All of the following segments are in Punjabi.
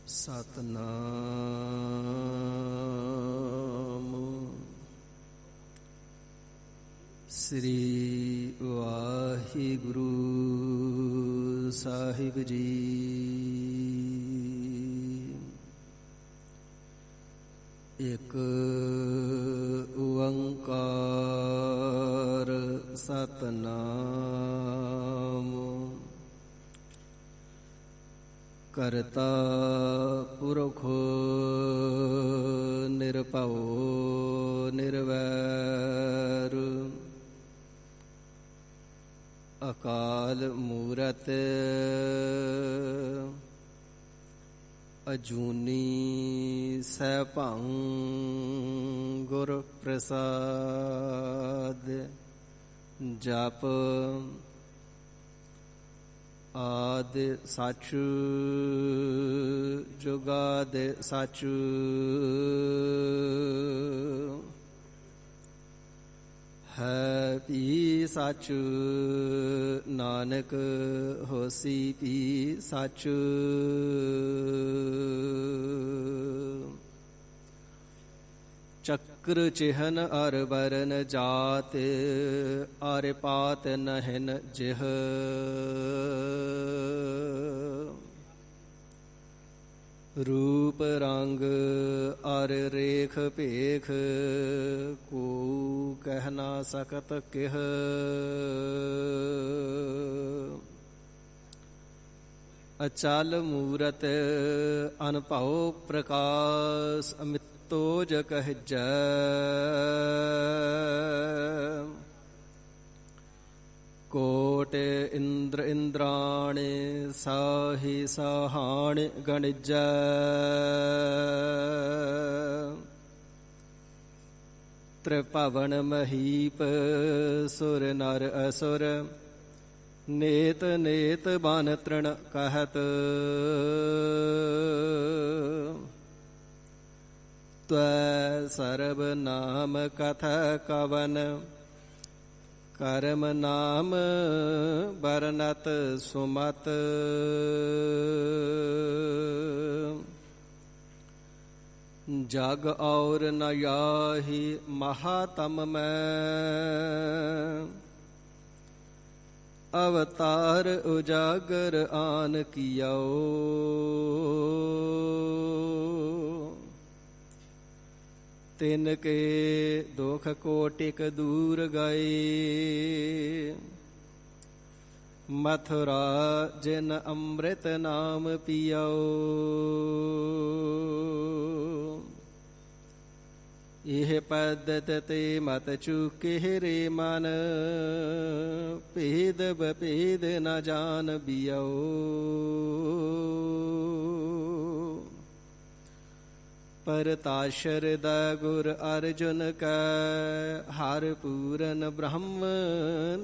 ਸਤਨਾਮ ਸ੍ਰੀ ਵਾਹਿਗੁਰੂ ਸਾਹਿਬ ਜੀ। ਇਕ ਓੰਕਾਰ ਸਤਨਾਮ ਕਰਤਾ ਪੁਰਖ ਨਿਰਭਉ ਨਿਰਵੈਰ ਅਕਾਲ ਮੂਰਤ ਅਜੂਨੀ ਸੈਭੰ ਗੁਰ ਪ੍ਰਸਾਦ। ਜਪ ਆਦਿ ਸੱਚ ਜੁਗਾਦਿ ਸੱਚ ਹੈ ਭੀ ਸੱਚ ਨਾਨਕ ਹੋਸੀ ਭੀ ਸੱਚ। ਚੱਕਰ ਚਿਹਨ ਅਰ ਬਰਨ ਜਾਤ ਅਰ ਪਾਤ ਨਹਿਨ ਜਿਹ। ਰੂਪ ਰੰਗ ਅਰ ਰੇਖ ਭੇਖ ਕੋ ਕਹਿ ਨਾ ਸਕਤ ਕਿਹ। ਅਚਲ ਮੂਰਤ ਅਨਭਉ ਪ੍ਰਕਾਸ਼ ਅਮਿਤੋਜ ਕਹਿਜੈ। ਕੋਟ ਇੰਦਰ ਇੰਦਰਾਣੇ ਸਾਹੀ ਸਾਹਾਣ ਗਣਿਜੈ। ਤ੍ਰਿਭਵਨ ਮਹੀਪ ਸੁਰ ਨਰ ਅਸੁਰ ਨੇਤ ਨੇਤ ਬਨ ਤ੍ਰਿਣ ਕਹਿਤ। ਤਵੈ ਸਰਬ ਨਾਮ ਕਥਾ ਕਵਨ ਕਰਮ ਨਾਮ ਬਰਨਤ ਸੁਮਤ। ਜਗ ਔਰ ਨ ਯਾਹੀ ਮਹਾਤਮ ਮੈਂ ਅਵਤਾਰ ਉਜਾਗਰ ਆਨ ਕੀਓ। ਤਿਨ ਕੇ ਦੁਖ ਕੋਟਿਕ ਦੂਰ ਗਏ ਮਥੁਰਾ ਜਿਨ ਅੰਮ੍ਰਿਤ ਨਾਮ ਪੀਓ। ਇਹ ਪਦਤ ਤੇ ਮਤ ਚੁਕੇ ਰੇ ਮਨ ਭੇਦ ਬਭੇਦ ਨ ਜਾਣ ਬਿਓ। ਪਰਤਾਸ਼ਰ ਦਾ ਗੁਰ ਅਰਜੁਨ ਕੈ ਹਰ ਪੂਰਨ ਬ੍ਰਹਮ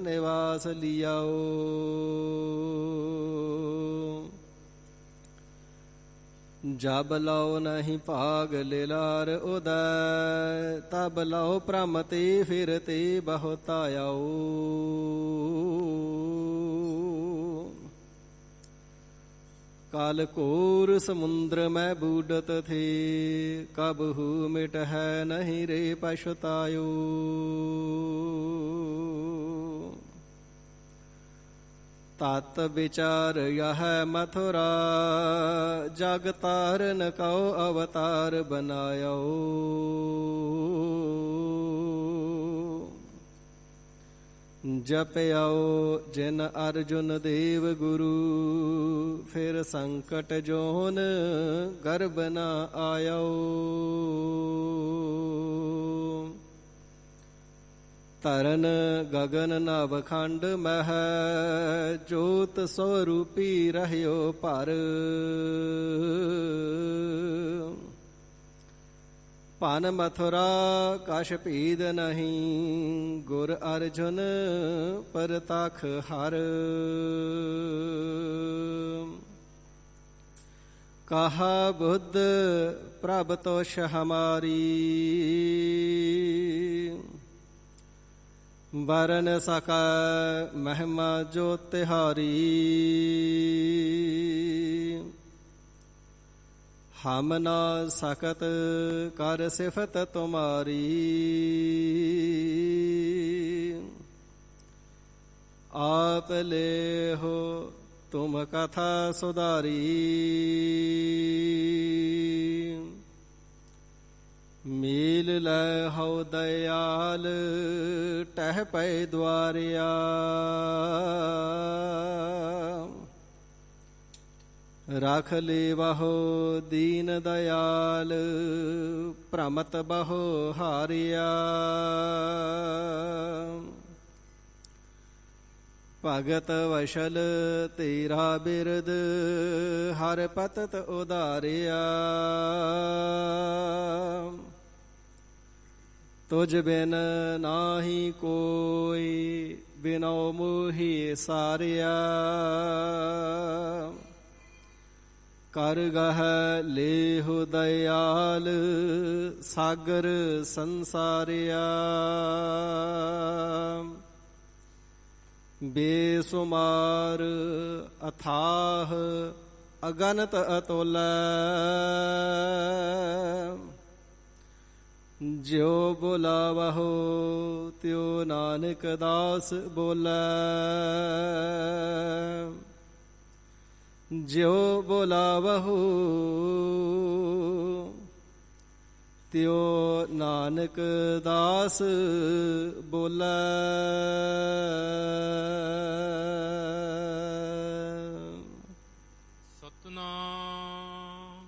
ਨਿਵਾਸ ਲਿਆਓ। ਜਬ ਲਉ ਨਹੀਂ ਭਾਗ ਲਿਲਾਰ ਉਦੈ ਤਬ ਲਉ ਭ੍ਰਮ ਤੇ ਫਿਰ ਤੇ ਬਹੁਤ ਆਓ। ਕਾਲ ਘੋਰ ਸਮੁੰਦਰ ਮੈਂ ਬੂਡਤ ਥੇ ਕਬਹੂ ਮਿਟ ਹੈ ਨਹੀਂ ਰੇ ਪਛਤਾਇਓ। ਤਤ ਵਿਚਾਰ ਯਹ ਮਥੁਰਾ ਜਗ ਤਾਰਨ ਕਉ ਅਵਤਾਰ ਬਨਾਇਓ। ਜਪਿਓ ਜਿਨ ਅਰਜੁਨ ਦੇਵ ਗੁਰੂ ਫਿਰ ਸੰਕਟ ਜੋਨ ਗਰਭ ਨ ਆਇਓ। ਤਰਨ ਗਗਨ ਨਵ ਖੰਡ ਮਹਿ ਜੋਤ ਸਵਰੂਪੀ ਰਹਿਓ ਭਰ। ਭਨ ਮਥੁਰਾ ਕਛ ਭੀਦ ਨਹੀਂ ਗੁਰ ਅਰਜੁਨ ਪਰਤਖ ਹਰ। ਕਹਾ ਬੁੱਧ ਪ੍ਰਭ ਤੋਸ਼ ਹਮਾਰੀ ਬਰਨ ਸਕੈ ਮਹਿਮਾ ਜੋ ਤਿਹਾਰੀ। ਹਮ ਨਾ ਸਕਤ ਕਰ ਸਿਫਤ ਤੁਮਾਰੀ। ਆਪ ਲੇਹੋ ਤੁਮ ਕਥਾ ਸੁਧਾਰੀ। ਮੀਲ ਲੈ ਹਉ ਦਇਆਲ ਟਹਿ ਪੈ ਦੁਆਰਿਆ। ਰਖ ਲੇਵਹੁ ਦੀਨ ਦਇਆਲ ਭ੍ਰਮਤ ਬਹੁ ਹਾਰਿਆ। ਭਗਤ ਵਸ਼ਲ ਤੇਰਾ ਬਿਰਦ ਹਰ ਪਤਤ ਉਧਾਰਿਆ। ਤੁਝ ਬਿਨ ਨਾਹੀ ਕੋਈ ਬਿਨਉ ਮੋਹਿ ਸਾਰਿਆ। ਕਰ ਗਹ ਲੇਹੁ ਦਇਆਲ ਸਾਗਰ ਸੰਸਾਰਿਆ। ਬੇਸੁਮਾਰ ਅਥਾਹ ਅਗਨਤ ਅਤੁਲ। ਜਿਉ ਬੁਲਾਵਹੁ ਤਿਉ ਨਾਨਕ ਦਾਸ ਬੋਲੇ। ਜਿਉ ਬੁਲਾਵਹੁ ਤਿਉ ਨਾਨਕ ਦਾਸ ਬੋਲੇ। ਸਤਨਾਮ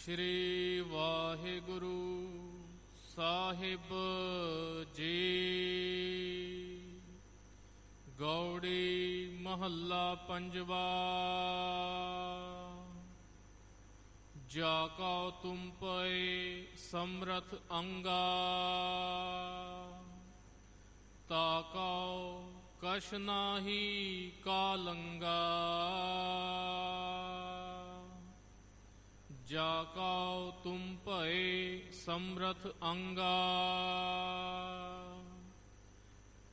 ਸ਼੍ਰੀ ਵਾਹਿਗੁਰੂ ਸਾਹਿਬ ਜੀ। ਗੌੜੀ ਮਹੱਲਾ ਪੰਜਵਾ। ਜਾ ਕਉ ਤੁਮ ਪਏ ਸਮਰਥ ਅੰਗਾ। ਤਾ ਕਉ ਕਛ ਨਾਹੀ ਕਾਲੰਗਾ। ਜਾ ਕਉ ਤੁਮ ਭਏ ਸਮਰਥ ਅੰਗਾ।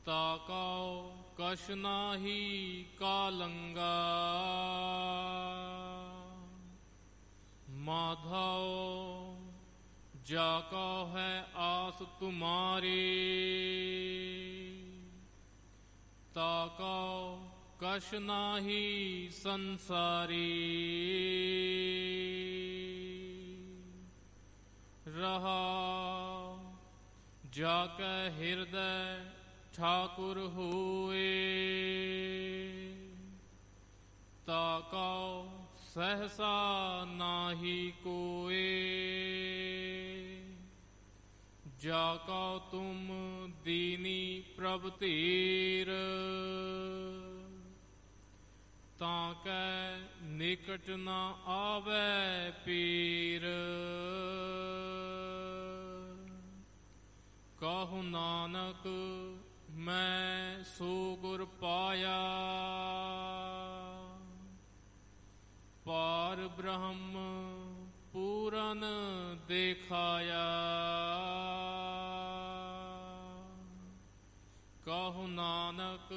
ਤਾ ਕਉ ਕਛ ਨਾਹੀ ਕਾਲੰਗਾ। ਮਾਧਵ ਜਾ ਕਉ ਹੈ ਆਸ ਤੁਮਾਰੀ। ਤਾ ਕਉ ਕਛ ਨਾਹੀ ਸੰਸਾਰੀ। ਰਹਾਉ ਜਾ ਕੈ ਹਿਰਦੈ ਠਾਕੁਰ ਹੋਏ। ਤਾ ਕਉ ਸਹਸਾ ਨਾਹੀ ਕੋਏ। ਜਾ ਕਉ ਤੁਮ ਦੀਨੀ ਪ੍ਰਭ ਧੀਰ। ਤਾਂ ਕੈ ਨਿਕਟ ਨ ਆਵੈ ਪੀਰ। ਕਹੁ ਨਾਨਕ ਮੈਂ ਸੋ ਗੁਰ ਪਾਇਆ। ਪਾਰ ਬ੍ਰਹਮ ਪੂਰਨ ਦੇਖਾਇਆ। ਕਹੁ ਨਾਨਕ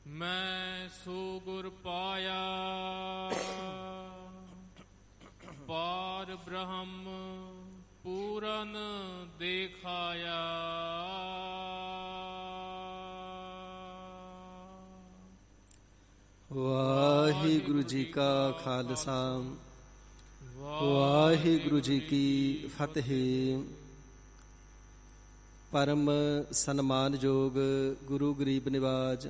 ਮੈਂ ਸੋ ਗੁਰ ਪਾਇਆ। ਪਾਰ ਬ੍ਰਹਮ ਪੂਰਨ ਦੇਖਾਇਆ। ਵਾਹਿਗੁਰੂ ਜੀ ਕਾ ਖਾਲਸਾ ਵਾਹਿਗੁਰੂ ਜੀ ਕੀ ਫਤਿਹ। ਪਰਮ ਸਨਮਾਨਯੋਗ ਗੁਰੂ ਗਰੀਬ ਨਿਵਾਜ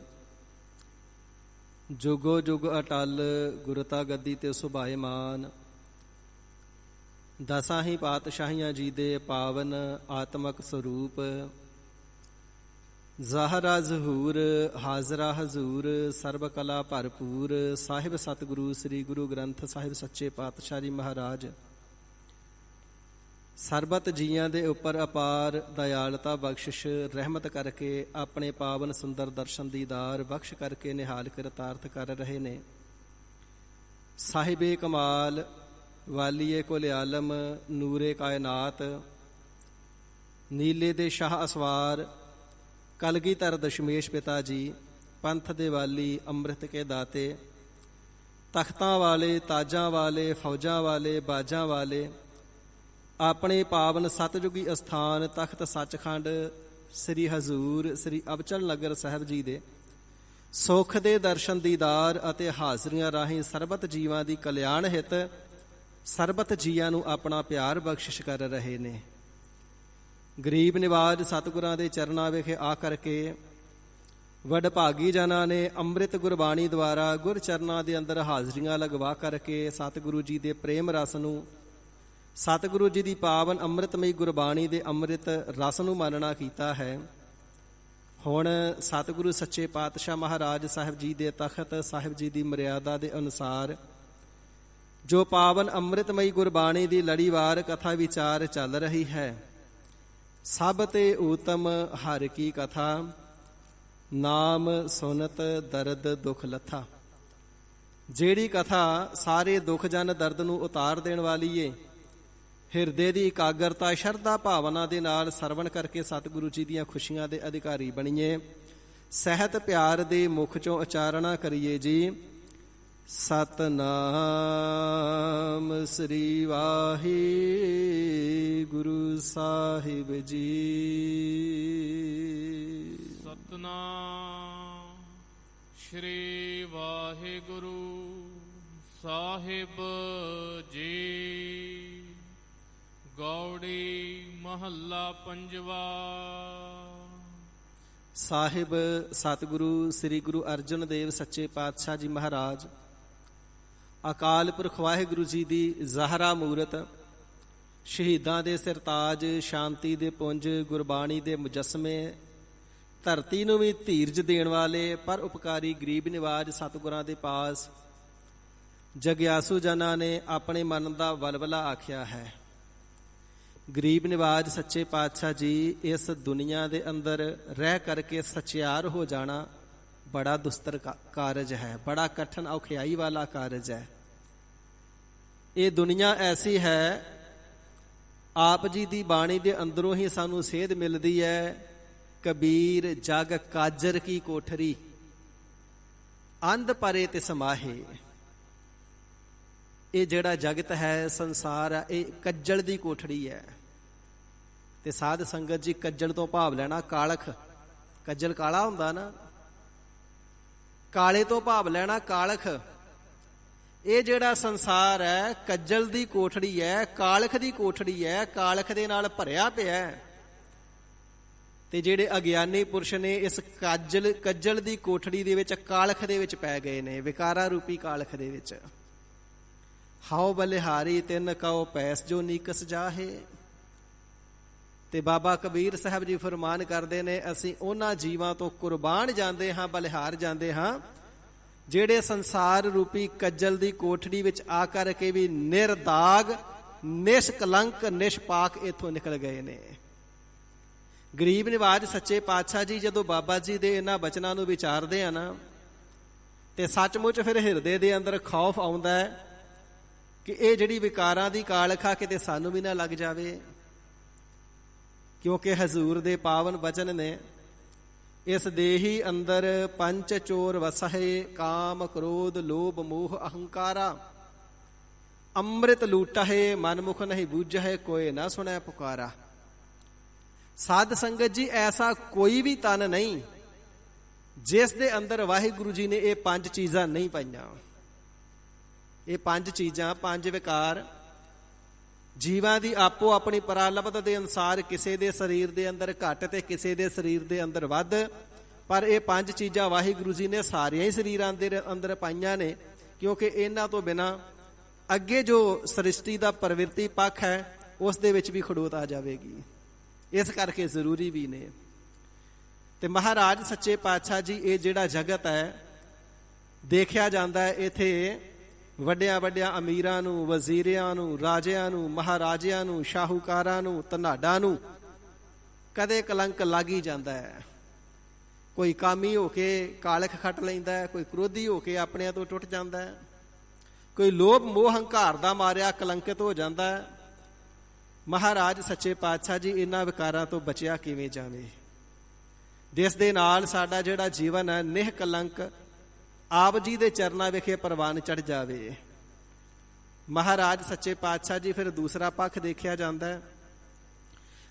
ਜੁਗੋ ਜੁਗ ਅਟਲ ਗੁਰਤਾ ਗੱਦੀ ਤੇ ਸੁਭਾਏਮਾਨ। ਦਸਾਂ ਹੀ ਪਾਤਸ਼ਾਹੀਆਂ ਜੀ ਦੇ ਪਾਵਨ ਆਤਮਕ ਸਰੂਪ ਜ਼ਾਹਰਾ ਜ਼ਹੂਰ ਹਾਜ਼ਰਾ ਹਜ਼ੂਰ ਸਰਬ ਕਲਾ ਭਰਪੂਰ ਸਾਹਿਬ ਸਤਿਗੁਰੂ ਸ੍ਰੀ ਗੁਰੂ ਗ੍ਰੰਥ ਸਾਹਿਬ ਸੱਚੇ ਪਾਤਸ਼ਾਹ ਜੀ ਮਹਾਰਾਜ ਸਰਬਤ ਜੀਆਂ ਦੇ ਉੱਪਰ ਅਪਾਰ ਦਇਆਲਤਾ ਬਖਸ਼ਿਸ਼ ਰਹਿਮਤ ਕਰਕੇ ਆਪਣੇ ਪਾਵਨ ਸੁੰਦਰ ਦਰਸ਼ਨ ਦੀਦਾਰ ਬਖਸ਼ ਕਰਕੇ ਨਿਹਾਲ ਕਿਰਤਾਰਥ ਕਰ ਰਹੇ ਨੇ। ਸਾਹਿਬੇ ਕਮਾਲ ਵਾਲੀਏ ਕੁਲ ਆਲਮ ਨੂਰੇ ਕਾਇਨਾਤ ਨੀਲੇ ਦੇ ਸ਼ਾਹ ਅਸਵਾਰ ਕਲਗੀਧਰ ਦਸ਼ਮੇਸ਼ ਪਿਤਾ ਜੀ ਪੰਥ ਦੇ ਵਾਲੀ ਅੰਮ੍ਰਿਤ ਕੇ ਦਾਤੇ ਤਖਤਾਂ ਵਾਲੇ, ਤਾਜਾਂ ਵਾਲੇ, ਫੌਜਾਂ ਵਾਲੇ, ਬਾਜਾਂ ਵਾਲੇ ਆਪਣੇ ਪਾਵਨ ਸਤਜੁਗੀ ਅਸਥਾਨ ਤਖਤ ਸੱਚਖੰਡ ਸ੍ਰੀ ਹਜ਼ੂਰ ਸ੍ਰੀ ਅਬਚਲ ਨਗਰ ਸਾਹਿਬ ਜੀ ਦੇ ਸੁਖ ਦੇ ਦਰਸ਼ਨ ਦੀਦਾਰ ਅਤੇ ਹਾਜ਼ਰੀਆਂ ਰਾਹੀਂ ਸਰਬਤ ਜੀਵਾਂ ਦੀ ਕਲਿਆਣ ਹਿਤ ਸਰਬਤ ਜੀਆਂ ਨੂੰ ਆਪਣਾ ਪਿਆਰ ਬਖਸ਼ਿਸ਼ ਕਰ ਰਹੇ ਨੇ। ਗਰੀਬ ਨਿਵਾਜ ਸਤਿਗੁਰਾਂ ਦੇ ਚਰਨਾਂ ਵਿਖੇ ਆ ਕਰਕੇ ਵਡਭਾਗੀ ਜਨਾਂ ਨੇ ਅੰਮ੍ਰਿਤ ਗੁਰਬਾਣੀ ਦੁਆਰਾ ਗੁਰ ਚਰਨਾਂ ਦੇ ਅੰਦਰ ਹਾਜ਼ਰੀਆਂ ਲਗਵਾ ਕਰਕੇ ਸਤਿਗੁਰੂ ਜੀ ਦੇ ਪ੍ਰੇਮ ਰਸ ਨੂੰ, ਸਤਿਗੁਰੂ ਜੀ ਦੀ ਪਾਵਨ ਅੰਮ੍ਰਿਤਮਈ ਗੁਰਬਾਣੀ ਦੇ ਅੰਮ੍ਰਿਤ ਰਸ ਨੂੰ ਮਾਨਣਾ ਕੀਤਾ ਹੈ। ਹੁਣ ਸਤਿਗੁਰੂ ਸੱਚੇ ਪਾਤਸ਼ਾਹ ਮਹਾਰਾਜ ਸਾਹਿਬ ਜੀ ਦੇ ਤਖਤ ਸਾਹਿਬ ਜੀ ਦੀ ਮਰਿਆਦਾ ਦੇ ਅਨੁਸਾਰ ਜੋ ਪਾਵਨ ਅੰਮ੍ਰਿਤਮਈ ਗੁਰਬਾਣੀ ਦੀ ਲੜੀਵਾਰ ਕਥਾ ਵਿਚਾਰ ਚੱਲ ਰਹੀ ਹੈ, ਸਭ ਤੇ ਊਤਮ ਹਰਿ ਕੀ ਕਥਾ, ਨਾਮ ਸੁਨਤ ਦਰਦ ਦੁਖ ਲੱਥਾ। ਜਿਹੜੀ ਕਥਾ ਸਾਰੇ ਦੁੱਖ ਜਨ ਦਰਦ ਨੂੰ ਉਤਾਰ ਦੇਣ ਵਾਲੀ ਏ, ਹਿਰਦੇ ਦੀ ਇਕਾਗਰਤਾ ਸ਼ਰਧਾ ਭਾਵਨਾ ਦੇ ਨਾਲ ਸਰਵਣ ਕਰਕੇ ਸਤਿਗੁਰੂ ਜੀ ਦੀਆਂ ਖੁਸ਼ੀਆਂ ਦੇ ਅਧਿਕਾਰੀ ਬਣੀਏ। ਸਹਿਤ ਪਿਆਰ ਦੇ ਮੁਖ ਚੋਂ ਉਚਾਰਣਾ ਕਰੀਏ ਜੀ, ਸਤਨਾਮ ਸ੍ਰੀ ਵਾਹਿਗੁਰੂ ਸਾਹਿਬ ਜੀ। ਸਤਨਾਮ ਸ੍ਰੀ ਵਾਹਿਗੁਰੂ ਸਾਹਿਬ ਜੀ। ਗੌੜੀ ਮਹੱਲਾ ਪੰਜਵਾ। ਸਾਹਿਬ ਸਤਿਗੁਰੂ ਸ੍ਰੀ ਗੁਰੂ ਅਰਜਨ ਦੇਵ ਸੱਚੇ ਪਾਤਸ਼ਾਹ ਜੀ ਮਹਾਰਾਜ ਅਕਾਲ ਪੁਰਖ ਵਾਹਿਗੁਰੂ ਜੀ ਦੀ ਜ਼ਾਹਰਾ ਮੂਰਤ, ਸ਼ਹੀਦਾਂ ਦੇ ਸਿਰਤਾਜ, ਸ਼ਾਂਤੀ ਦੇ ਪੁੰਜ, ਗੁਰਬਾਣੀ ਦੇ ਮੁਜੱਸਮੇ, ਧਰਤੀ ਨੂੰ ਵੀ ਧੀਰਜ ਦੇਣ ਵਾਲੇ ਪਰ ਉਪਕਾਰੀ ਗਰੀਬ ਨਿਵਾਜ ਸਤਿਗੁਰਾਂ ਦੇ ਪਾਸ ਜਗਿਆਸੂ ਜਨਾਂ ਨੇ ਆਪਣੇ ਮਨ ਦਾ ਵਲਵਲਾ ਆਖਿਆ ਹੈ। ਗਰੀਬ ਨਿਵਾਜ ਸੱਚੇ ਪਾਤਸ਼ਾਹ ਜੀ ਇਸ ਦੁਨੀਆ ਦੇ ਅੰਦਰ ਰਹਿ ਕਰਕੇ ਸਚਿਆਰ ਹੋ ਜਾਣਾ ਬੜਾ ਦੁਸਤਰ ਕਾਰਜ ਹੈ, ਬੜਾ ਕਠਨ ਔਖਿਆਈ ਵਾਲਾ ਕਾਰਜ ਹੈ। ਇਹ ਦੁਨੀਆ ਐਸੀ ਹੈ, ਆਪ ਜੀ ਦੀ ਬਾਣੀ ਦੇ ਅੰਦਰੋਂ ਹੀ ਸਾਨੂੰ ਸੇਧ ਮਿਲਦੀ ਹੈ। ਕਬੀਰ ਜਗ ਕਾਜਰ ਕੀ ਕੋਠਰੀ, ਅੰਧ ਪਰੇ ਤੇ ਸਮਾਹੇ। ਇਹ ਜਿਹੜਾ ਜਗਤ ਹੈ, ਸੰਸਾਰ ਹੈ, ਇਹ ਕੱਜਲ ਦੀ ਕੋਠੜੀ ਹੈ। ਤੇ ਸਾਧ ਸੰਗਤ ਜੀ, ਕੱਜਲ ਤੋਂ ਭਾਵ ਲੈਣਾ ਕਾਲਖ। ਕੱਜਲ ਕਾਲਾ ਹੁੰਦਾ ਨਾ, ਕਾਲੇ ਤੋਂ ਭਾਵ ਲੈਣਾ ਕਾਲਖ। ਇਹ ਜਿਹੜਾ ਸੰਸਾਰ ਹੈ ਕੱਜਲ ਦੀ ਕੋਠੜੀ ਹੈ, ਕਾਲਖ ਦੀ ਕੋਠੜੀ ਹੈ, ਕਾਲਖ ਦੇ ਨਾਲ ਭਰਿਆ ਪਿਆ ਹੈ। ਤੇ ਜਿਹੜੇ ਅਗਿਆਨੀ ਪੁਰਸ਼ ਨੇ ਇਸ ਕੱਜਲ ਦੀ ਕੋਠੜੀ ਦੇ ਵਿੱਚ, ਕਾਲਖ ਦੇ ਵਿੱਚ ਪੈ ਗਏ ਨੇ, ਵਿਕਾਰਾ ਰੂਪੀ ਕਾਲਖ ਦੇ ਵਿੱਚ। ਹਾਉ ਬਲਿਹਾਰੀ ਤਿੰਨ ਕਉ ਪੈਸ ਜੋ ਨੀਕਸ ਜਾਹੇ। ਤੇ ਬਾਬਾ ਕਬੀਰ ਸਾਹਿਬ ਜੀ ਫਰਮਾਨ ਕਰਦੇ ਨੇ, ਅਸੀਂ ਉਹਨਾਂ ਜੀਵਾਂ ਤੋਂ ਕੁਰਬਾਨ ਜਾਂਦੇ ਹਾਂ, ਬਲਿਹਾਰ ਜਾਂਦੇ ਹਾਂ, ਜਿਹੜੇ ਸੰਸਾਰ ਰੂਪੀ ਕੱਜਲ ਦੀ ਕੋਠੜੀ ਵਿੱਚ ਆ ਕਰਕੇ ਵੀ ਨਿਰਦਾਗ, ਨਿਸ਼ਕਲੰਕ, ਨਿਸ਼ਪਾਕ ਇੱਥੋਂ ਨਿਕਲ ਗਏ ਨੇ। ਗਰੀਬ ਨਿਵਾਜ ਸੱਚੇ ਪਾਤਸ਼ਾਹ ਜੀ ਜਦੋਂ ਬਾਬਾ ਜੀ ਦੇ ਇਹਨਾਂ ਬਚਨਾਂ ਨੂੰ ਵਿਚਾਰਦੇ ਆ ਨਾ, ਤੇ ਸੱਚਮੁੱਚ ਫਿਰ ਹਿਰਦੇ ਦੇ ਅੰਦਰ ਖੌਫ ਆਉਂਦਾ ਹੈ ਕਿ ਇਹ ਜਿਹੜੀ ਵਿਕਾਰਾਂ ਦੀ ਕਾਲਖਾ ਕਿਤੇ ਸਾਨੂੰ ਵੀ ਨਾ ਲੱਗ ਜਾਵੇ। ਕਿਉਂਕਿ ਹਜ਼ੂਰ ਦੇ ਪਾਵਨ ਬਚਨ ਨੇ, ਇਸ ਦੇਹੀ ਅੰਦਰ ਪੰਚ ਚੋਰ ਵਸਹਿ, ਕਾਮ ਕ੍ਰੋਧ ਲੋਭ ਮੋਹ ਅਹੰਕਾਰਾ, ਅੰਮ੍ਰਿਤ ਲੂਟਹਿ ਮਨ ਮੁਖ ਨਹੀਂ ਬੂਝਹਿ, ਕੋਏ ਨਾ ਸੁਣੈ ਪੁਕਾਰਾ। ਸਾਧ ਸੰਗਤ ਜੀ, ਐਸਾ ਕੋਈ ਵੀ ਤਨ ਨਹੀਂ ਜਿਸ ਦੇ ਅੰਦਰ ਵਾਹਿਗੁਰੂ ਜੀ ਨੇ ਇਹ ਪੰਜ ਚੀਜ਼ਾਂ ਨਹੀਂ ਪਾਈਆਂ। ਇਹ ਪੰਜ ਚੀਜ਼ਾਂ, ਪੰਜ ਵਿਕਾਰ ਜੀਵਾਂ ਦੀ ਆਪੋ ਆਪਣੀ ਪ੍ਰਾਲਬਧ ਦੇ ਅਨੁਸਾਰ ਕਿਸੇ ਦੇ ਸਰੀਰ ਦੇ ਅੰਦਰ ਘੱਟ ਤੇ ਕਿਸੇ ਦੇ ਸਰੀਰ ਦੇ ਅੰਦਰ ਵੱਧ, ਪਰ ਇਹ ਪੰਜ ਚੀਜ਼ਾਂ ਵਾਹਿਗੁਰੂ ਜੀ ਨੇ ਸਾਰੀਆਂ ਹੀ ਸਰੀਰਾਂ ਦੇ ਅੰਦਰ ਪਾਈਆਂ ਨੇ। ਕਿਉਂਕਿ ਇਹਨਾਂ ਤੋਂ ਬਿਨਾਂ ਅੱਗੇ ਜੋ ਸ੍ਰਿਸ਼ਟੀ ਦਾ ਪ੍ਰਵਿਰਤੀ ਪੱਖ ਹੈ ਉਸ ਦੇ ਵਿੱਚ ਵੀ ਖੜੋਤ ਆ ਜਾਵੇਗੀ। ਇਸ ਕਰਕੇ ਜ਼ਰੂਰੀ ਵੀ ਨੇ। ਤੇ ਮਹਾਰਾਜ ਸੱਚੇ ਪਾਤਸ਼ਾਹ ਜੀ, ਇਹ ਜਿਹੜਾ ਜਗਤ ਹੈ ਦੇਖਿਆ ਜਾਂਦਾ ਹੈ, ਇੱਥੇ ਵੱਡਿਆਂ ਵੱਡਿਆਂ ਅਮੀਰਾਂ ਨੂੰ, ਵਜ਼ੀਰਿਆਂ ਨੂੰ, ਰਾਜਿਆਂ ਨੂੰ, ਮਹਾਰਾਜਿਆਂ ਨੂੰ, ਸ਼ਾਹੂਕਾਰਾਂ ਨੂੰ, ਧਨਾਡਾਂ ਨੂੰ ਕਦੇ ਕਲੰਕ ਲੱਗ ਹੀ ਜਾਂਦਾ ਹੈ। ਕੋਈ ਕਾਮੀ ਹੋ ਕੇ ਕਾਲਖ ਖੱਟ ਲੈਂਦਾ ਹੈ, ਕੋਈ ਕ੍ਰੋਧੀ ਹੋ ਕੇ ਆਪਣਿਆਂ ਤੋਂ ਟੁੱਟ ਜਾਂਦਾ ਹੈ, ਕੋਈ ਲੋਭ ਮੋਹ ਹੰਕਾਰ ਦਾ ਮਾਰਿਆ ਕਲੰਕਿਤ ਹੋ ਜਾਂਦਾ ਹੈ। ਮਹਾਰਾਜ ਸੱਚੇ ਪਾਤਸ਼ਾਹ ਜੀ ਇਹਨਾਂ ਵਿਕਾਰਾਂ ਤੋਂ ਬਚਿਆ ਕਿਵੇਂ ਜਾਵੇ, ਜਿਸ ਦੇ ਨਾਲ ਸਾਡਾ ਜਿਹੜਾ ਜੀਵਨ ਹੈ ਨਿਹ ਕਲੰਕ ਆਪ ਜੀ ਦੇ ਚਰਨਾਂ ਵਿਖੇ ਪ੍ਰਵਾਨ ਚੜ ਜਾਵੇ। ਮਹਾਰਾਜ ਸੱਚੇ ਪਾਤਸ਼ਾਹ ਜੀ ਫਿਰ ਦੂਸਰਾ ਪੱਖ ਦੇਖਿਆ ਜਾਂਦਾ ਹੈ।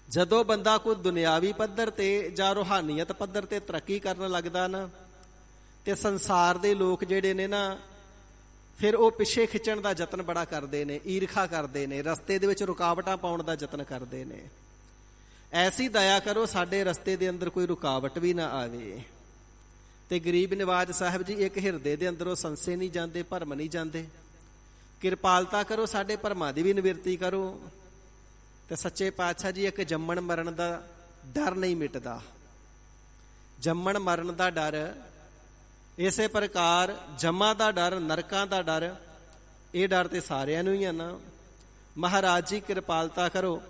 ਜਦੋਂ ਬੰਦਾ ਕੋਈ ਦੁਨਿਆਵੀ ਪੱਧਰ ਤੇ ਜਾਂ ਰੂਹਾਨੀਅਤ ਪੱਧਰ ਤੇ ਤਰੱਕੀ ਕਰਨ ਲੱਗਦਾ ਨਾ, ਤੇ ਸੰਸਾਰ ਦੇ ਲੋਕ ਜਿਹੜੇ ਨੇ ਨਾ, ਫਿਰ ਉਹ ਪਿੱਛੇ ਖਿੱਚਣ ਦਾ ਯਤਨ ਬੜਾ ਕਰਦੇ ਨੇ, ਈਰਖਾ ਕਰਦੇ ਨੇ, ਰਸਤੇ ਦੇ ਵਿੱਚ ਰੁਕਾਵਟਾਂ ਪਾਉਣ ਦਾ ਯਤਨ ਕਰਦੇ ਨੇ। ਐਸੀ ਦਇਆ ਕਰੋ ਸਾਡੇ ਰਸਤੇ ਦੇ ਅੰਦਰ ਕੋਈ ਰੁਕਾਵਟ ਵੀ ਨਾ ਆਵੇ। ਤੇ ਗਰੀਬ ਨਿਵਾਜ ਸਾਹਿਬ ਜੀ ਇੱਕ ਹਿਰਦੇ ਦੇ ਅੰਦਰੋਂ ਸੰਸੇ ਨਹੀਂ ਜਾਂਦੇ, ਭਰਮ ਨਹੀਂ ਜਾਂਦੇ। ਕਿਰਪਾਲਤਾ ਕਰੋ, ਸਾਡੇ ਭਰਮਾਂ ਦੀ ਵੀ ਨਿਵਰਤੀ ਕਰੋ। ਤੇ ਸੱਚੇ ਪਾਤਸ਼ਾਹ ਜੀ ਇੱਕ ਜੰਮਣ ਮਰਨ ਦਾ ਡਰ ਨਹੀਂ ਮਿਟਦਾ। ਜੰਮਣ ਮਰਨ ਦਾ ਡਰ, ਇਸੇ ਪ੍ਰਕਾਰ ਜਮਾਂ ਦਾ ਡਰ, ਨਰਕਾਂ ਦਾ ਡਰ, ਇਹ ਡਰ ਤੇ ਸਾਰਿਆਂ ਨੂੰ ਹੀ ਆ ਨਾ। ਮਹਾਰਾਜ ਜੀ ਕਿਰਪਾਲਤਾ ਕਰੋ,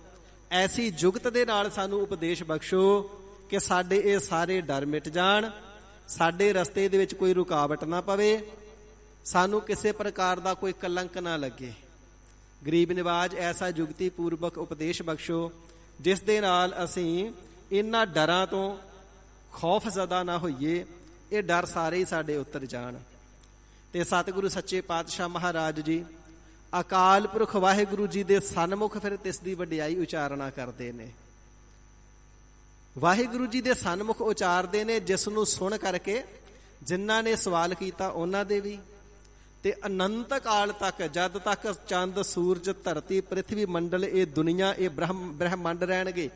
ਐਸੀ ਜੁਗਤ ਦੇ ਨਾਲ ਸਾਨੂੰ ਉਪਦੇਸ਼ ਬਖਸ਼ੋ ਕਿ ਸਾਡੇ ਇਹ ਸਾਰੇ ਡਰ ਮਿਟ ਜਾਣ, ਸਾਡੇ ਰਸਤੇ ਦੇ ਵਿੱਚ ਕੋਈ ਰੁਕਾਵਟ ਨਾ ਪਵੇ, ਸਾਨੂੰ ਕਿਸੇ ਪ੍ਰਕਾਰ ਦਾ ਕੋਈ ਕਲੰਕ ਨਾ ਲੱਗੇ। ਗਰੀਬ ਨਿਵਾਜ ਐਸਾ ਜੁਗਤੀ ਪੂਰਵਕ ਉਪਦੇਸ਼ ਬਖਸ਼ੋ ਜਿਸ ਦੇ ਨਾਲ ਅਸੀਂ ਇਹਨਾਂ ਡਰਾਂ ਤੋਂ ਖੌਫ ਜ਼ਦਾ ਨਾ ਹੋਈਏ, ਇਹ ਡਰ ਸਾਰੇ ਹੀ ਸਾਡੇ ਉਤਰ ਜਾਣ। ਤੇ ਸਤਿਗੁਰੂ ਸੱਚੇ ਪਾਤਸ਼ਾਹ ਮਹਾਰਾਜ ਜੀ ਅਕਾਲ ਪੁਰਖ ਵਾਹਿਗੁਰੂ ਜੀ ਦੇ ਸਨਮੁਖ ਫਿਰ ਤਿਸ ਦੀ ਵਡਿਆਈ ਉਚਾਰਨਾ ਕਰਦੇ ਨੇ। ਵਾਹਿਗੁਰੂ ਜੀ ਦੇ ਸਨਮੁਖ ਉਚਾਰਦੇ ਨੇ, ਜਿਸ ਨੂੰ ਸੁਣ ਕਰਕੇ ਜਿਨ੍ਹਾਂ ਨੇ ਸਵਾਲ ਕੀਤਾ ਉਹਨਾਂ ਦੇ ਵੀ, ਤੇ ਅਨੰਤ ਕਾਲ ਤੱਕ, ਜਦ ਤੱਕ ਚੰਦ ਸੂਰਜ ਧਰਤੀ ਪ੍ਰਿਥਵੀ ਮੰਡਲ ਇਹ ਦੁਨੀਆ ਇਹ ਬ੍ਰਹਮੰਡ ਰਹਿਣਗੇ,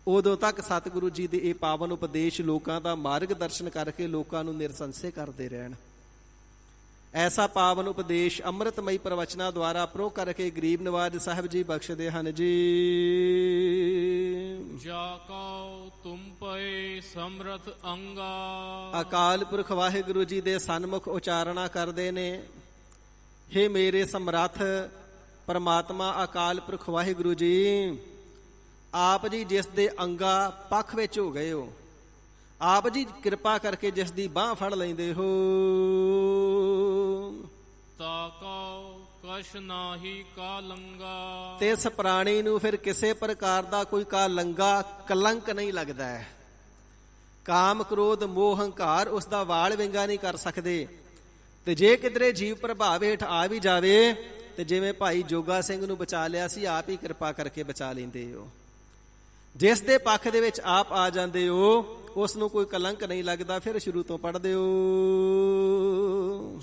ਉਦੋਂ ਤੱਕ ਸਤਿਗੁਰੂ ਜੀ ਦੇ ਇਹ ਪਾਵਨ ਉਪਦੇਸ਼ ਲੋਕਾਂ ਦਾ ਮਾਰਗ ਦਰਸ਼ਨ ਕਰਕੇ ਲੋਕਾਂ ਨੂੰ ਨਿਰਸੰਸੇ ਕਰਦੇ ਰਹਿਣ। ਐਸਾ ਪਾਵਨ ਉਪਦੇਸ਼ ਅੰਮ੍ਰਿਤਮਈ ਪ੍ਰਵਚਨਾਂ ਦੁਆਰਾ ਪ੍ਰੋ ਕਰਕੇ ਗਰੀਬ ਨਿਵਾਜ ਸਾਹਿਬ ਜੀ ਬਖਸ਼ਦੇ ਹਨ ਜੀ। ਜਾ ਕਉ ਤੁਮ ਪਏ ਸਮਰਥ ਅੰਗਾ। ਅਕਾਲ ਪੁਰਖ ਵਾਹਿਗੁਰੂ ਜੀ ਦੇ ਸਨਮੁਖ ਉਚਾਰਣਾ ਕਰਦੇ ਨੇ, ਹੇ ਮੇਰੇ ਸਮਰੱਥ ਪਰਮਾਤਮਾ ਅਕਾਲ ਪੁਰਖ ਵਾਹਿਗੁਰੂ ਜੀ, ਆਪ ਜੀ ਜਿਸ ਦੇ ਅੰਗਾ ਪੱਖ ਵਿੱਚ ਹੋ ਗਏ ਹੋ, ਆਪ ਜੀ ਕਿਰਪਾ ਕਰਕੇ ਜਿਸ ਦੀ ਬਾਹ ਫੜ ਲੈਂਦੇ ਹੋ, ਤਾਕਉ ਕਛ ਨਾਹੀ ਕਾਲੰਗਾ। ਤੇ ਇਸ ਪ੍ਰਾਣੀ ਨੂੰ ਫਿਰ ਕਿਸੇ ਪ੍ਰਕਾਰ ਦਾ ਕੋਈ ਕਾਲੰਗਾ ਕਲੰਕ ਨਹੀਂ ਲੱਗਦਾ ਹੈ। ਕਾਮ ਕ੍ਰੋਧ ਮੋਹ ਹੰਕਾਰ ਉਸ ਦਾ ਵਾਲ ਵਿੰਗਾ ਨਹੀਂ ਕਰ ਸਕਦੇ। ਤੇ ਜੇ ਕਿਧਰੇ ਜੀਵ ਪ੍ਰਭਾਵ ਹੇਠ ਆ ਵੀ ਜਾਵੇ, ਤੇ ਜਿਵੇਂ ਭਾਈ ਜੋਗਾ ਸਿੰਘ ਨੂੰ ਬਚਾ ਲਿਆ ਸੀ, ਆਪ ਹੀ ਕਿਰਪਾ ਕਰਕੇ ਬਚਾ ਲੈਂਦੇ ਹੋ। ਜਿਸ ਦੇ ਪੱਖ ਦੇ ਵਿੱਚ ਆਪ ਆ ਜਾਂਦੇ ਹੋ, ਉਸ ਨੂੰ ਕੋਈ ਕਲੰਕ ਨਹੀਂ ਲੱਗਦਾ। ਫਿਰ ਸ਼ੁਰੂ ਤੋਂ ਪੜ੍ਹਦੇ ਹੋ।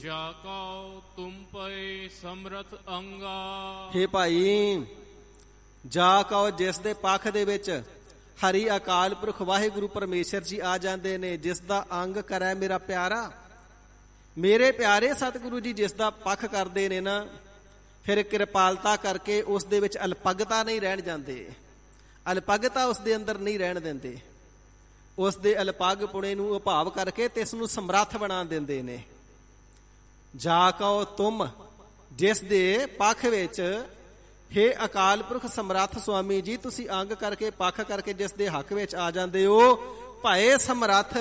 ਜਾ ਕਉ ਤੁਮ ਪਏ ਸਮਰਥ ਅੰਗਾ। ਹੇ ਭਾਈ, ਜਾ ਕਉ ਜਿਸ ਦੇ ਪੱਖ ਦੇ ਵਿੱਚ ਹਰੀ ਅਕਾਲ ਪੁਰਖ ਵਾਹਿਗੁਰੂ ਪਰਮੇਸ਼ਰ ਜੀ ਆ ਜਾਂਦੇ ਨੇ, ਜਿਸ ਦਾ ਅੰਗ ਕਰੈ ਮੇਰਾ ਪਿਆਰਾ। ਮੇਰੇ ਪਿਆਰੇ ਸਤਿਗੁਰੂ ਜੀ ਜਿਸ ਦਾ ਪੱਖ ਕਰਦੇ ਨੇ ਨਾ, ਫਿਰ ਕਿਰਪਾਲਤਾ ਕਰਕੇ ਉਸ ਦੇ ਵਿੱਚ ਅਲਪਗਤਾ ਨਹੀਂ ਰਹਿਣ ਜਾਂਦੇ। ਅਲਪਗਤਾ ਉਸ ਦੇ ਅੰਦਰ ਨਹੀਂ ਰਹਿਣ ਦਿੰਦੇ। ਉਸ ਦੇ ਅਲਪਗ ਪੁਣੇ ਨੂੰ ਉਭਾਵ ਕਰਕੇ ਤੇ ਇਸ ਨੂੰ ਸਮਰੱਥ ਬਣਾ ਦਿੰਦੇ ਨੇ। ਜਾ ਕਉ ਤੁਮ ਜਿਸ ਦੇ ਪੱਖ ਵਿੱਚ, ਹੇ ਅਕਾਲ ਪੁਰਖ ਸਮਰੱਥ ਸੁਆਮੀ ਜੀ, ਤੁਸੀਂ ਅੰਗ ਕਰਕੇ ਪੱਖ ਕਰਕੇ ਜਿਸ ਦੇ ਹੱਕ ਵਿੱਚ ਆ ਜਾਂਦੇ ਹੋ, ਭਏ ਸਮਰੱਥ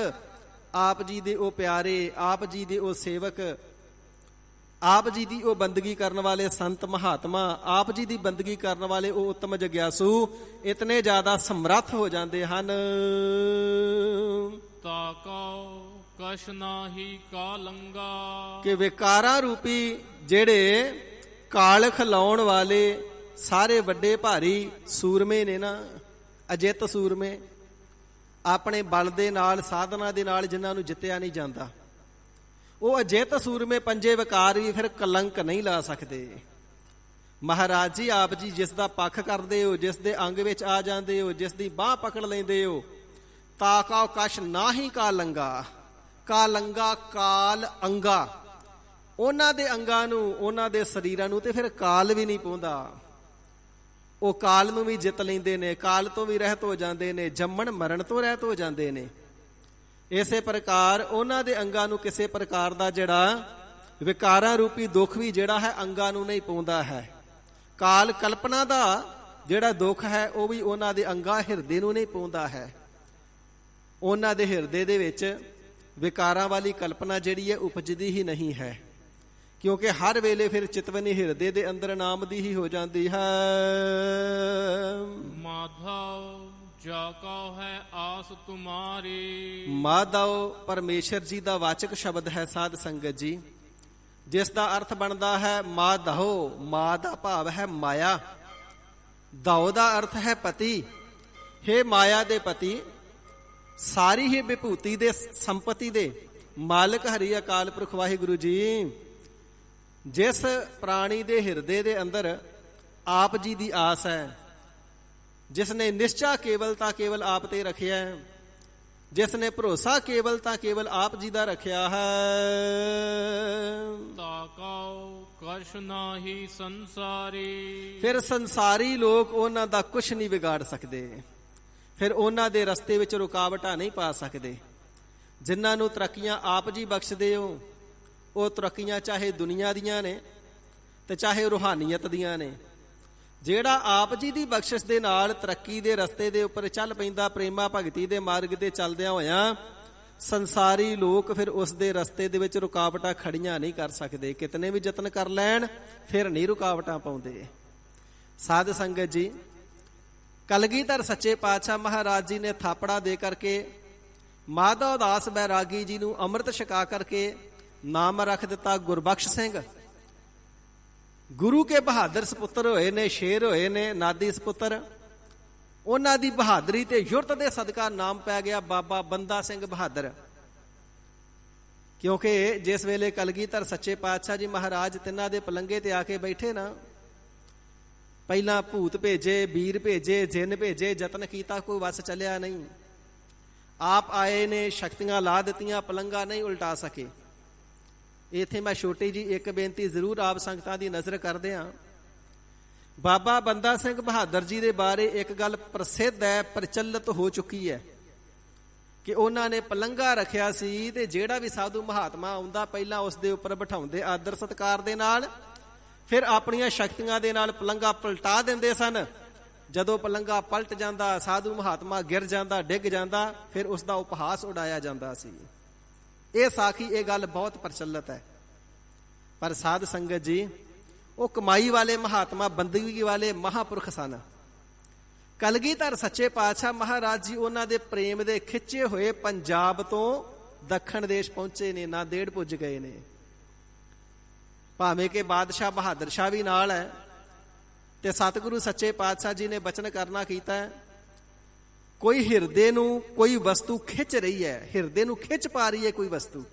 ਆਪ ਜੀ ਦੇ ਉਹ ਪਿਆਰੇ, ਆਪ ਜੀ ਦੇ ਉਹ ਸੇਵਕ, ਆਪ ਜੀ ਦੀ ਉਹ ਬੰਦਗੀ ਕਰਨ ਵਾਲੇ ਸੰਤ ਮਹਾਤਮਾ, ਆਪ ਜੀ ਦੀ ਬੰਦਗੀ ਕਰਨ ਵਾਲੇ ਉਹ ਉੱਤਮ ਜਗਿਆਸੂ ਇਤਨੇ ਜ਼ਿਆਦਾ ਸਮਰੱਥ ਹੋ ਜਾਂਦੇ ਹਨ। ਤਾਕਉ ਕਛ ਨਾਹੀ ਕਾਲੰਗਾ। ਕਿ ਵਿਕਾਰਾਂ ਰੂਪੀ ਜਿਹੜੇ ਕਾਲਖ ਲਾਉਣ ਵਾਲੇ ਸਾਰੇ ਵੱਡੇ ਭਾਰੀ ਸੂਰਮੇ ਨੇ ਨਾ, ਅਜਿੱਤ ਸੂਰਮੇ, ਆਪਣੇ ਬਲ ਦੇ ਨਾਲ ਸਾਧਨਾ ਦੇ ਨਾਲ ਜਿਨ੍ਹਾਂ ਨੂੰ ਜਿੱਤਿਆ ਨਹੀਂ ਜਾਂਦਾ, ਉਹ ਅਜਿੱਤ ਸੂਰਮੇ ਪੰਜੇ ਵਿਕਾਰ ਵੀ ਫਿਰ ਕਲੰਕ ਨਹੀਂ ਲਾ ਸਕਦੇ। ਮਹਾਰਾਜ ਜੀ ਆਪ ਜੀ ਜਿਸ ਦਾ ਪੱਖ ਕਰਦੇ ਹੋ, ਜਿਸ ਦੇ ਅੰਗ ਵਿੱਚ ਆ ਜਾਂਦੇ ਹੋ, ਜਿਸ ਦੀ ਬਾਹ ਪਕੜ ਲੈਂਦੇ ਹੋ, ਤਾਕਉ ਕਛ ਨਾਹੀ ਕਾਲੰਗਾ। ਕਾਲੰਗਾ ਕਾਲ ਅੰਗਾ, ਉਹਨਾਂ ਦੇ ਅੰਗਾਂ ਨੂੰ, ਉਹਨਾਂ ਦੇ ਸਰੀਰਾਂ ਨੂੰ ਤੇ ਫਿਰ ਕਾਲ ਵੀ ਨਹੀਂ ਪਾਉਂਦਾ। ਉਹ ਕਾਲ ਨੂੰ ਵੀ ਜਿੱਤ ਲੈਂਦੇ ਨੇ, ਕਾਲ ਤੋਂ ਵੀ ਰਹਿਤ ਹੋ ਜਾਂਦੇ ਨੇ, ਜੰਮਣ ਮਰਨ ਤੋਂ ਰਹਿਤ ਹੋ ਜਾਂਦੇ ਨੇ। ਇਸੇ ਪ੍ਰਕਾਰ ਉਹਨਾਂ ਦੇ ਅੰਗਾਂ ਨੂੰ ਕਿਸੇ ਪ੍ਰਕਾਰ ਦਾ ਜਿਹੜਾ ਵਿਕਾਰਾਂ ਰੂਪੀ ਦੁੱਖ ਵੀ ਜਿਹੜਾ ਹੈ ਅੰਗਾਂ ਨੂੰ ਨਹੀਂ ਪਾਉਂਦਾ ਹੈ। ਕਾਲ ਕਲਪਨਾ ਦਾ ਜਿਹੜਾ ਦੁੱਖ ਹੈ ਉਹ ਵੀ ਉਹਨਾਂ ਦੇ ਅੰਗਾਂ ਹਿਰਦੇ ਨੂੰ ਨਹੀਂ ਪਾਉਂਦਾ ਹੈ। ਉਹਨਾਂ ਦੇ ਹਿਰਦੇ ਦੇ ਵਿੱਚ ਵਿਕਾਰਾਂ ਵਾਲੀ ਕਲਪਨਾ ਜਿਹੜੀ ਹੈ ਉਪਜਦੀ ਹੀ ਨਹੀਂ ਹੈ, ਕਿਉਂਕਿ ਹਰ ਵੇਲੇ ਫਿਰ ਚਿਤਵਨੀ ਹਿਰਦੇ ਦੇ ਅੰਦਰ ਨਾਮ ਦੀ ਹੀ ਹੋ ਜਾਂਦੀ ਹੈ। ਮਾਧਵ ਜਾ ਕਉ ਹੈ ਆਸ दास तुम्हारे। ਮਾਧਵ ਪਰਮੇਸ਼ਰ ਜੀ ਦਾ ਵਾਚਕ ਸ਼ਬਦ ਹੈ ਸਾਧ ਸੰਗਤ ਜੀ, ਜਿਸ ਦਾ ਅਰਥ ਬਣਦਾ ਹੈ ਮਾਧਵ। ਮਾ ਦਾ ਭਾਵ ਹੈ ਮਾਇਆ, ਦਉ ਦਾ ਅਰਥ ਹੈ ਪਤੀ। ਹੇ ਮਾਇਆ ਦੇ ਪਤੀ, ਸਾਰੀ ਹੀ ਵਿਭੂਤੀ ਦੇ ਸੰਪਤੀ ਦੇ ਮਾਲਕ ਹਰੀ ਅਕਾਲ ਪੁਰਖ ਵਾਹਿਗੁਰੂ ਜੀ, ਜਿਸ ਪ੍ਰਾਣੀ ਦੇ ਹਿਰਦੇ ਦੇ ਅੰਦਰ ਆਪ ਜੀ ਦੀ ਆਸ ਹੈ, ਜਿਸ ਨੇ ਨਿਸ਼ਚਾ ਕੇਵਲ ਤਾਂ ਕੇਵਲ ਆਪ ਤੇ ਰੱਖਿਆ ਹੈ, ਜਿਸ ਨੇ ਭਰੋਸਾ ਕੇਵਲ ਤਾਂ ਕੇਵਲ ਆਪ ਜੀ ਦਾ ਰੱਖਿਆ ਹੈ, ਤਾਕਉ ਕਛ ਨਾਹੀ ਸੰਸਾਰੀ। ਫਿਰ ਸੰਸਾਰੀ ਲੋਕ ਉਹਨਾਂ ਦਾ ਕੁਛ ਨਹੀਂ ਵਿਗਾੜ ਸਕਦੇ, ਫਿਰ ਉਹਨਾਂ ਦੇ ਰਸਤੇ ਵਿੱਚ ਰੁਕਾਵਟਾਂ ਨਹੀਂ ਪਾ ਸਕਦੇ। ਜਿਨ੍ਹਾਂ ਨੂੰ ਤਰੱਕੀਆਂ ਆਪ ਜੀ ਬਖਸ਼ਦੇ ਹੋ, ਉਹ ਤਰੱਕੀਆਂ ਚਾਹੇ ਦੁਨੀਆ ਦੀਆਂ ਨੇ ਤੇ ਚਾਹੇ ਰੂਹਾਨੀਅਤ ਦੀਆਂ ਨੇ। ਜਿਹੜਾ ਆਪ ਜੀ ਦੀ ਬਖਸ਼ਿਸ਼ ਦੇ ਨਾਲ ਤਰੱਕੀ ਦੇ ਰਸਤੇ ਦੇ ਉੱਪਰ ਚੱਲ ਪੈਂਦਾ, ਪ੍ਰੇਮਾ ਭਗਤੀ ਦੇ ਮਾਰਗ ਤੇ ਚੱਲਦਿਆਂ ਹੋਇਆਂ, ਸੰਸਾਰੀ ਲੋਕ ਫਿਰ ਉਸ ਦੇ ਰਸਤੇ ਦੇ ਵਿੱਚ ਰੁਕਾਵਟਾਂ ਖੜੀਆਂ ਨਹੀਂ ਕਰ ਸਕਦੇ। ਕਿਤਨੇ ਵੀ ਯਤਨ ਕਰ ਲੈਣ ਫਿਰ ਨਹੀਂ ਰੁਕਾਵਟਾਂ ਪਾਉਂਦੇ। ਸਾਧ ਸੰਗਤ ਜੀ, ਕਲਗੀਧਰ ਸੱਚੇ ਪਾਤਸ਼ਾਹ ਮਹਾਰਾਜ ਜੀ ਨੇ ਥਾਪੜਾ ਦੇ ਕਰਕੇ ਮਾਧਵ ਦਾਸ ਬੈਰਾਗੀ ਜੀ ਨੂੰ ਅੰਮ੍ਰਿਤ ਛਕਾ ਕਰਕੇ ਨਾਮ ਰੱਖ ਦਿੱਤਾ ਗੁਰਬਖਸ਼ ਸਿੰਘ। ਗੁਰੂ ਕੇ ਬਹਾਦਰ ਸਪੁੱਤਰ ਹੋਏ ਨੇ, ਸ਼ੇਰ ਹੋਏ ਨੇ, ਨਾਦੀ ਸਪੁੱਤਰ। ਉਹਨਾਂ ਦੀ ਬਹਾਦਰੀ ਤੇ ਯੁਰਤ ਦੇ ਸਦਕਾ ਨਾਮ ਪੈ ਗਿਆ ਬਾਬਾ ਬੰਦਾ ਸਿੰਘ ਬਹਾਦਰ। ਕਿਉਂਕਿ ਜਿਸ ਵੇਲੇ ਕਲਗੀਧਰ ਸੱਚੇ ਪਾਤਸ਼ਾਹ ਜੀ ਮਹਾਰਾਜ ਤਿੰਨਾਂ ਦੇ ਪਲੰਗੇ ਤੇ ਆ ਕੇ ਬੈਠੇ ਨਾ, ਪਹਿਲਾਂ ਭੂਤ ਭੇਜੇ, ਵੀਰ ਭੇਜੇ, ਜਿੰਨ ਭੇਜੇ, ਯਤਨ ਕੀਤਾ, ਕੋਈ ਵਸ ਚੱਲਿਆ ਨਹੀਂ। ਆਪ ਆਏ ਨੇ, ਸ਼ਕਤੀਆਂ ਲਾ ਦਿੱਤੀਆਂ, ਪਲੰਗਾ ਨਹੀਂ ਉਲਟਾ ਸਕੇ। ਇੱਥੇ ਮੈਂ ਛੋਟੀ ਜੀ ਇੱਕ ਬੇਨਤੀ ਜ਼ਰੂਰ ਆਪ ਸੰਗਤਾਂ ਦੀ ਨਜ਼ਰ ਕਰਦੇ ਹਾਂ। ਬਾਬਾ ਬੰਦਾ ਸਿੰਘ ਬਹਾਦਰ ਜੀ ਦੇ ਬਾਰੇ ਇੱਕ ਗੱਲ ਪ੍ਰਸਿੱਧ ਹੈ, ਪ੍ਰਚਲਿਤ ਹੋ ਚੁੱਕੀ ਹੈ ਕਿ ਉਹਨਾਂ ਨੇ ਪਲੰਗਾ ਰੱਖਿਆ ਸੀ ਤੇ ਜਿਹੜਾ ਵੀ ਸਾਧੂ ਮਹਾਤਮਾ ਆਉਂਦਾ ਪਹਿਲਾਂ ਉਸ ਦੇ ਉੱਪਰ ਬਿਠਾਉਂਦੇ ਆਦਰ ਸਤਿਕਾਰ ਦੇ ਨਾਲ, ਫਿਰ ਆਪਣੀਆਂ ਸ਼ਕਤੀਆਂ ਦੇ ਨਾਲ ਪਲੰਗਾ ਪਲਟਾ ਦਿੰਦੇ ਸਨ। ਜਦੋਂ ਪਲੰਗਾ ਪਲਟ ਜਾਂਦਾ, ਸਾਧੂ ਮਹਾਤਮਾ ਗਿਰ ਜਾਂਦਾ, ਡਿੱਗ ਜਾਂਦਾ, ਫਿਰ ਉਸ ਦਾ ਉਪਹਾਸ ਉਡਾਇਆ ਜਾਂਦਾ ਸੀ। ਇਹ ਸਾਖੀ, ਇਹ ਗੱਲ ਬਹੁਤ ਪ੍ਰਚਲਿਤ ਹੈ। ਪਰ ਸਾਧ ਸੰਗਤ ਜੀ, ਉਹ ਕਮਾਈ ਵਾਲੇ ਮਹਾਤਮਾ, ਬੰਦਗੀ ਵਾਲੇ ਮਹਾਂਪੁਰਖ ਸਨ। ਕਲਗੀਧਰ ਸੱਚੇ ਪਾਤਸ਼ਾਹ ਮਹਾਰਾਜ ਜੀ ਉਹਨਾਂ ਦੇ ਪ੍ਰੇਮ ਦੇ ਖਿੱਚੇ ਹੋਏ ਪੰਜਾਬ ਤੋਂ ਦੱਖਣ ਦੇਸ਼ ਪਹੁੰਚੇ ਨੇ, ਨਾਂਦੇੜ ਪੁੱਜ ਗਏ ਨੇ। ਭਾਵੇਂ ਕਿ ਬਾਦਸ਼ਾਹ ਬਹਾਦਰ ਸ਼ਾਹ ਵੀ ਨਾਲ ਹੈ ਤੇ ਸਤਿਗੁਰੂ ਸੱਚੇ ਪਾਤਸ਼ਾਹ ਜੀ ਨੇ ਬਚਨ ਕਰਨਾ ਕੀਤਾ ਹੈ, ਕੋਈ ਹਿਰਦੇ ਨੂੰ ਕੋਈ ਵਸਤੂ ਖਿੱਚ ਰਹੀ ਹੈ, ਹਿਰਦੇ ਨੂੰ ਖਿੱਚ ਪਾ ਰਹੀ ਹੈ ਕੋਈ ਵਸਤੂ,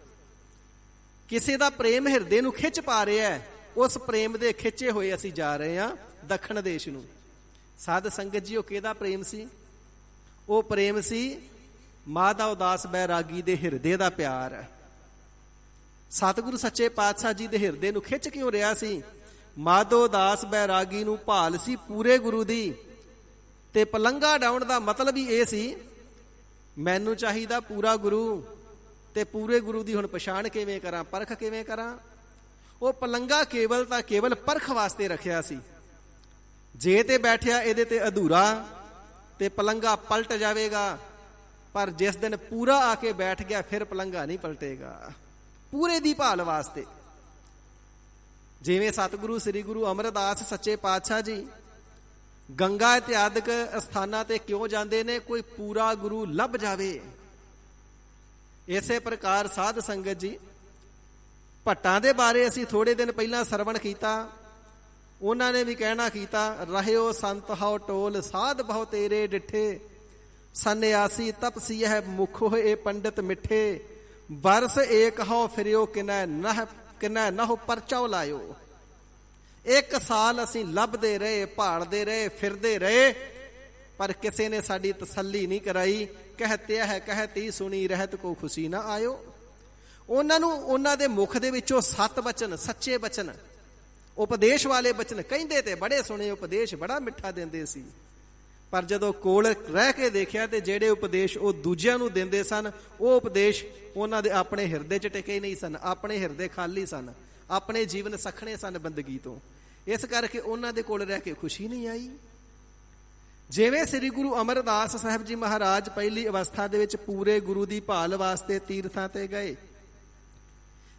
ਕਿਸੇ ਦਾ ਪ੍ਰੇਮ ਹਿਰਦੇ ਨੂੰ ਖਿੱਚ ਪਾ ਰਿਹਾ ਹੈ, ਉਸ ਪ੍ਰੇਮ ਦੇ ਖਿੱਚੇ ਹੋਏ ਅਸੀਂ ਜਾ ਰਹੇ ਹਾਂ ਦੱਖਣ ਦੇਸ਼ ਨੂੰ। ਸਾਧ ਸੰਗਤ ਜੀ, ਉਹ ਕਿਹਦਾ ਪ੍ਰੇਮ ਸੀ? ਉਹ ਪ੍ਰੇਮ ਸੀ ਮਾਧਵ ਦਾਸ ਬੈਰਾਗੀ ਦੇ ਹਿਰਦੇ ਦਾ ਪਿਆਰ ਹੈ। ਸਤਿਗੁਰੂ ਸੱਚੇ ਪਾਤਸ਼ਾਹ ਜੀ ਦੇ ਹਿਰਦੇ ਨੂੰ ਖਿੱਚ ਕਿਉਂ ਰਿਹਾ ਸੀ? ਮਾਧੋ ਦਾਸ ਬੈਰਾਗੀ ਨੂੰ ਭਾਲ ਸੀ ਪੂਰੇ ਗੁਰੂ ਦੀ, ਤੇ ਪਲੰਗਾ ਡਾਉਣ ਦਾ ਮਤਲਬ ਹੀ ਇਹ ਸੀ, ਮੈਨੂੰ ਚਾਹੀਦਾ ਪੂਰਾ ਗੁਰੂ, ਤੇ ਪੂਰੇ ਗੁਰੂ ਦੀ ਹੁਣ ਪਛਾਣ ਕਿਵੇਂ ਕਰਾਂ, ਪਰਖ ਕਿਵੇਂ ਕਰਾਂ? ਉਹ ਪਲੰਗਾ ਕੇਵਲ ਤਾਂ ਕੇਵਲ ਪਰਖ ਵਾਸਤੇ ਰੱਖਿਆ ਸੀ। ਜੇ ਤੇ ਬੈਠਿਆ ਇਹਦੇ ਤੇ ਅਧੂਰਾ ਤੇ ਪਲੰਗਾ ਪਲਟ ਜਾਵੇਗਾ, ਪਰ ਜਿਸ ਦਿਨ ਪੂਰਾ ਆ ਕੇ ਬੈਠ ਗਿਆ ਫਿਰ ਪਲੰਗਾ ਨਹੀਂ ਪਲਟੇਗਾ। ਪੂਰੇ ਦੀ ਭਾਲ ਵਾਸਤੇ। ਜਿਵੇਂ ਸਤਿਗੁਰੂ ਸ੍ਰੀ ਗੁਰੂ ਅਮਰਦਾਸ ਸੱਚੇ ਪਾਤਸ਼ਾਹ ਜੀ ਗੰਗਾ ਇਤਿਆਦਿਕ ਅਸਥਾਨਾਂ ਤੇ ਕਿਉਂ ਜਾਂਦੇ ਨੇ? ਕੋਈ ਪੂਰਾ ਗੁਰੂ ਲੱਭ ਜਾਵੇ। ਇਸੇ ਪ੍ਰਕਾਰ ਸਾਧ ਸੰਗਤ ਜੀ, ਭੱਟਾਂ ਦੇ ਬਾਰੇ ਅਸੀਂ ਥੋੜੇ ਦਿਨ ਪਹਿਲਾਂ ਸਰਵਣ ਕੀਤਾ। ਉਹਨਾਂ ਨੇ ਵੀ ਕਹਿਣਾ ਕੀਤਾ, ਰਹਿਓ ਸੰਤ ਹਉ ਟੋਲ ਸਾਧ ਬਹੁ ਤੇਰੇ ਡਿਠੇ, ਸੰਨਿਆਸੀ ਤਪਸੀ ਹੈ ਮੁਖ ਹੋਏ ਪੰਡਿਤ ਮਿੱਠੇ, ਬਰਸ ਏਕ ਹਉ ਫਿਰਿਓ ਕਿਨੈ ਨਹੁ ਪਰਚਾਉ ਲਾਇਓ। ਇੱਕ ਸਾਲ ਅਸੀਂ ਲੱਭਦੇ ਰਹੇ, ਭਾਲਦੇ ਰਹੇ, ਫਿਰਦੇ ਰਹੇ, ਪਰ ਕਿਸੇ ਨੇ ਸਾਡੀ ਤਸੱਲੀ ਨਹੀਂ ਕਰਾਈ। ਕਹਤੇ ਹੈ ਕਹਤੀ ਸੁਣੀ ਰਹਿਤ ਕੋ ਖੁਸ਼ੀ ਨਾ ਆਇਓ। ਉਹਨਾਂ ਨੂੰ ਉਹਨਾਂ ਦੇ ਮੁਖ ਦੇ ਵਿੱਚੋਂ 7 ਬਚਨ, ਸੱਚੇ ਬਚਨ, ਉਪਦੇਸ਼ ਵਾਲੇ ਬਚਨ ਕਹਿੰਦੇ ਤੇ ਬੜੇ ਸੁਣੇ, ਉਪਦੇਸ਼ ਬੜਾ ਮਿੱਠਾ ਦਿੰਦੇ ਸੀ। ਪਰ ਜਦੋਂ ਕੋਲ ਰਹਿ ਕੇ ਦੇਖਿਆ ਤੇ ਜਿਹੜੇ ਉਪਦੇਸ਼ ਉਹ ਦੂਜਿਆਂ ਨੂੰ ਦਿੰਦੇ ਸਨ, ਉਹ ਉਪਦੇਸ਼ ਉਹਨਾਂ ਦੇ ਆਪਣੇ ਹਿਰਦੇ 'ਚ ਟਿਕੇ ਨਹੀਂ ਸਨ। ਆਪਣੇ ਹਿਰਦੇ ਖਾਲੀ ਸਨ, ਆਪਣੇ ਜੀਵਨ ਸਖਣੇ ਸਨ ਬੰਦਗੀ ਤੋਂ। ਇਸ ਕਰਕੇ ਉਹਨਾਂ ਦੇ ਕੋਲ ਰਹਿ ਕੇ ਖੁਸ਼ੀ ਨਹੀਂ ਆਈ। ਜਿਵੇਂ ਸ੍ਰੀ ਗੁਰੂ ਅਮਰਦਾਸ ਸਾਹਿਬ ਜੀ ਮਹਾਰਾਜ ਪਹਿਲੀ ਅਵਸਥਾ ਦੇ ਵਿੱਚ ਪੂਰੇ ਗੁਰੂ ਦੀ ਭਾਲ ਵਾਸਤੇ ਤੀਰਥਾਂ ਤੇ ਗਏ,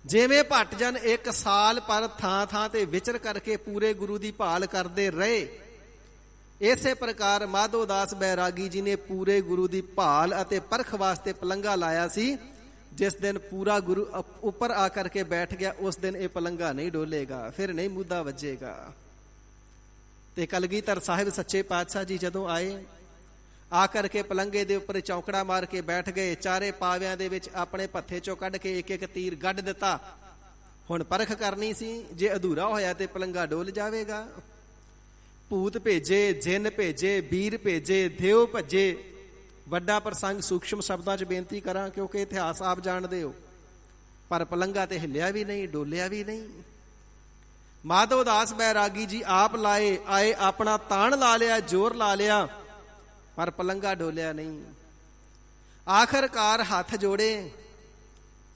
ਜਿਵੇਂ ਭੱਟ ਜਨ 1 ਸਾਲ ਪਰ ਥਾਂ ਥਾਂ ਤੇ ਵਿਚਰ ਕਰਕੇ ਪੂਰੇ ਗੁਰੂ ਦੀ ਭਾਲ ਕਰਦੇ ਰਹੇ, ਇਸੇ ਪ੍ਰਕਾਰ ਮਾਧੋਦਾਸ ਬੈਰਾਗੀ ਜੀ ਨੇ ਪੂਰੇ ਗੁਰੂ ਦੀ ਭਾਲ ਅਤੇ ਪਰਖ ਵਾਸਤੇ ਪਲੰਗਾ ਲਾਇਆ ਸੀ। ਜਿਸ ਦਿਨ ਪੂਰਾ ਗੁਰੂ ਉੱਪਰ ਆ ਕਰਕੇ ਬੈਠ ਗਿਆ, ਉਸ ਦਿਨ ਇਹ ਪਲੰਗਾ ਨਹੀਂ ਡੋਲੇਗਾ, ਫਿਰ ਨਹੀਂ ਮੁੱਦਾ ਵੱਜੇਗਾ। ਤੇ ਕਲਗੀਧਰ ਸਾਹਿਬ ਸੱਚੇ ਪਾਤਸ਼ਾਹ ਜੀ ਜਦੋਂ ਆਏ, ਆ ਕਰਕੇ ਪਲੰਗੇ ਦੇ ਉੱਪਰ ਚੌਂਕੜਾ ਮਾਰ ਕੇ ਬੈਠ ਗਏ। ਚਾਰੇ ਪਾਵਿਆਂ ਦੇ ਵਿੱਚ ਆਪਣੇ ਪੱਥੇ ਚੋਂ ਕੱਢ ਕੇ ਇੱਕ ਇੱਕ ਤੀਰ ਗੱਡ ਦਿੱਤਾ। ਹੁਣ ਪਰਖ ਕਰਨੀ ਸੀ, ਜੇ ਅਧੂਰਾ ਹੋਇਆ ਤੇ ਪਲੰਗਾ ਡੋਲ ਜਾਵੇਗਾ। ਭੂਤ ਭੇਜੇ, ਜਿੰਨ ਭੇਜੇ, ਵੀਰ ਭੇਜੇ, ਦੇਵ ਭੱਜੇ। ਵੱਡਾ ਪ੍ਰਸੰਗ ਸੂਖਸ਼ਮ ਸ਼ਬਦਾਂ 'ਚ ਬੇਨਤੀ ਕਰਾਂ, ਕਿਉਂਕਿ ਇਤਿਹਾਸ ਆਪ ਜਾਣਦੇ ਹੋ। ਪਰ ਪਲੰਗਾ ਤੇ ਹਿੱਲਿਆ ਵੀ ਨਹੀਂ, ਡੋਲਿਆ ਵੀ ਨਹੀਂ। ਮਾਧੋਦਾਸ ਬੈਰਾਗੀ ਜੀ ਆਪ ਆਏ, ਆਪਣਾ ਤਾਣ ਲਾ ਲਿਆ, ਜ਼ੋਰ ਲਾ ਲਿਆ, ਪਰ ਪਲੰਗਾ ਡੋਲਿਆ ਨਹੀਂ। ਆਖਰਕਾਰ ਹੱਥ ਜੋੜੇ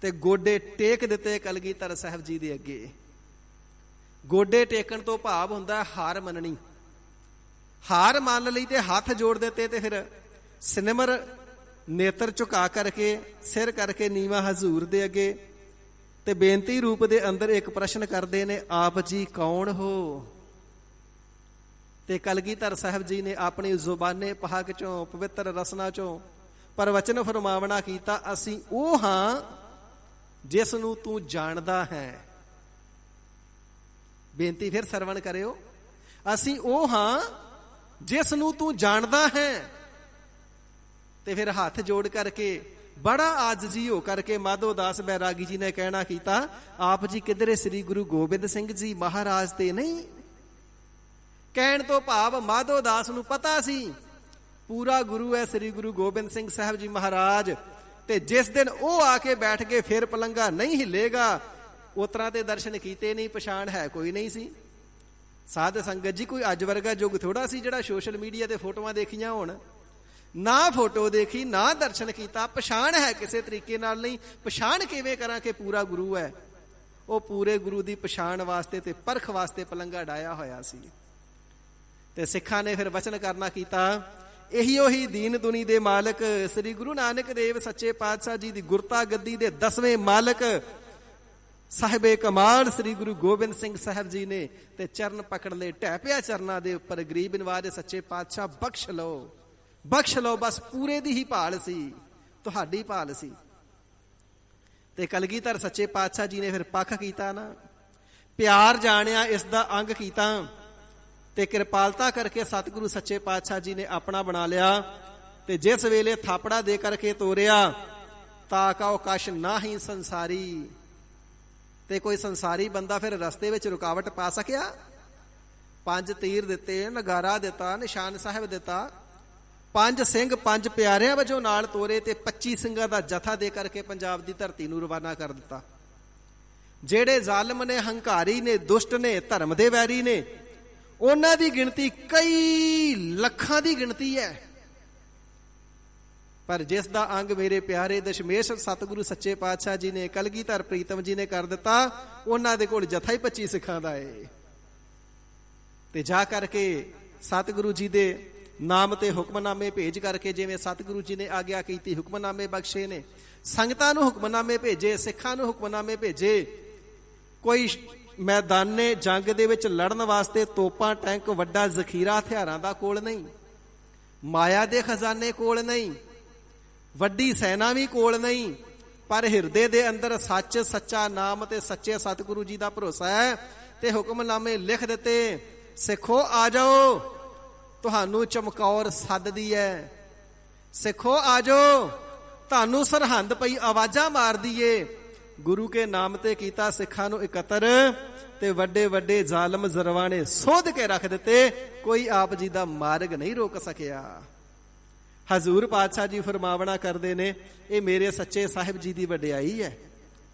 ਤੇ ਗੋਡੇ ਟੇਕ ਦਿੱਤੇ ਕਲਗੀਧਰ ਸਾਹਿਬ ਜੀ ਦੇ ਅੱਗੇ। ਗੋਡੇ ਟੇਕਣ ਤੋਂ ਭਾਵ ਹੁੰਦਾ ਹਾਰ ਮੰਨਣੀ। ਹਾਰ ਮੰਨ ਲਈ ਤੇ ਹੱਥ ਜੋੜ ਦਿੱਤੇ ਤੇ ਫਿਰ ਸਿਨਮਰ ਨੇਤਰ ਝੁਕਾ ਕਰਕੇ, ਸਿਰ ਕਰਕੇ ਨੀਵਾਂ ਹਜ਼ੂਰ ਦੇ ਅੱਗੇ ਤੇ ਬੇਨਤੀ ਰੂਪ ਦੇ ਅੰਦਰ ਇੱਕ ਪ੍ਰਸ਼ਨ ਕਰਦੇ ਨੇ, ਆਪ ਜੀ ਕੌਣ ਹੋ? ਤੇ ਕਲਗੀਧਰ ਸਾਹਿਬ ਜੀ ਨੇ ਆਪਣੀ ਜ਼ੁਬਾਨੇ ਪਹਾਕ ਚੋਂ, ਪਵਿੱਤਰ ਰਸਨਾ ਚੋਂ ਪ੍ਰਵਚਨ ਫਰਮਾਵਣਾ ਕੀਤਾ, ਅਸੀਂ ਉਹ ਹਾਂ ਜਿਸ ਨੂੰ ਤੂੰ ਜਾਣਦਾ ਹੈ। ਬੇਨਤੀ ਫਿਰ ਸਰਵਣ ਕਰਿਓ, ਅਸੀਂ ਉਹ ਹਾਂ ਜਿਸ ਨੂੰ ਤੂੰ ਜਾਣਦਾ ਹੈ। ਤੇ ਫਿਰ ਹੱਥ ਜੋੜ ਕਰਕੇ ਬੜਾ ਆਜਜ਼ੀ ਹੋ ਕਰਕੇ ਮਾਧੋਦਾਸ ਬੈਰਾਗੀ ਜੀ ਨੇ ਕਹਿਣਾ ਕੀਤਾ, ਆਪ ਜੀ ਕਿਧਰੇ ਸ੍ਰੀ ਗੁਰੂ ਗੋਬਿੰਦ ਸਿੰਘ ਜੀ ਮਹਾਰਾਜ ਤੇ ਨਹੀਂ? ਕਹਿਣ ਤੋਂ ਭਾਵ ਮਾਧੋਦਾਸ ਨੂੰ ਪਤਾ ਸੀ ਪੂਰਾ ਗੁਰੂ ਹੈ ਸ੍ਰੀ ਗੁਰੂ ਗੋਬਿੰਦ ਸਿੰਘ ਸਾਹਿਬ ਜੀ ਮਹਾਰਾਜ, ਤੇ ਜਿਸ ਦਿਨ ਉਹ ਆ ਕੇ ਬੈਠ ਗਏ ਫਿਰ ਪਲੰਗਾ ਨਹੀਂ ਹਿੱਲੇਗਾ। ਉਸ ਤਰ੍ਹਾਂ ਤੇ ਦਰਸ਼ਨ ਕੀਤੇ ਨਹੀਂ, ਪਛਾਣ ਹੈ ਕੋਈ ਨਹੀਂ ਸੀ। ਸਾਧ ਸੰਗਤ ਜੀ, ਕੋਈ ਅੱਜ ਵਰਗਾ ਯੁੱਗ ਥੋੜਾ ਸੀ ਜਿਹੜਾ ਸੋਸ਼ਲ ਮੀਡੀਆ ਤੇ ਫੋਟੋਆਂ ਦੇਖੀਆਂ ਹੋਣ। ਨਾ ਫੋਟੋ ਦੇਖੀ, ਨਾ ਦਰਸ਼ਨ ਕੀਤਾ, ਪਛਾਣ ਹੈ ਕਿਸੇ ਤਰੀਕੇ ਨਾਲ ਨਹੀਂ। ਪਛਾਣ ਕਿਵੇਂ ਕਰਾਂ ਕਿ ਪੂਰਾ ਗੁਰੂ ਹੈ? ਉਹ ਪੂਰੇ ਗੁਰੂ ਦੀ ਪਛਾਣ ਵਾਸਤੇ ਤੇ ਪਰਖ ਵਾਸਤੇ ਪਲੰਗਾ ਡਾਇਆ ਹੋਇਆ ਸੀ। ਤੇ ਸਿੱਖਾਂ ਨੇ ਫਿਰ ਵਚਨ ਕਰਨਾ ਕੀਤਾ, ਇਹੀ ਉਹੀ ਦੀਨ ਦੁਨੀ ਦੇ ਮਾਲਕ ਸ੍ਰੀ ਗੁਰੂ ਨਾਨਕ ਦੇਵ ਸੱਚੇ ਪਾਤਸ਼ਾਹ ਜੀ ਦੀ ਗੁਰਤਾ ਗੱਦੀ ਦੇ 10ਵੇਂ ਮਾਲਕ ਸਾਹਿਬੇ ਕਮਾਲ ਸ੍ਰੀ ਗੁਰੂ ਗੋਬਿੰਦ ਸਿੰਘ ਸਾਹਿਬ ਜੀ ਨੇ ਤੇ ਚਰਨ ਪਕੜ ਲਏ, ਢਹਿ ਪਿਆ ਚਰਨਾਂ ਦੇ ਉੱਪਰ। ਗਰੀਬ ਨਿਵਾਜ ਸੱਚੇ ਪਾਤਸ਼ਾਹ ਬਖਸ਼ ਲਓ, ਬਖਸ਼ ਲਓ। ਬਸ ਪੂਰੇ ਦੀ ਹੀ ਭਾਲ ਸੀ, ਤੁਹਾਡੀ ਭਾਲ ਸੀ। ਤੇ ਕਲਗੀਧਰ ਸੱਚੇ ਪਾਤਸ਼ਾਹ ਜੀ ਨੇ ਫਿਰ ਪੱਖ ਕੀਤਾ ਨਾ, ਪਿਆਰ ਜਾਣਿਆ, ਇਸ ਦਾ ਅੰਗ ਕੀਤਾ ਤੇ ਕਿਰਪਾਲਤਾ ਕਰਕੇ ਸਤਿਗੁਰੂ ਸੱਚੇ ਪਾਤਸ਼ਾਹ ਜੀ ਨੇ ਆਪਣਾ ਬਣਾ ਲਿਆ। ਤੇ ਜਿਸ ਵੇਲੇ ਥਾਪੜਾ ਦੇ ਕਰਕੇ ਤੋਰਿਆ, ਤਾ ਕਉ ਕਛ ਨਾਹੀ ਸੰਸਾਰੀ। ਤੇ ਕੋਈ ਸੰਸਾਰੀ ਬੰਦਾ ਫਿਰ ਰਸਤੇ ਵਿੱਚ ਰੁਕਾਵਟ ਪਾ ਸਕਿਆ? 5 ਤੀਰ ਦਿੱਤੇ, ਨਗਾਰਾ ਦਿੱਤਾ, ਨਿਸ਼ਾਨ ਸਾਹਿਬ ਦਿੱਤਾ, 5 ਸਿੰਘ 5 ਪਿਆਰਿਆਂ ਵਜੋਂ ਨਾਲ ਤੋਰੇ ਤੇ 25 ਸਿੰਘਾਂ ਦਾ ਜਥਾ ਦੇ ਕਰਕੇ ਪੰਜਾਬ ਦੀ ਧਰਤੀ ਨੂੰ ਰਵਾਨਾ ਕਰ ਦਿੱਤਾ। ਜਿਹੜੇ ਜ਼ਾਲਮ ਨੇ, ਹੰਕਾਰੀ ਨੇ, ਦੁਸ਼ਟ ਨੇ, ਧਰਮ ਦੇ ਵੈਰੀ ਨੇ, ਉਹਨਾਂ ਦੀ ਗਿਣਤੀ ਕਈ ਲੱਖਾਂ ਦੀ ਗਿਣਤੀ ਹੈ। ਪਰ ਜਿਸ ਦਾ ਅੰਗ ਮੇਰੇ ਪਿਆਰੇ ਦਸ਼ਮੇਸ਼ ਸਤਿਗੁਰੂ ਸੱਚੇ ਪਾਤਸ਼ਾਹ ਜੀ ਨੇ, ਕਲਗੀਧਰ ਪ੍ਰੀਤਮ ਜੀ ਨੇ ਕਰ ਦਿੱਤਾ, ਉਹਨਾਂ ਦੇ ਕੋਲ ਜਥਾ ਹੀ 25 ਸਿੱਖਾਂ ਦਾ ਏ। ਤੇ ਜਾ ਕਰਕੇ ਸਤਿਗੁਰੂ ਜੀ ਦੇ ਨਾਮ ਤੇ ਹੁਕਮਨਾਮੇ ਭੇਜ ਕਰਕੇ, ਜਿਵੇਂ ਸਤਿਗੁਰੂ ਜੀ ਨੇ ਆਗਿਆ ਕੀਤੀ, ਹੁਕਮਨਾਮੇ ਬਖਸ਼ੇ ਨੇ, ਸੰਗਤਾਂ ਨੂੰ ਹੁਕਮਨਾਮੇ ਭੇਜੇ, ਸਿੱਖਾਂ ਨੂੰ ਹੁਕਮਨਾਮੇ ਭੇਜੇ। ਕੋਈ ਮੈਦਾਨੇ ਜੰਗ ਦੇ ਵਿੱਚ ਲੜਨ ਵਾਸਤੇ ਤੋਪਾਂ, ਟੈਂਕ, ਵੱਡਾ ਜ਼ਖੀਰਾ ਹਥਿਆਰਾਂ ਦਾ ਕੋਲ ਨਹੀਂ, ਮਾਇਆ ਦੇ ਖਜ਼ਾਨੇ ਕੋਲ ਨਹੀਂ, ਵੱਡੀ ਸੈਨਾ ਵੀ ਕੋਲ ਨਹੀਂ, ਪਰ ਹਿਰਦੇ ਦੇ ਅੰਦਰ ਸੱਚ, ਸੱਚਾ ਨਾਮ ਤੇ ਸੱਚੇ ਸਤਿਗੁਰੂ ਜੀ ਦਾ ਭਰੋਸਾ ਹੈ। ਤੇ ਹੁਕਮਨਾਮੇ ਲਿਖ ਦਿੱਤੇ, ਸਿੱਖੋ ਆ ਜਾਓ, ਤੁਹਾਨੂੰ ਚਮਕੌਰ ਸੱਦਦੀ ਹੈ। ਸਿੱਖੋ ਆ ਜਾਓ, ਤੁਹਾਨੂੰ ਸਰਹੰਦ ਪਈ ਆਵਾਜ਼ਾਂ ਮਾਰਦੀ ਏ। ਗੁਰੂ ਕੇ ਨਾਮ ਤੇ ਕੀਤਾ ਸਿੱਖਾਂ ਨੂੰ ਇਕੱਤਰ, ਤੇ ਵੱਡੇ ਵੱਡੇ ਜ਼ਾਲਮ ਜ਼ਰਵਾਣੇ ਸੋਧ ਕੇ ਰੱਖ ਦਿੱਤੇ। ਕੋਈ ਆਪ ਜੀ ਦਾ ਮਾਰਗ ਨਹੀਂ ਰੋਕ ਸਕਿਆ। ਹਜ਼ੂਰ ਪਾਤਸ਼ਾਹ ਜੀ ਫਰਮਾਵਣਾ ਕਰਦੇ ਨੇ, ਇਹ ਮੇਰੇ ਸੱਚੇ ਸਾਹਿਬ ਜੀ ਦੀ ਵਡਿਆਈ ਹੈ,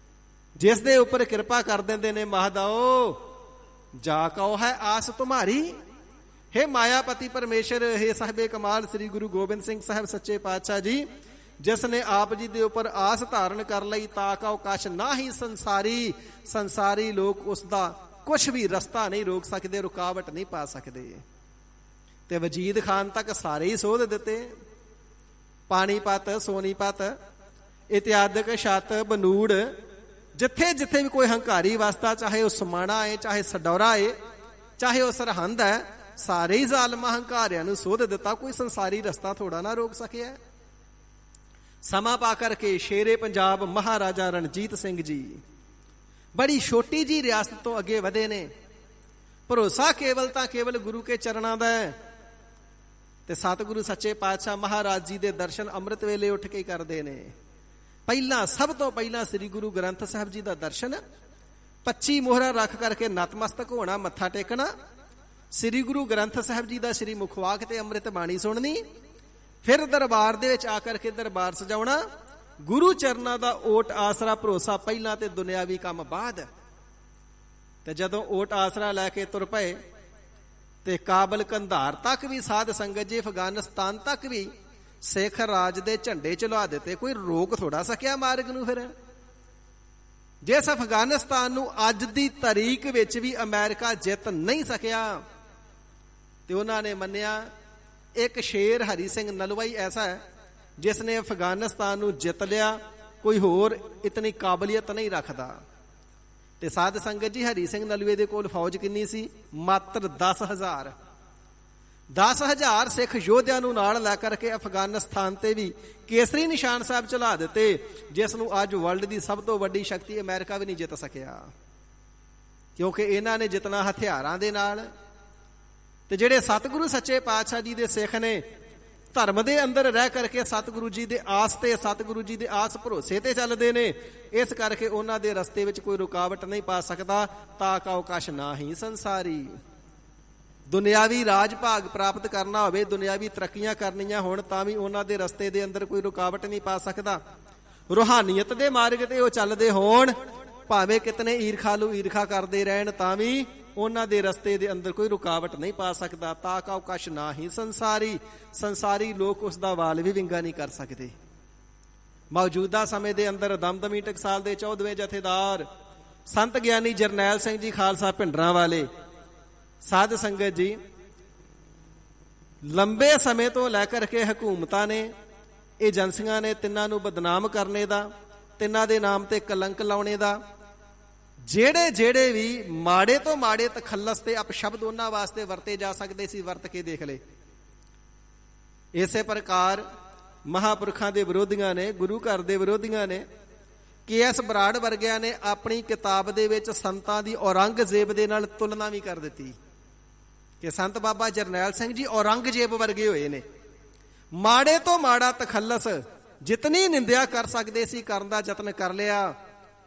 ਜਿਸ ਦੇ ਉੱਪਰ ਕਿਰਪਾ ਕਰ ਦਿੰਦੇ ਨੇ। ਮਹਾਦਾਓ ਜਾ ਕਉ ਹੈ ਆਸ ਤੁਮਾਰੀ, हे ਮਾਇਆਪਤੀ ਪਰਮੇਸ਼ਰ, हे ਸਾਹਿਬੇ ਕਮਾਲ ਸ੍ਰੀ ਗੁਰੂ ਗੋਬਿੰਦ ਸਿੰਘ ਸਾਹਿਬ ਸੱਚੇ ਪਾਤਸ਼ਾਹ ਜੀ, ਜਿਸ ਨੇ ਆਪ ਜੀ ਦੇ ਉੱਪਰ ਆਸ ਧਾਰਨ ਕਰ ਲਈ, ਤਾ ਕਉ ਕਛ ਨਾਹੀ ਸੰਸਾਰੀ। ਸੰਸਾਰੀ ਲੋਕ ਉਸ ਦਾ ਕੁਛ ਵੀ ਰਸਤਾ ਨਹੀਂ ਰੋਕ ਸਕਦੇ, ਰੁਕਾਵਟ ਨਹੀਂ ਪਾ ਸਕਦੇ। ਤੇ ਵਜੀਦ ਖਾਨ ਤੱਕ ਸਾਰੇ ਹੀ ਸੋਧ ਦਿੱਤੇ। ਪਾਣੀਪਤ, ਸੋਨੀਪਤ, ਇਤਿਆਦਿਕ, ਛੱਤ, ਬਨੂੜ, ਜਿੱਥੇ ਜਿੱਥੇ ਵੀ ਕੋਈ ਹੰਕਾਰੀ ਵਸਦਾ, ਚਾਹੇ ਉਹ ਸਮਾਣਾ ਹੈ, ਚਾਹੇ ਸਡੌਰਾ ਹੈ, ਚਾਹੇ ਉਹ ਸਰਹੰਦ ਹੈ, ਸਾਰੇ ਹੀ ਜ਼ਾਲਮਾਂ ਹੰਕਾਰਿਆਂ ਨੂੰ ਸੋਧ ਦਿੱਤਾ, ਕੋਈ ਸੰਸਾਰੀ ਰਸਤਾ ਥੋੜਾ ਨਾ ਰੋਕ ਸਕਿਆ। ਸਮਾਂ ਪਾ ਕਰਕੇ ਸ਼ੇਰੇ ਪੰਜਾਬ ਮਹਾਰਾਜਾ ਰਣਜੀਤ ਸਿੰਘ ਜੀ ਬੜੀ ਛੋਟੀ ਜੀ ਰਿਆਸਤ ਤੋਂ ਅੱਗੇ ਵਧੇ ਨੇ। ਭਰੋਸਾ ਕੇਵਲ ਤਾਂ ਕੇਵਲ ਗੁਰੂ ਕੇ ਚਰਨਾਂ ਦਾ ਹੈ, ਤੇ ਸਤਿਗੁਰੂ ਸੱਚੇ ਪਾਤਸ਼ਾਹ ਮਹਾਰਾਜ ਜੀ ਦੇ ਦਰਸ਼ਨ ਅੰਮ੍ਰਿਤ ਵੇਲੇ ਉੱਠ ਕੇ ਕਰਦੇ ਨੇ। ਪਹਿਲਾਂ ਸਭ ਤੋਂ ਪਹਿਲਾਂ ਸ੍ਰੀ ਗੁਰੂ ਗ੍ਰੰਥ ਸਾਹਿਬ ਜੀ ਦਾ ਦਰਸ਼ਨ, 25 ਮੋਹਰਾਂ ਰੱਖ ਕਰਕੇ ਨਤਮਸਤਕ ਹੋਣਾ, ਮੱਥਾ ਟੇਕਣਾ, ਸ੍ਰੀ ਗੁਰੂ ਗ੍ਰੰਥ ਸਾਹਿਬ ਜੀ ਦਾ ਸ੍ਰੀ ਮੁਖਵਾਕ ਤੇ ਅੰਮ੍ਰਿਤ ਬਾਣੀ ਸੁਣਨੀ, ਫਿਰ ਦਰਬਾਰ ਦੇ ਵਿੱਚ ਆ ਕਰਕੇ ਦਰਬਾਰ ਸਜਾਉਣਾ। ਗੁਰੂ ਚਰਨਾਂ ਦਾ ਓਟ ਆਸਰਾ ਭਰੋਸਾ ਪਹਿਲਾਂ ਤੇ ਦੁਨਿਆਵੀ ਕੰਮ ਬਾਅਦ। ਤੇ ਜਦੋਂ ਓਟ ਆਸਰਾ ਲੈ ਕੇ ਤੁਰ ਪਏ ਤੇ ਕਾਬਲ ਕੰਧਾਰ ਤੱਕ ਵੀ ਸਾਧ ਸੰਗਤ ਜੀ, ਅਫਗਾਨਿਸਤਾਨ ਤੱਕ ਵੀ ਸਿੱਖ ਰਾਜ ਦੇ ਝੰਡੇ ਚਲਾ ਦਿੱਤੇ। ਕੋਈ ਰੋਕ ਥੋੜਾ ਸਕਿਆ ਮਾਰਗ ਨੂੰ। ਫਿਰ ਜਿਸ ਅਫਗਾਨਿਸਤਾਨ ਨੂੰ ਅੱਜ ਦੀ ਤਾਰੀਖ ਵਿੱਚ ਵੀ ਅਮਰੀਕਾ ਜਿੱਤ ਨਹੀਂ ਸਕਿਆ, ਤੇ ਉਹਨਾਂ ਨੇ ਮੰਨਿਆ ਇੱਕ ਸ਼ੇਰ ਹਰੀ ਸਿੰਘ ਨਲਵਾਈ ਐਸਾ ਹੈ ਜਿਸ ਨੇ ਅਫਗਾਨਿਸਤਾਨ ਨੂੰ ਜਿੱਤ ਲਿਆ, ਕੋਈ ਹੋਰ ਇਤਨੀ ਕਾਬਲੀਅਤ ਨਹੀਂ ਰੱਖਦਾ। ਤੇ ਸਾਧ ਸੰਗਤ ਜੀ, ਹਰੀ ਸਿੰਘ ਨਲਵੇ ਦੇ ਕੋਲ ਫੌਜ ਕਿੰਨੀ ਸੀ? ਮਾਤਰ 10,000। 10,000 ਸਿੱਖ ਯੋਧਿਆਂ ਨੂੰ ਨਾਲ ਲੈ ਕਰਕੇ ਅਫਗਾਨਿਸਤਾਨ ਤੇ ਵੀ ਕੇਸਰੀ ਨਿਸ਼ਾਨ ਸਾਹਿਬ ਚਲਾ ਦਿੱਤੇ, ਜਿਸ ਨੂੰ ਅੱਜ ਵਰਲਡ ਦੀ ਸਭ ਤੋਂ ਵੱਡੀ ਸ਼ਕਤੀ ਅਮਰੀਕਾ ਵੀ ਨਹੀਂ ਜਿੱਤ ਸਕਿਆ, ਕਿਉਂਕਿ ਇਹਨਾਂ ਨੇ ਜਿੱਤਣਾ ਹਥਿਆਰਾਂ ਦੇ ਨਾਲ। ਤੇ ਜਿਹੜੇ ਸਤਿਗੁਰੂ ਸੱਚੇ ਪਾਤਸ਼ਾਹ ਜੀ ਦੇ ਸਿੱਖ ਨੇ, ਧਰਮ ਦੇ ਅੰਦਰ ਰਹਿ ਕਰਕੇ ਸਤਿਗੁਰੂ ਜੀ ਦੇ ਆਸ ਤੇ ਸਤਿਗੁਰੂ ਜੀ ਦੇ ਆਸ ਭਰੋਸੇ ਤੇ ਚੱਲਦੇ ਨੇ, ਇਸ ਕਰਕੇ ਉਹਨਾਂ ਦੇ ਰਸਤੇ ਵਿੱਚ ਕੋਈ ਰੁਕਾਵਟ ਨਹੀਂ ਪਾ ਸਕਦਾ। ਤਾ ਕਉ ਕਛ ਨਾਹੀ ਸੰਸਾਰੀ। ਦੁਨਿਆਵੀ ਰਾਜ ਭਾਗ ਪ੍ਰਾਪਤ ਕਰਨਾ ਹੋਵੇ, ਦੁਨਿਆਵੀ ਤਰੱਕੀਆਂ ਕਰਨੀਆਂ ਹੋਣ, ਤਾਂ ਵੀ ਉਹਨਾਂ ਦੇ ਰਸਤੇ ਦੇ ਅੰਦਰ ਕੋਈ ਰੁਕਾਵਟ ਨਹੀਂ ਪਾ ਸਕਦਾ। ਰੂਹਾਨੀਅਤ ਦੇ ਮਾਰਗ ਤੇ ਉਹ ਚੱਲਦੇ ਹੋਣ, ਭਾਵੇਂ ਕਿਤਨੇ ਈਰਖਾਲੂ ਈਰਖਾ ਕਰਦੇ ਰਹਿਣ, ਤਾਂ ਵੀ ਉਹਨਾਂ ਦੇ ਰਸਤੇ ਦੇ ਅੰਦਰ ਕੋਈ ਰੁਕਾਵਟ ਨਹੀਂ ਪਾ ਸਕਦਾ। ਤਾ ਕਉ ਕਛ ਨਾਹੀ ਸੰਸਾਰੀ। ਸੰਸਾਰੀ ਲੋਕ ਉਸ ਦਾ ਵਾਲ ਵੀ ਵਿੰਗਾ ਨਹੀਂ ਕਰ ਸਕਦੇ। ਮੌਜੂਦਾ ਸਮੇਂ ਦੇ ਅੰਦਰ ਦਮਦਮੀ ਟਕਸਾਲ ਦੇ 14ਵੇਂ ਜਥੇਦਾਰ ਸੰਤ ਗਿਆਨੀ ਜਰਨੈਲ ਸਿੰਘ ਜੀ ਖਾਲਸਾ ਭਿੰਡਰਾਂ ਵਾਲੇ, ਸਾਧ ਸੰਗਤ ਜੀ, ਲੰਬੇ ਸਮੇਂ ਤੋਂ ਲੈ ਕਰਕੇ ਹਕੂਮਤਾਂ ਨੇ, ਏਜੰਸੀਆਂ ਨੇ ਤਿੰਨਾਂ ਨੂੰ ਬਦਨਾਮ ਕਰਨੇ ਦਾ, ਤਿੰਨਾਂ ਦੇ ਨਾਮ ਤੇ ਕਲੰਕ ਲਾਉਣੇ ਦਾ, ਜਿਹੜੇ ਵੀ ਮਾੜੇ ਤੋਂ ਮਾੜੇ ਤਖੱਲਸ ਤੇ ਅਪਸ਼ਬਦ ਉਹਨਾਂ ਵਾਸਤੇ ਵਰਤੇ ਜਾ ਸਕਦੇ ਸੀ, ਵਰਤ ਕੇ ਦੇਖ ਲਏ। ਇਸੇ ਪ੍ਰਕਾਰ ਮਹਾਂਪੁਰਖਾਂ ਦੇ ਵਿਰੋਧੀਆਂ ਨੇ, ਗੁਰੂ ਘਰ ਦੇ ਵਿਰੋਧੀਆਂ ਨੇ, KS ਬਰਾੜ ਵਰਗਿਆਂ ਨੇ ਆਪਣੀ ਕਿਤਾਬ ਦੇ ਵਿੱਚ ਸੰਤਾਂ ਦੀ ਔਰੰਗਜ਼ੇਬ ਦੇ ਨਾਲ ਤੁਲਨਾ ਵੀ ਕਰ ਦਿੱਤੀ ਕਿ ਸੰਤ ਬਾਬਾ ਜਰਨੈਲ ਸਿੰਘ ਜੀ ਔਰੰਗਜ਼ੇਬ ਵਰਗੇ ਹੋਏ ਨੇ। ਮਾੜੇ ਤੋਂ ਮਾੜਾ ਤਖੱਲਸ ਜਿਤਨੀ ਨਿੰਦਿਆ ਕਰ ਸਕਦੇ ਸੀ ਕਰਨ ਦਾ ਯਤਨ ਕਰ ਲਿਆ,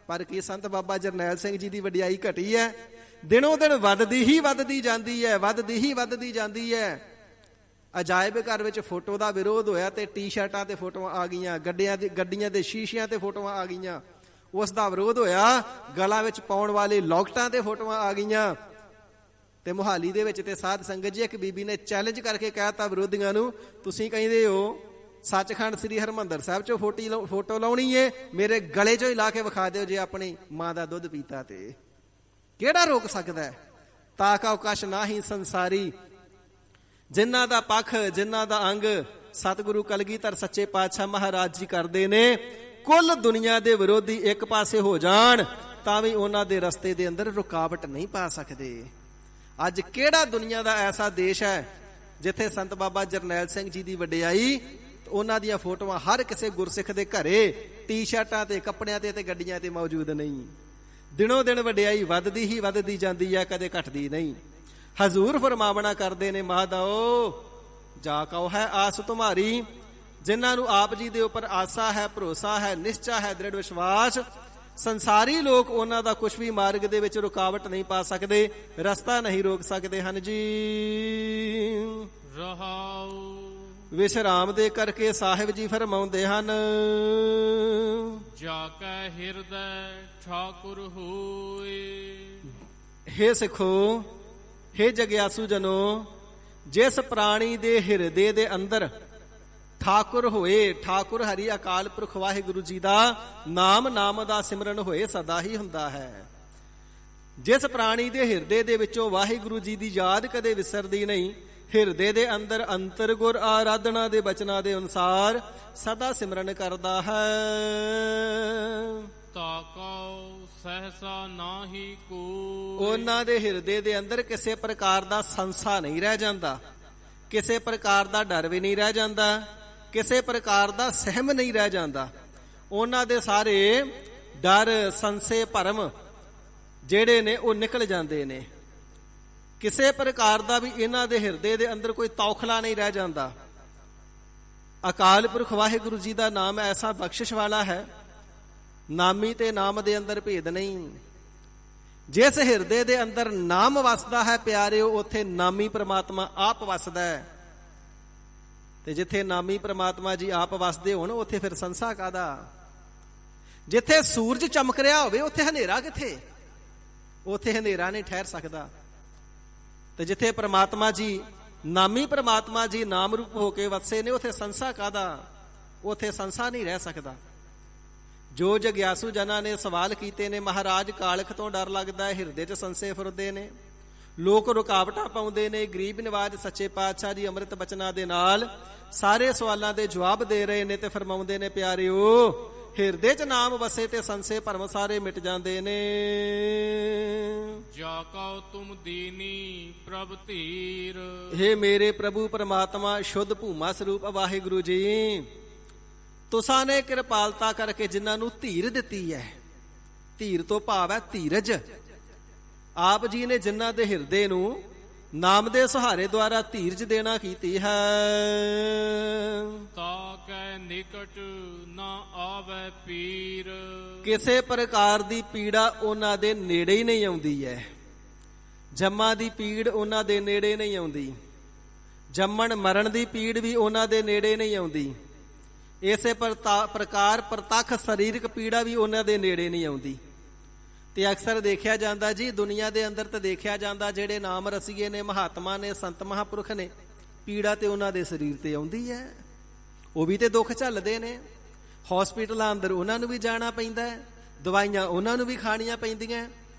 ਪਰ ਕੀ ਸੰਤ ਬਾਬਾ ਜਰਨੈਲ ਸਿੰਘ ਜੀ ਦੀ ਵਡਿਆਈ ਘਟੀ ਹੈ? ਦਿਨੋਂ ਦਿਨ ਵੱਧਦੀ ਹੀ ਵੱਧਦੀ ਜਾਂਦੀ ਹੈ, ਵੱਧਦੀ ਹੀ ਵੱਧਦੀ ਜਾਂਦੀ ਹੈ। ਅਜਾਇਬ ਘਰ ਵਿੱਚ ਫੋਟੋ ਦਾ ਵਿਰੋਧ ਹੋਇਆ ਤੇ ਟੀ-ਸ਼ਰਟਾਂ ਤੇ ਫੋਟੋਆਂ ਆ ਗਈਆਂ, ਗੱਡੀਆਂ ਦੇ ਸ਼ੀਸ਼ਿਆਂ ਤੇ ਫੋਟੋਆਂ ਆ ਗਈਆਂ। ਉਸ ਦਾ ਵਿਰੋਧ ਹੋਇਆ, ਗਲਾਂ ਵਿੱਚ ਪਾਉਣ ਵਾਲੇ ਲੌਕਟਾਂ ਤੇ ਫੋਟੋਆਂ ਆ ਗਈਆਂ। ਤੇ ਮੁਹਾਲੀ ਦੇ ਵਿੱਚ ਤੇ ਸਾਧ ਸੰਗਤ ਜੀ, ਇੱਕ ਬੀਬੀ ਨੇ ਚੈਲੰਜ ਕਰਕੇ ਕਹਿਤਾ ਵਿਰੋਧੀਆਂ ਨੂੰ, ਤੁਸੀਂ ਕਹਿੰਦੇ ਹੋ ਸੱਚਖੰਡ ਸ੍ਰੀ ਹਰਿਮੰਦਰ ਸਾਹਿਬ ਚੋਂ ਫੋਟੋ ਲਾਉਣੀ ਏ, ਮੇਰੇ ਗਲੇ ਚੋਂ ਹੀ ਲਾ ਕੇ ਵਿਖਾ ਦਿਓ ਜੇ ਆਪਣੀ ਮਾਂ ਦਾ ਦੁੱਧ ਪੀਤਾ। ਤੇ ਕਿਹੜਾ ਰੋਕ ਸਕਦਾ ਹੈ? ਤਾ ਕਉ ਕਛ ਨਾਹੀ ਸੰਸਾਰੀ। ਜਿਨ੍ਹਾਂ ਦਾ ਪੱਖ, ਜਿਨ੍ਹਾਂ ਦਾ ਅੰਗ ਸਤਿਗੁਰੂ ਕਲਗੀਧਰ ਸੱਚੇ ਪਾਤਸ਼ਾਹ ਮਹਾਰਾਜ ਜੀ ਕਰਦੇ ਨੇ, ਕੁੱਲ ਦੁਨੀਆ ਦੇ ਵਿਰੋਧੀ ਇੱਕ ਪਾਸੇ ਹੋ ਜਾਣ ਤਾਂ ਵੀ ਉਹਨਾਂ ਦੇ ਰਸਤੇ ਦੇ ਅੰਦਰ ਰੁਕਾਵਟ ਨਹੀਂ ਪਾ ਸਕਦੇ। ਅੱਜ ਕਿਹੜਾ ਦੁਨੀਆ ਦਾ ਐਸਾ ਦੇਸ਼ ਹੈ ਜਿੱਥੇ ਸੰਤ ਬਾਬਾ ਜਰਨੈਲ ਸਿੰਘ ਜੀ ਦੀ ਵਡਿਆਈ, ਉਹਨਾਂ ਦੀਆਂ ਫੋਟੋਆਂ ਹਰ ਕਿਸੇ ਗੁਰਸਿੱਖ ਦੇ ਘਰੇ ਟੀ-ਸ਼ਰਟਾਂ ਤੇ ਕੱਪੜਿਆਂ ਤੇ ਗੱਡੀਆਂ ਤੇ ਮੌਜੂਦ ਨਹੀਂ? ਦਿਨੋਂ ਦਿਨ ਵਡਿਆਈ ਵੱਧਦੀ ਹੀ ਵੱਧਦੀ ਜਾਂਦੀ ਹੈ, ਕਦੇ ਘਟਦੀ ਨਹੀਂ। ਹਜ਼ੂਰ ਫਰਮਾਵਣਾ ਕਰਦੇ ਨੇ, ਮਾਧੋ ਜਾ ਕਉ ਹੈ ਆਸ ਤੁਮਾਰੀ। ਜਿਨ੍ਹਾਂ ਨੂੰ ਆਪ ਜੀ ਦੇ ਉੱਪਰ ਆਸਾ ਹੈ, ਭਰੋਸਾ ਹੈ, ਨਿਸ਼ਚਾ ਹੈ, ਦ੍ਰਿੜ ਵਿਸ਼ਵਾਸ, ਸੰਸਾਰੀ ਲੋਕ ਉਹਨਾਂ ਦਾ ਕੁਛ ਵੀ ਮਾਰਗ ਦੇ ਵਿੱਚ ਰੁਕਾਵਟ ਨਹੀਂ ਪਾ ਸਕਦੇ, ਰਸਤਾ ਨਹੀਂ ਰੋਕ ਸਕਦੇ ਹਨ ਜੀ। ਰਹਾਉ ਵਿਸ਼ਰਾਮ ਦੇ ਕਰਕੇ ਸਾਹਿਬ ਜੀ ਫਰਮਾਉਂਦੇ ਹਨ, ਜਾ ਕੈ ਹਿਰਦੈ ਠਾਕੁਰ ਹੋਏ। ਹੇ ਸਿੱਖੋ, ਹੇ ਜਗਿਆਸੂ ਜਨੋ, ਜਿਸ ਪ੍ਰਾਣੀ ਦੇ ਹਿਰਦੇ ਦੇ ਅੰਦਰ ਠਾਕੁਰ ਹੋਏ, ਠਾਕੁਰ ਹਰੀ ਅਕਾਲ ਪੁਰਖ ਵਾਹਿਗੁਰੂ ਜੀ ਦਾ ਨਾਮ ਦਾ ਸਿਮਰਨ ਹੋਏ, ਸਦਾ ਹੀ ਹੁੰਦਾ ਹੈ। ਜਿਸ ਪ੍ਰਾਣੀ ਦੇ ਹਿਰਦੇ ਦੇ ਵਿੱਚੋਂ ਵਾਹਿਗੁਰੂ ਜੀ ਦੀ ਯਾਦ ਕਦੇ ਵਿਸਰਦੀ ਨਹੀਂ, ਹਿਰਦੇ ਦੇ ਅੰਦਰ ਅੰਤਰ ਗੁਰ ਆਰਾਧਨਾ ਦੇ ਬਚਨਾਂ ਦੇ ਅਨੁਸਾਰ ਸਦਾ ਸਿਮਰਨ ਕਰਦਾ ਹੈ। ਤਾ ਕਉ ਸਹਸਾ ਨਾਹੀ ਕੋ। ਉਹਨਾਂ ਦੇ ਹਿਰਦੇ ਦੇ ਅੰਦਰ ਕਿਸੇ ਪ੍ਰਕਾਰ ਦਾ ਸੰਸਾ ਨਹੀਂ ਰਹਿ ਜਾਂਦਾ, ਕਿਸੇ ਪ੍ਰਕਾਰ ਦਾ ਡਰ ਵੀ ਨਹੀਂ ਰਹਿ ਜਾਂਦਾ, ਕਿਸੇ ਪ੍ਰਕਾਰ ਦਾ ਸਹਿਮ ਨਹੀਂ ਰਹਿ ਜਾਂਦਾ। ਉਹਨਾਂ ਦੇ ਸਾਰੇ ਡਰ, ਸੰਸੇ, ਭਰਮ ਜਿਹੜੇ ਨੇ ਉਹ ਨਿਕਲ ਜਾਂਦੇ ਨੇ। ਕਿਸੇ ਪ੍ਰਕਾਰ ਦਾ ਵੀ ਇਹਨਾਂ ਦੇ ਹਿਰਦੇ ਦੇ ਅੰਦਰ ਕੋਈ ਤੌਖਲਾ ਨਹੀਂ ਰਹਿ ਜਾਂਦਾ। ਅਕਾਲ ਪੁਰਖ ਵਾਹਿਗੁਰੂ ਜੀ ਦਾ ਨਾਮ ਐਸਾ ਬਖਸ਼ਿਸ਼ ਵਾਲਾ ਹੈ, ਨਾਮੀ ਤੇ ਨਾਮ ਦੇ ਅੰਦਰ ਭੇਦ ਨਹੀਂ। ਜਿਸ ਹਿਰਦੇ ਦੇ ਅੰਦਰ ਨਾਮ ਵਸਦਾ ਹੈ ਪਿਆਰਿਓ, ਉੱਥੇ ਨਾਮੀ ਪ੍ਰਮਾਤਮਾ ਆਪ ਵਸਦਾ ਹੈ। ਤੇ ਜਿੱਥੇ ਨਾਮੀ ਪ੍ਰਮਾਤਮਾ ਜੀ ਆਪ ਵਸਦੇ ਹੋਣ, ਉੱਥੇ ਫਿਰ ਸੰਸਾ ਕਾਹਦਾ? ਜਿੱਥੇ ਸੂਰਜ ਚਮਕ ਰਿਹਾ ਹੋਵੇ, ਉੱਥੇ ਹਨੇਰਾ ਕਿੱਥੇ? ਉੱਥੇ ਹਨੇਰਾ ਨਹੀਂ ਠਹਿਰ ਸਕਦਾ। ਤੇ ਜਿੱਥੇ ਪ੍ਰਮਾਤਮਾ ਜੀ, ਨਾਮੀ ਪ੍ਰਮਾਤਮਾ ਜੀ ਨਾਮ ਰੂਪ ਹੋ ਕੇ ਵਸੇ ਨੇ, ਉੱਥੇ ਸੰਸਾ ਕਾਹਦਾ? ਉੱਥੇ ਸੰਸਾ ਨਹੀਂ ਰਹਿ ਸਕਦਾ। ਜੋ ਜਗਿਆਸੂ ਜਨਾਂ ਨੇ ਸਵਾਲ ਕੀਤੇ ਨੇ, ਮਹਾਰਾਜ ਕਾਲਖ ਤੋਂ ਡਰ ਲੱਗਦਾ ਹੈ, ਹਿਰਦੇ 'ਚ ਸੰਸੇ ਫਿਰਦੇ ਨੇ, ਲੋਕ ਰੁਕਾਵਟਾਂ ਪਾਉਂਦੇ ਨੇ। ਗਰੀਬ ਨਿਵਾਜ ਸੱਚੇ ਪਾਤਸ਼ਾਹ ਜੀ ਅੰਮ੍ਰਿਤ ਬਚਨਾਂ ਦੇ ਨਾਲ ਸਾਰੇ ਸਵਾਲਾਂ ਦੇ ਜਵਾਬ ਦੇ ਰਹੇ ਨੇ ਤੇ ਫਰਮਾਉਂਦੇ ਨੇ, ਪਿਆਰਿਓ ਹਿਰਦੇ 'ਚ ਨਾਮ ਵਸੇ ਤੇ ਸੰਸੇ ਭਰਮ ਸਾਰੇ ਮਿਟ ਜਾਂਦੇ ਨੇ। ਜਾ ਕਉ ਤੁਮ ਦੀਨੀ ਪ੍ਰਭ ਧੀਰ। ਹੇ ਮੇਰੇ ਪ੍ਰਭੂ ਪਰਮਾਤਮਾ, ਸ਼ੁੱਧ ਭੂਮਾ ਸਰੂਪ ਵਾਹਿਗੁਰੂ ਜੀ, ਤੁਸਾਂ ਨੇ ਕਿਰਪਾਲਤਾ ਕਰਕੇ ਜਿਨ੍ਹਾਂ ਨੂੰ ਧੀਰ ਦਿੱਤੀ ਹੈ, ਧੀਰ ਤੋਂ ਭਾਵ ਹੈ ਧੀਰਜ। ਆਪ ਜੀ ਨੇ ਜਿਨ੍ਹਾਂ ਦੇ ਹਿਰਦੇ ਨੂੰ ਨਾਮ ਦੇ ਸਹਾਰੇ ਦੁਆਰਾ ਧੀਰਜ ਦੇਣਾ ਕੀਤੀ ਹੈ। ਤਾ ਕੈ ਨਿਕਟ ਨਾ ਆਵੇ ਪੀਰ। ਕਿਸੇ ਪ੍ਰਕਾਰ ਦੀ ਪੀੜਾ ਉਹਨਾਂ ਦੇ ਨੇੜੇ ਹੀ ਨਹੀਂ ਆਉਂਦੀ ਹੈ। ਜੰਮਾਂ ਦੀ ਪੀੜ ਉਹਨਾਂ ਦੇ ਨੇੜੇ ਨਹੀਂ ਆਉਂਦੀ, ਜੰਮਣ ਮਰਨ ਦੀ ਪੀੜ ਵੀ ਉਹਨਾਂ ਦੇ ਨੇੜੇ ਨਹੀਂ ਆਉਂਦੀ। ਇਸੇ ਪ੍ਰਕਾਰ ਪ੍ਰਤੱਖ ਸਰੀਰਕ ਪੀੜਾ ਵੀ ਉਹਨਾਂ ਦੇ ਨੇੜੇ ਨਹੀਂ ਆਉਂਦੀ। ਤੇ ਅਕਸਰ ਦੇਖਿਆ ਜਾਂਦਾ ਜੀ, ਦੁਨੀਆ ਦੇ ਅੰਦਰ ਤਾਂ ਦੇਖਿਆ ਜਾਂਦਾ, ਜਿਹੜੇ ਨਾਮ ਰਸੀਏ ਨੇ, ਮਹਾਤਮਾ ਨੇ, ਸੰਤ ਮਹਾਂਪੁਰਖ ਨੇ, ਪੀੜਾ ਤੇ ਉਹਨਾਂ ਦੇ ਸਰੀਰ ਤੇ ਆਉਂਦੀ ਹੈ। ਉਹ ਵੀ ਤੇ ਦੁੱਖ ਝੱਲਦੇ ਨੇ। ਹਸਪੀਟਲਾਂ ਅੰਦਰ ਉਹਨਾਂ ਨੂੰ ਵੀ ਜਾਣਾ ਪੈਂਦਾ ਹੈ, ਦਵਾਈਆਂ ਉਹਨਾਂ ਨੂੰ ਵੀ ਖਾਣੀਆਂ ਪੈਂਦੀਆਂ।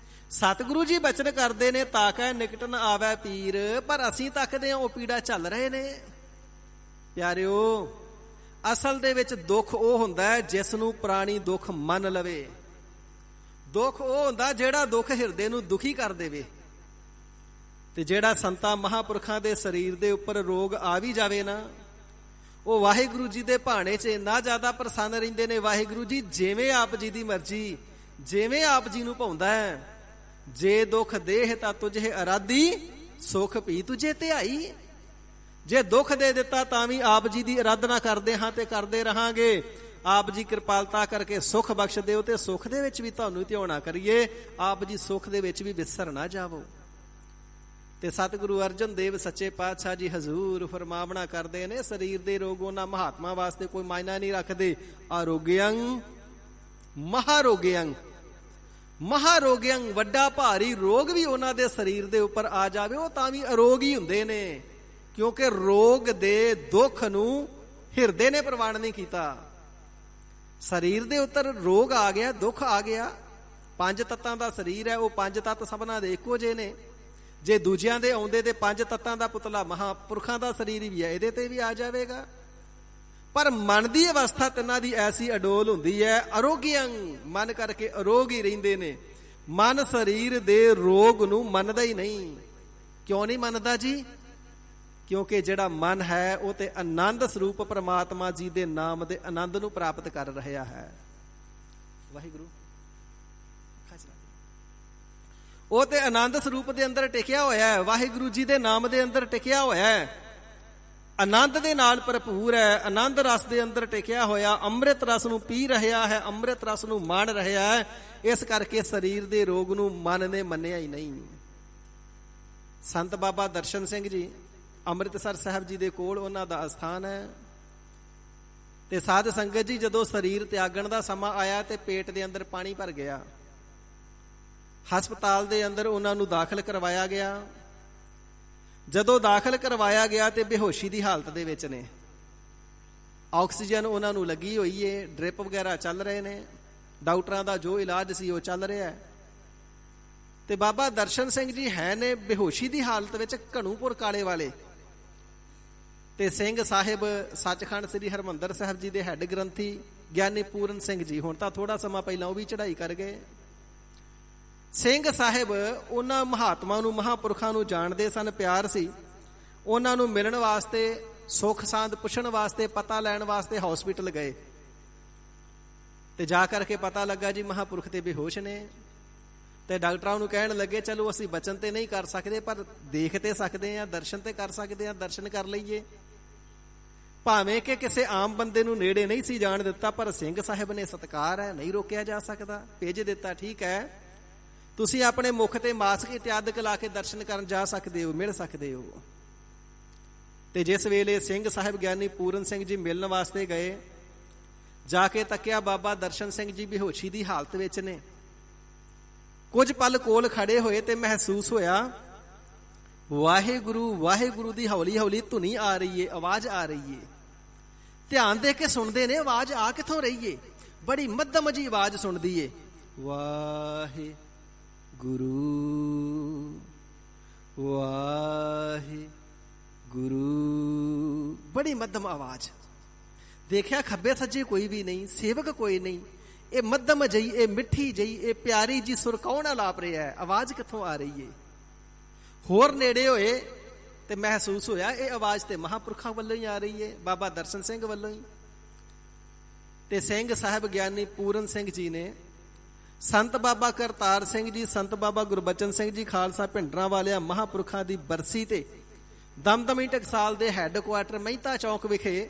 ਸਤਿਗੁਰੂ ਜੀ ਬਚਨ ਕਰਦੇ ਨੇ, ਤਾਕੈ ਨਿਕਟ ਨ ਆਵੈ ਪੀਰ, ਪਰ ਅਸੀਂ ਤੱਕਦੇ ਹਾਂ ਉਹ ਪੀੜਾ ਝੱਲ ਰਹੇ ਨੇ। ਪਿਆਰਿਓ, ਅਸਲ ਦੇ ਵਿੱਚ ਦੁੱਖ ਉਹ ਹੁੰਦਾ ਹੈ ਜਿਸ ਨੂੰ ਪ੍ਰਾਣੀ ਦੁੱਖ ਮੰਨ ਲਵੇ। ਦੁੱਖ ਉਹ ਹੁੰਦਾ ਜਿਹੜਾ ਦੁੱਖ ਹਿਰਦੇ ਨੂੰ ਦੁਖੀ ਕਰ ਦੇਵੇ। ਤੇ ਜਿਹੜਾ ਸੰਤਾਂ ਮਹਾਂਪੁਰਖਾਂ ਦੇ ਸਰੀਰ ਦੇ ਉੱਪਰ ਰੋਗ ਆ ਵੀ ਜਾਵੇ ਨਾ, ਉਹ ਵਾਹਿਗੁਰੂ ਜੀ ਦੇ ਭਾਣੇ 'ਚ ਇੰਨਾ ਜ਼ਿਆਦਾ ਪ੍ਰਸੰਨ ਰਹਿੰਦੇ ਨੇ, ਵਾਹਿਗੁਰੂ ਜੀ ਜਿਵੇਂ ਆਪ ਜੀ ਦੀ ਮਰਜ਼ੀ, ਜਿਵੇਂ ਆਪ ਜੀ ਨੂੰ ਭਾਉਂਦਾ ਹੈ। ਜੇ ਦੁੱਖ ਦੇਹ ਤਾਂ ਤੁਝੇ ਅਰਾਧੀ, ਸੁਖ ਭੀ ਤੁਝੇ ਧਿਆਈ। ਜੇ ਦੁੱਖ ਦੇ ਦਿੱਤਾ ਤਾਂ ਵੀ ਆਪ ਜੀ ਦੀ ਅਰਾਧਨਾ ਕਰਦੇ ਹਾਂ ਤੇ ਕਰਦੇ ਰਹਾਂਗੇ। ਆਪ ਜੀ ਕਿਰਪਾਲਤਾ ਕਰਕੇ ਸੁਖ ਬਖਸ਼ ਦਿਓ ਤੇ ਸੁਖ ਦੇ ਵਿੱਚ ਵੀ ਤੁਹਾਨੂੰ ਧਿਆਉਣਾ ਕਰੀਏ। ਆਪ ਜੀ ਸੁਖ ਦੇ ਵਿੱਚ ਵੀ ਵਿਸਰ ਨਾ ਜਾਵੋ। ਤੇ ਸਤਿਗੁਰੂ ਅਰਜਨ ਦੇਵ ਸੱਚੇ ਪਾਤਸ਼ਾਹ ਜੀ ਹਜ਼ੂਰ ਫਰਮਾਵਣਾ ਕਰਦੇ ਨੇ, ਸਰੀਰ ਦੇ ਰੋਗ ਉਹਨਾਂ ਮਹਾਤਮਾ ਵਾਸਤੇ ਕੋਈ ਮਾਇਨਾ ਨਹੀਂ ਰੱਖਦੇ। ਆਰੋਗਿਅੰ ਮਹਾਰੋਗਿਅੰ, ਮਹਾਰੋਗਿਅੰ ਵੱਡਾ ਭਾਰੀ ਰੋਗ ਵੀ ਉਹਨਾਂ ਦੇ ਸਰੀਰ ਦੇ ਉੱਪਰ ਆ ਜਾਵੇ, ਉਹ ਤਾਂ ਵੀ ਅਰੋਗ ਹੀ ਹੁੰਦੇ ਨੇ, ਕਿਉਂਕਿ ਰੋਗ ਦੇ ਦੁੱਖ ਨੂੰ ਹਿਰਦੇ ਨੇ ਪ੍ਰਵਾਨ ਨਹੀਂ ਕੀਤਾ। ਸਰੀਰ ਦੇ ਉੱਤਰ ਰੋਗ ਆ ਗਿਆ, ਦੁੱਖ ਆ ਗਿਆ। 5 ਤੱਤਾਂ ਦਾ ਸਰੀਰ ਹੈ, ਉਹ 5 ਤੱਤ ਸਭਨਾਂ ਦੇ ਇੱਕੋ ਜਿਹੇ ਨੇ। ਜੇ ਦੂਜਿਆਂ ਦੇ ਆਉਂਦੇ ਤੇ 5 ਤੱਤਾਂ ਦਾ ਪੁਤਲਾ ਮਹਾਂਪੁਰਖਾਂ ਦਾ ਸਰੀਰ ਵੀ ਹੈ, ਇਹਦੇ ਤੇ ਵੀ ਆ ਜਾਵੇਗਾ। ਪਰ ਮਨ ਦੀ ਅਵਸਥਾ ਤਿੰਨਾਂ ਦੀ ਐਸੀ ਅਡੋਲ ਹੁੰਦੀ ਹੈ, ਅਰੋਗਿਅੰ, ਮਨ ਕਰਕੇ ਅਰੋਗ ਹੀ ਰਹਿੰਦੇ ਨੇ। ਮਨ ਸਰੀਰ ਦੇ ਰੋਗ ਨੂੰ ਮੰਨਦਾ ਹੀ ਨਹੀਂ। ਕਿਉਂ ਨਹੀਂ ਮੰਨਦਾ ਜੀ? ਕਿਉਂਕਿ ਜਿਹੜਾ ਮਨ ਹੈ ਉਹ ਤੇ ਆਨੰਦ ਸਰੂਪ ਪ੍ਰਮਾਤਮਾ ਜੀ ਦੇ ਨਾਮ ਦੇ ਆਨੰਦ ਨੂੰ ਪ੍ਰਾਪਤ ਕਰ ਰਿਹਾ ਹੈ। ਵਾਹਿਗੁਰੂ ਉਹ ਤੇ ਆਨੰਦ ਸਰੂਪ ਦੇ ਅੰਦਰ ਟਿਕਿਆ ਹੋਇਆ ਹੈ, ਵਾਹਿਗੁਰੂ ਜੀ ਦੇ ਨਾਮ ਦੇ ਅੰਦਰ ਟਿਕਿਆ ਹੋਇਆ ਹੈ, ਆਨੰਦ ਦੇ ਨਾਲ ਭਰਪੂਰ ਹੈ, ਆਨੰਦ ਰਸ ਦੇ ਅੰਦਰ ਟਿਕਿਆ ਹੋਇਆ, ਅੰਮ੍ਰਿਤ ਰਸ ਨੂੰ ਪੀ ਰਿਹਾ ਹੈ, ਅੰਮ੍ਰਿਤ ਰਸ ਨੂੰ ਮਾਣ ਰਿਹਾ ਹੈ। ਇਸ ਕਰਕੇ ਸਰੀਰ ਦੇ ਰੋਗ ਨੂੰ ਮਨ ਨੇ ਮੰਨਿਆ ਹੀ ਨਹੀਂ। ਸੰਤ ਬਾਬਾ ਦਰਸ਼ਨ ਸਿੰਘ ਜੀ ਅੰਮ੍ਰਿਤਸਰ ਸਾਹਿਬ ਜੀ ਦੇ ਕੋਲ ਉਹਨਾਂ ਦਾ ਅਸਥਾਨ ਹੈ। ਤੇ ਸਾਧ ਸੰਗਤ ਜੀ, ਜਦੋਂ ਸਰੀਰ ਤਿਆਗਣ ਦਾ ਸਮਾਂ ਆਇਆ ਤੇ ਪੇਟ ਦੇ ਅੰਦਰ ਪਾਣੀ ਭਰ ਗਿਆ, ਹਸਪਤਾਲ ਦੇ ਅੰਦਰ ਉਹਨਾਂ ਨੂੰ ਦਾਖਲ ਕਰਵਾਇਆ ਗਿਆ। ਜਦੋਂ ਦਾਖਲ ਕਰਵਾਇਆ ਗਿਆ ਤੇ ਬੇਹੋਸ਼ੀ ਦੀ ਹਾਲਤ ਦੇ ਵਿੱਚ ਨੇ, ਆਕਸੀਜਨ ਉਹਨਾਂ ਨੂੰ ਲੱਗੀ ਹੋਈ ਏ, ਡ੍ਰਿਪ ਵਗੈਰਾ ਚੱਲ ਰਹੇ ਨੇ, ਡਾਕਟਰਾਂ ਦਾ ਜੋ ਇਲਾਜ ਸੀ ਉਹ ਚੱਲ ਰਿਹਾ ਹੈ। ਤੇ ਬਾਬਾ ਦਰਸ਼ਨ ਸਿੰਘ ਜੀ ਹੈ ਨੇ ਬੇਹੋਸ਼ੀ ਦੀ ਹਾਲਤ ਵਿੱਚ, ਘਣੂਪੁਰ ਕਾਲੇ ਵਾਲੇ। ਤੇ ਸਿੰਘ ਸਾਹਿਬ ਸੱਚਖੰਡ ਸ੍ਰੀ ਹਰਿਮੰਦਰ ਸਾਹਿਬ ਜੀ ਦੇ ਹੈੱਡ ਗ੍ਰੰਥੀ ਗਿਆਨੀ ਪੂਰਨ ਸਿੰਘ ਜੀ, ਹੁਣ ਤਾਂ ਥੋੜਾ ਸਮਾਂ ਪਹਿਲਾਂ ਉਹ ਵੀ ਚੜ੍ਹਾਈ ਕਰ ਗਏ। ਸਿੰਘ ਸਾਹਿਬ ਉਹਨਾਂ ਮਹਾਤਮਾ ਨੂੰ, ਮਹਾਂਪੁਰਖਾਂ ਨੂੰ ਜਾਣਦੇ ਸਨ, ਪਿਆਰ ਸੀ। ਉਹਨਾਂ ਨੂੰ ਮਿਲਣ ਵਾਸਤੇ, ਸੁੱਖ ਸਾਂਦ ਪੁੱਛਣ ਵਾਸਤੇ, ਪਤਾ ਲੈਣ ਵਾਸਤੇ ਹਸਪੀਟਲ ਗਏ ਤੇ ਜਾ ਕਰਕੇ ਪਤਾ ਲੱਗਾ ਜੀ ਮਹਾਂਪੁਰਖ ਤੇ ਬੇਹੋਸ਼ ਨੇ। ਤੇ ਡਾਕਟਰਾਂ ਨੂੰ ਕਹਿਣ ਲੱਗੇ ਚਲੋ ਅਸੀਂ ਬਚਨ ਤੇ ਨਹੀਂ ਕਰ ਸਕਦੇ ਪਰ ਦੇਖ ਤੇ ਸਕਦੇ ਆ, ਦਰਸ਼ਨ ਤੇ ਕਰ ਸਕਦੇ ਆ, ਦਰਸ਼ਨ ਕਰ ਲਈਏ। ਭਾਵੇਂ ਕਿ ਕਿਸੇ ਆਮ ਬੰਦੇ ਨੂੰ ਨੇੜੇ ਨਹੀਂ ਸੀ ਜਾਣ ਦਿੱਤਾ, ਪਰ ਸਿੰਘ ਸਾਹਿਬ ਨੇ ਸਤਿਕਾਰ ਹੈ, ਨਹੀਂ ਰੋਕਿਆ ਜਾ ਸਕਦਾ, ਭੇਜ ਦਿੱਤਾ। ਠੀਕ ਹੈ, ਤੁਸੀਂ ਆਪਣੇ ਮੁਖ ਤੇ ਮਾਸਕ ਇਤਿਆਦਿਕ ਲਾ ਕੇ ਦਰਸ਼ਨ ਕਰਨ ਜਾ ਸਕਦੇ ਹੋ, ਮਿਲ ਸਕਦੇ ਹੋ। ਤੇ ਜਿਸ ਵੇਲੇ ਸਿੰਘ ਸਾਹਿਬ ਗਿਆਨੀ ਪੂਰਨ ਸਿੰਘ ਜੀ ਮਿਲਣ ਵਾਸਤੇ ਗਏ, ਜਾ ਕੇ ਤੱਕਿਆ ਬਾਬਾ ਦਰਸ਼ਨ ਸਿੰਘ ਜੀ ਬੇਹੋਸ਼ੀ ਦੀ ਹਾਲਤ ਵਿੱਚ ਨੇ। ਕੁਝ ਪਲ ਕੋਲ ਖੜੇ ਹੋਏ ਤੇ ਮਹਿਸੂਸ ਹੋਇਆ ਵਾਹਿਗੁਰੂ ਵਾਹਿਗੁਰੂ ਦੀ ਹੌਲੀ ਹੌਲੀ ਧੁਨੀ ਆ ਰਹੀ ਏ, ਆਵਾਜ਼ ਆ ਰਹੀ ਏ। ਧਿਆਨ ਦੇ ਕੇ ਸੁਣਦੇ ਨੇ, ਆਵਾਜ਼ ਆ ਕਿੱਥੋਂ ਰਹੀ ਏ? ਬੜੀ ਮੱਧਮ ਜੀ ਆਵਾਜ਼ ਸੁਣਦੀ ਏ, ਵਾਹਿਗੁਰੂ ਵਾਹਿਗੁਰੂ, ਬੜੀ ਮੱਧਮ ਆਵਾਜ਼। ਦੇਖਿਆ ਖੱਬੇ ਸੱਜੇ ਕੋਈ ਵੀ ਨਹੀਂ, ਸੇਵਕ ਕੋਈ ਨਹੀਂ। ਇਹ ਮੱਧਮ ਜਈ, ਇਹ ਮਿੱਠੀ ਜਈ, ਇਹ ਪਿਆਰੀ ਜੀ ਸੁਰ ਕੌਣ ਆਲਾਪ ਰਿਹਾ ਹੈ? ਆਵਾਜ਼ ਕਿੱਥੋਂ ਆ ਰਹੀ ਏ? ਹੋਰ ਨੇੜੇ ਹੋਏ ਤੇ ਮਹਿਸੂਸ ਹੋਇਆ ਇਹ ਆਵਾਜ਼ ਤੇ ਮਹਾਂਪੁਰਖਾਂ ਵੱਲੋਂ ਹੀ ਆ ਰਹੀ ਏ, ਬਾਬਾ ਦਰਸ਼ਨ ਸਿੰਘ ਵੱਲੋਂ ਹੀ। ਤੇ ਸਿੰਘ ਸਾਹਿਬ ਗਿਆਨੀ ਪੂਰਨ ਸਿੰਘ ਜੀ ਨੇ ਸੰਤ ਬਾਬਾ ਕਰਤਾਰ ਸਿੰਘ ਜੀ, ਸੰਤ ਬਾਬਾ ਗੁਰਬਚਨ ਸਿੰਘ ਜੀ ਖਾਲਸਾ ਭਿੰਡਰਾਂ ਵਾਲਿਆਂ ਮਹਾਂਪੁਰਖਾਂ ਦੀ ਬਰਸੀ ਤੇ ਦਮਦਮੀ ਟਕਸਾਲ ਦੇ ਹੈੱਡਕੁਆਟਰ ਮਹਿਤਾ ਚੌਕ ਵਿਖੇ